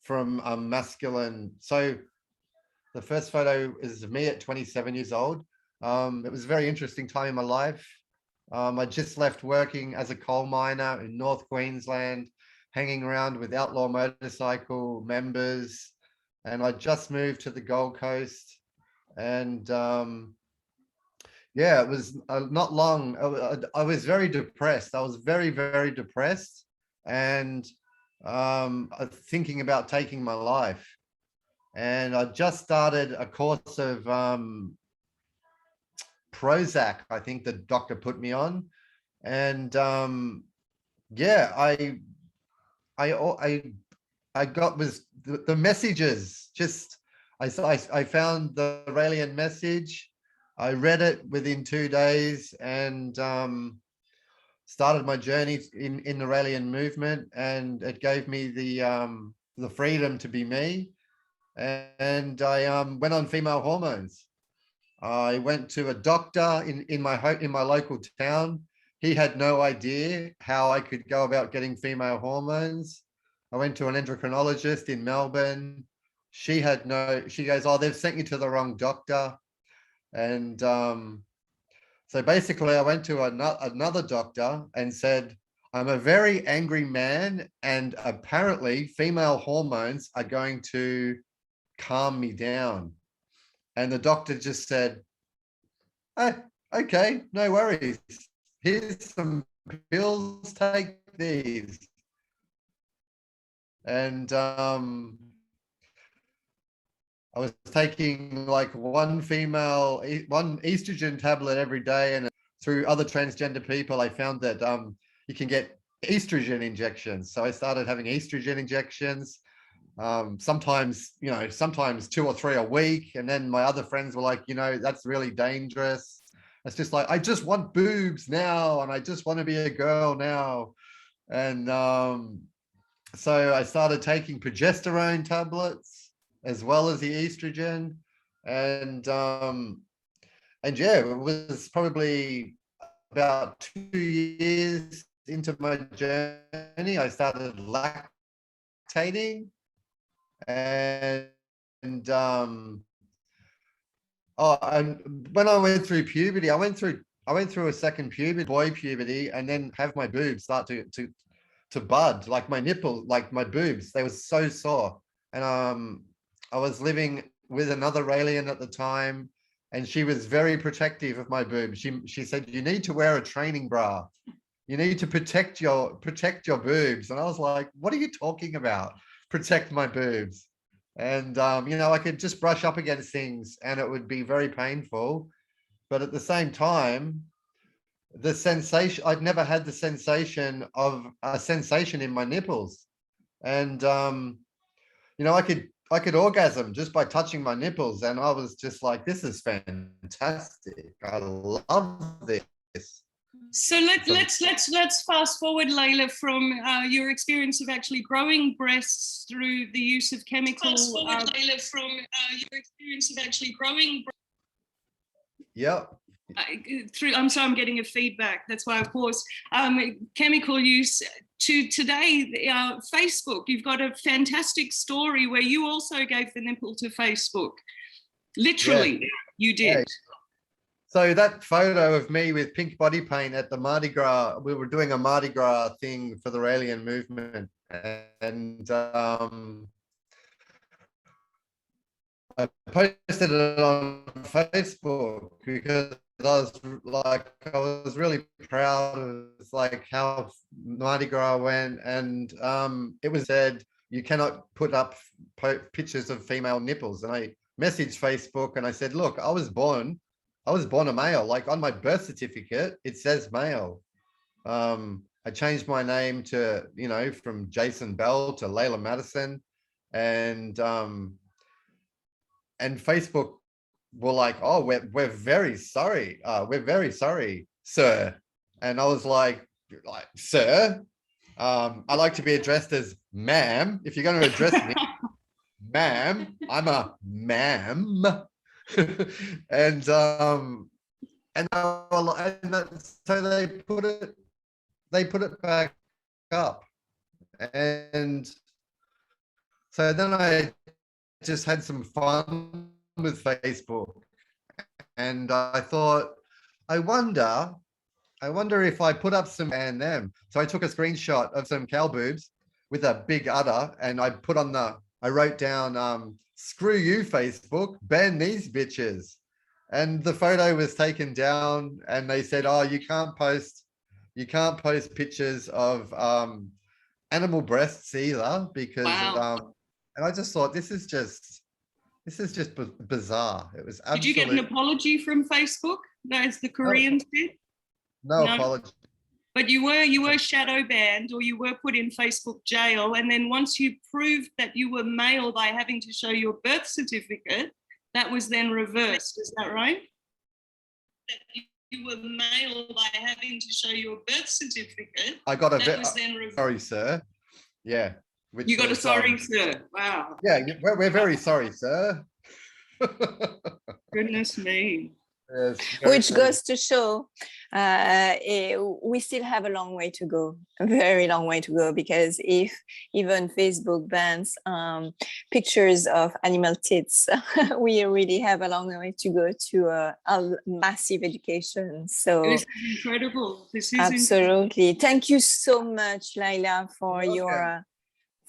Speaker 12: from a masculine. So the first photo is me at 27 years old. It was a very interesting time in my life. I just left working as a coal miner in North Queensland, hanging around with outlaw motorcycle members. And I just moved to the Gold Coast. And yeah, it was not long. I was very depressed. I was very, very depressed and thinking about taking my life. And I just started a course of Prozac, I think the doctor put me on. And yeah, I got was the messages. Just I found the Raelian message. I read it within 2 days and started my journey in the Raelian movement, and it gave me the freedom to be me. And I went on female hormones. I went to a doctor in my local town. He had no idea how I could go about getting female hormones. I went to an endocrinologist in Melbourne. She goes, oh, they've sent you to the wrong doctor. And so basically I went to another doctor and said, I'm a very angry man and apparently female hormones are going to calm me down. And the doctor just said, oh, okay, no worries. Here's some pills, take these. And I was taking like one estrogen tablet every day, and through other transgender people, I found that you can get estrogen injections. So I started having estrogen injections. Sometimes 2 or 3 a week. And then my other friends were like, that's really dangerous. It's just like, I just want boobs now. And I just want to be a girl now. And so I started taking progesterone tablets as well as the estrogen. And yeah, it was probably about 2 years into my journey, I started lactating. And when I went through puberty, I went through a second puberty, boy puberty, and then have my boobs start to bud, like my nipple, like my boobs. They were so sore. And I was living with another Raelian at the time, and she was very protective of my boobs. She said, you need to wear a training bra. You need to protect your boobs. And I was like, what are you talking about? Protect my boobs. And I could just brush up against things and it would be very painful. But at the same time, the sensation, I'd never had the sensation of a sensation in my nipples. And I I could orgasm just by touching my nipples, and I was just like, this is fantastic. I love this.
Speaker 2: So let's fast forward, Layla, from your experience of actually growing breasts through the use of chemical. Fast forward, Layla, from your experience of actually growing.
Speaker 12: Yep.
Speaker 2: I'm sorry, I'm getting a feedback. That's why, of course, chemical use to today, Facebook. You've got a fantastic story where you also gave the nipple to Facebook. Literally, you did.
Speaker 12: Yeah. So that photo of me with pink body paint at the Mardi Gras, we were doing a Mardi Gras thing for the alien movement, and I posted it on Facebook because I was really proud of like how Mardi Gras went, and it was said you cannot put up pictures of female nipples, and I messaged Facebook and I said, look, I was born a male. Like on my birth certificate, it says male. I changed my name to, from Jason Bell to Layla Madison, and Facebook were like, oh, we're very sorry. We're very sorry, sir. And I was like, sir, I like to be addressed as ma'am. If you're going to address me, ma'am, I'm a ma'am. and so they put it back up, and so then I just had some fun with Facebook, and I thought, I wonder if I put up some and them. So I took a screenshot of some cow boobs with a big udder, and I wrote down, screw you, Facebook, ban these bitches. And the photo was taken down, and they said, oh, you can't post pictures of animal breasts either, because and I just thought, this is just bizarre. It was absolutely. Did
Speaker 2: you get an apology from Facebook, as the Koreans did?
Speaker 12: No apology.
Speaker 2: But you were shadow banned, or you were put in Facebook jail, and then once you proved that you were male by having to show your birth certificate, that was then reversed. Is that right? That you were male by having to show your birth certificate.
Speaker 12: I got
Speaker 2: a
Speaker 12: sorry, sir. Yeah.
Speaker 2: You got a sorry, sir. Wow.
Speaker 12: Yeah, we're very sorry, sir.
Speaker 2: Goodness me.
Speaker 12: Yes,
Speaker 1: which goes to show we still have a long way to go, a very long way to go, because if even Facebook bans pictures of animal tits, we really have a long way to go to a massive education. So
Speaker 2: this is incredible. This is
Speaker 1: absolutely incredible. Thank you so much, Layla, for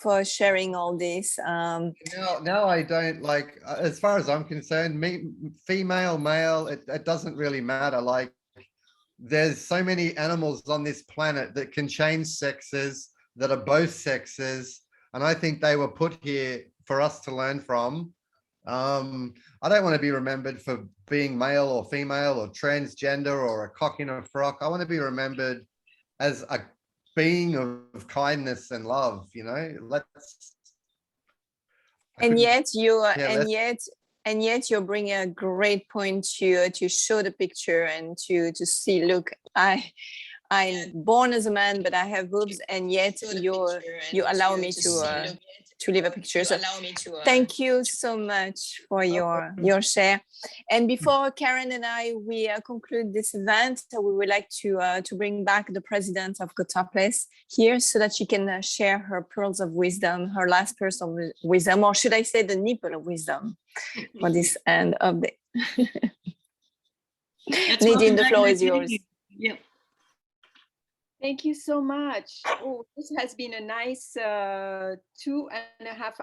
Speaker 1: for sharing all this.
Speaker 12: Now I don't like, as far as I'm concerned, female, male, it doesn't really matter. Like, there's so many animals on this planet that can change sexes, that are both sexes, and I think they were put here for us to learn from. I don't want to be remembered for being male or female or transgender or a cock in a frock. I want to be remembered as a being of kindness and love, and yet
Speaker 1: you're bringing a great point to show the picture and to see, look, I'm born as a man, but I have boobs, and yet you allow me to leave a picture. So thank you so much for your share. And before Karen and I conclude this event, we would like to bring back the president of Gotopless here, so that she can share her pearls of wisdom, her last pearls of wisdom, or should I say the nipple of wisdom, for this end of the. Nadine, the floor is yours.
Speaker 2: Yeah.
Speaker 3: Thank you so much. Oh, this has been a nice 2.5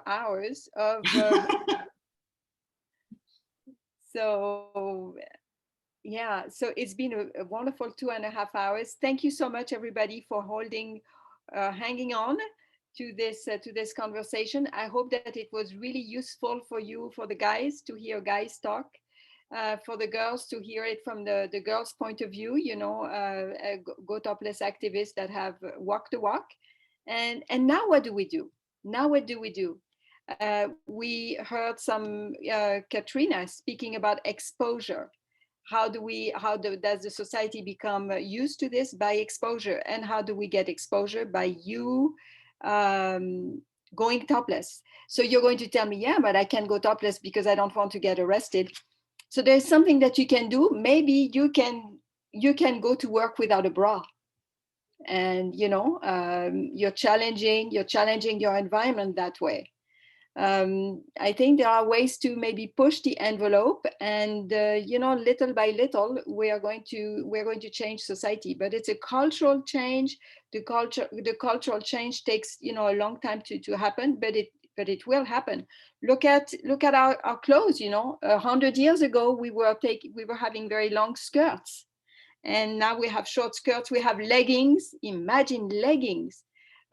Speaker 3: hours of. So it's been a wonderful 2.5 hours. Thank you so much, everybody, for hanging on to this conversation. I hope that it was really useful for you, for the guys, to hear guys talk. For the girls to hear it from the girls' point of view, Gotopless activists that have walked the walk. And now what do we do? We heard some Katrina speaking about exposure. How does the society become used to this? By exposure. And how do we get exposure? By you going topless. So you're going to tell me, yeah, but I can't go topless because I don't want to get arrested. So there's something that you can do. Maybe you can go to work without a bra. And you're challenging your environment that way. I think there are ways to maybe push the envelope, and little by little we are going to change society. But it's a cultural change. The cultural change takes a long time to happen, but it will happen. Look at our clothes. 100 years ago we were having very long skirts. And now we have short skirts, we have leggings. Imagine leggings.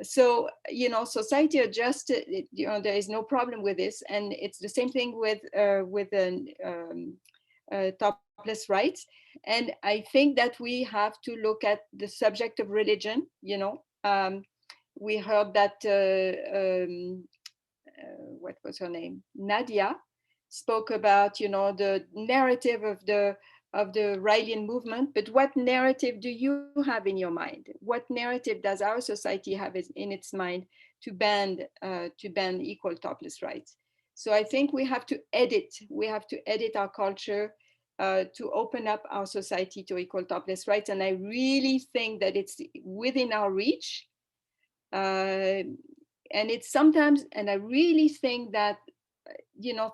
Speaker 3: So, society adjusted, there is no problem with this. And it's the same thing with topless rights. And I think that we have to look at the subject of religion. We heard that, what was her name? Nadia spoke about, the narrative of the Rileyyan movement, but what narrative do you have in your mind? What narrative does our society have in its mind to ban equal topless rights? So I think we have to edit our culture to open up our society to equal topless rights. And I really think that it's within our reach. And it's sometimes, and I really think that,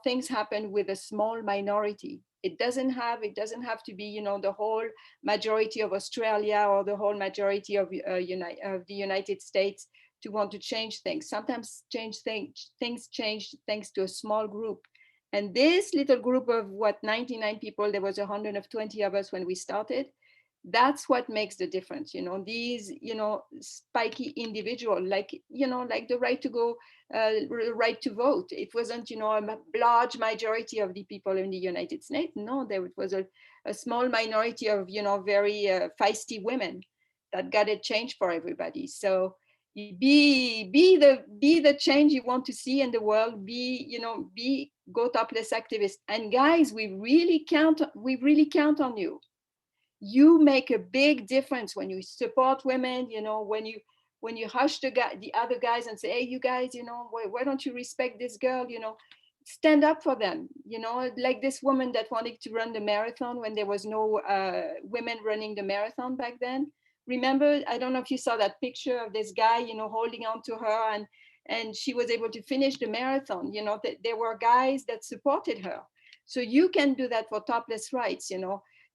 Speaker 3: things happen with a small minority. It doesn't have to be, the whole majority of Australia or the whole majority of the United States to want to change things. Sometimes things change thanks to a small group. And this little group of 99 people, there was 120 of us when we started. That's what makes the difference. These, spiky individual, like the right to go, right to vote. It wasn't, a large majority of the people in the United States. No, it was a small minority of, very feisty women that got it changed for everybody. So be the change you want to see in the world. Be go topless activists. And guys, we really count on you. You make a big difference when you support women, when you hush the other guys and say, hey, you guys, why don't you respect this girl, stand up for them, like this woman that wanted to run the marathon when there was no women running the marathon back then. Remember, I don't know if you saw that picture of this guy, holding on to her, and she was able to finish the marathon. There were guys that supported her. So you can do that for topless rights,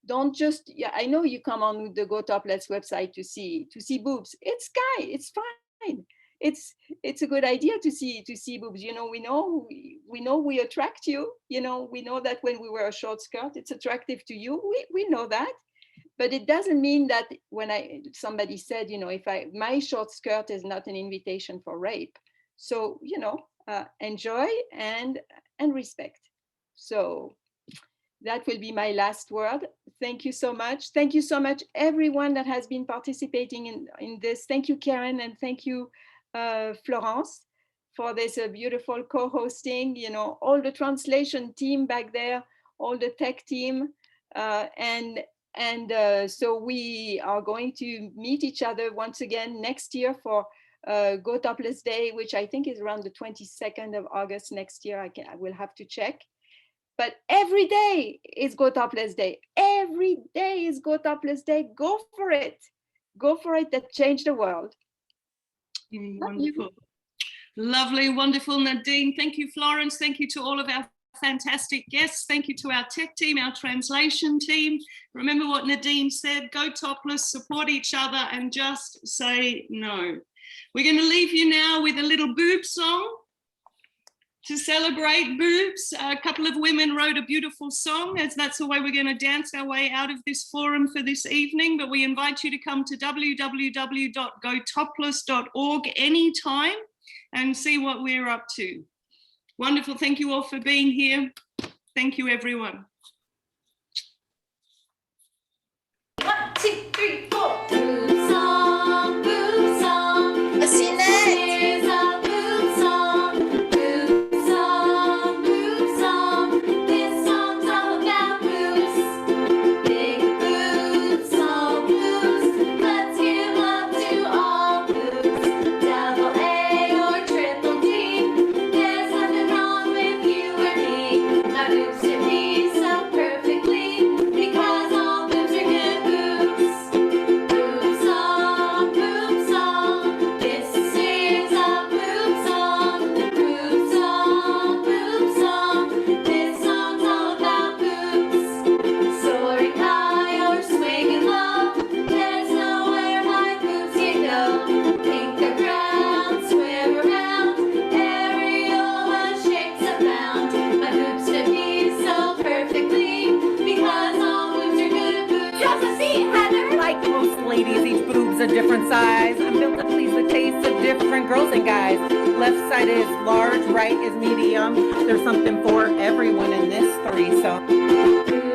Speaker 3: Don't just, I know you come on the Go Topless website to see boobs. It's fine. It's a good idea to see boobs. We know we attract you. We know that when we wear a short skirt, it's attractive to you. We know that, but it doesn't mean that when somebody said, if my short skirt is not an invitation for rape. So enjoy and respect. So that will be my last word. Thank you so much. Thank you so much, everyone that has been participating in this. Thank you, Karen, and thank you, Florence, for this beautiful co-hosting, all the translation team back there, all the tech team. So we are going to meet each other once again next year for Go Topless Day, which I think is around the 22nd of August next year. I will have to check. But every day is Go Topless Day. Every day is Go Topless Day. Go for it. Go for it. That changed the world.
Speaker 2: Wonderful. Lovely, wonderful, Nadine. Thank you, Florence. Thank you to all of our fantastic guests. Thank you to our tech team, our translation team. Remember what Nadine said, go topless, support each other, and just say no. We're going to leave you now with a little boob song. To celebrate boobs, a couple of women wrote a beautiful song, as that's the way we're going to dance our way out of this forum for this evening. But we invite you to come to www.gotopless.org anytime and see what we're up to. Wonderful. Thank you all for being here. Thank you, everyone.
Speaker 10: 1, 2, 3, 4. Boob song, boob song. This is a boob song, boob
Speaker 13: ladies, each boob's a different size. I'm built to please the taste of different girls and guys. Left side is large, right is medium. There's something for everyone in this threesome.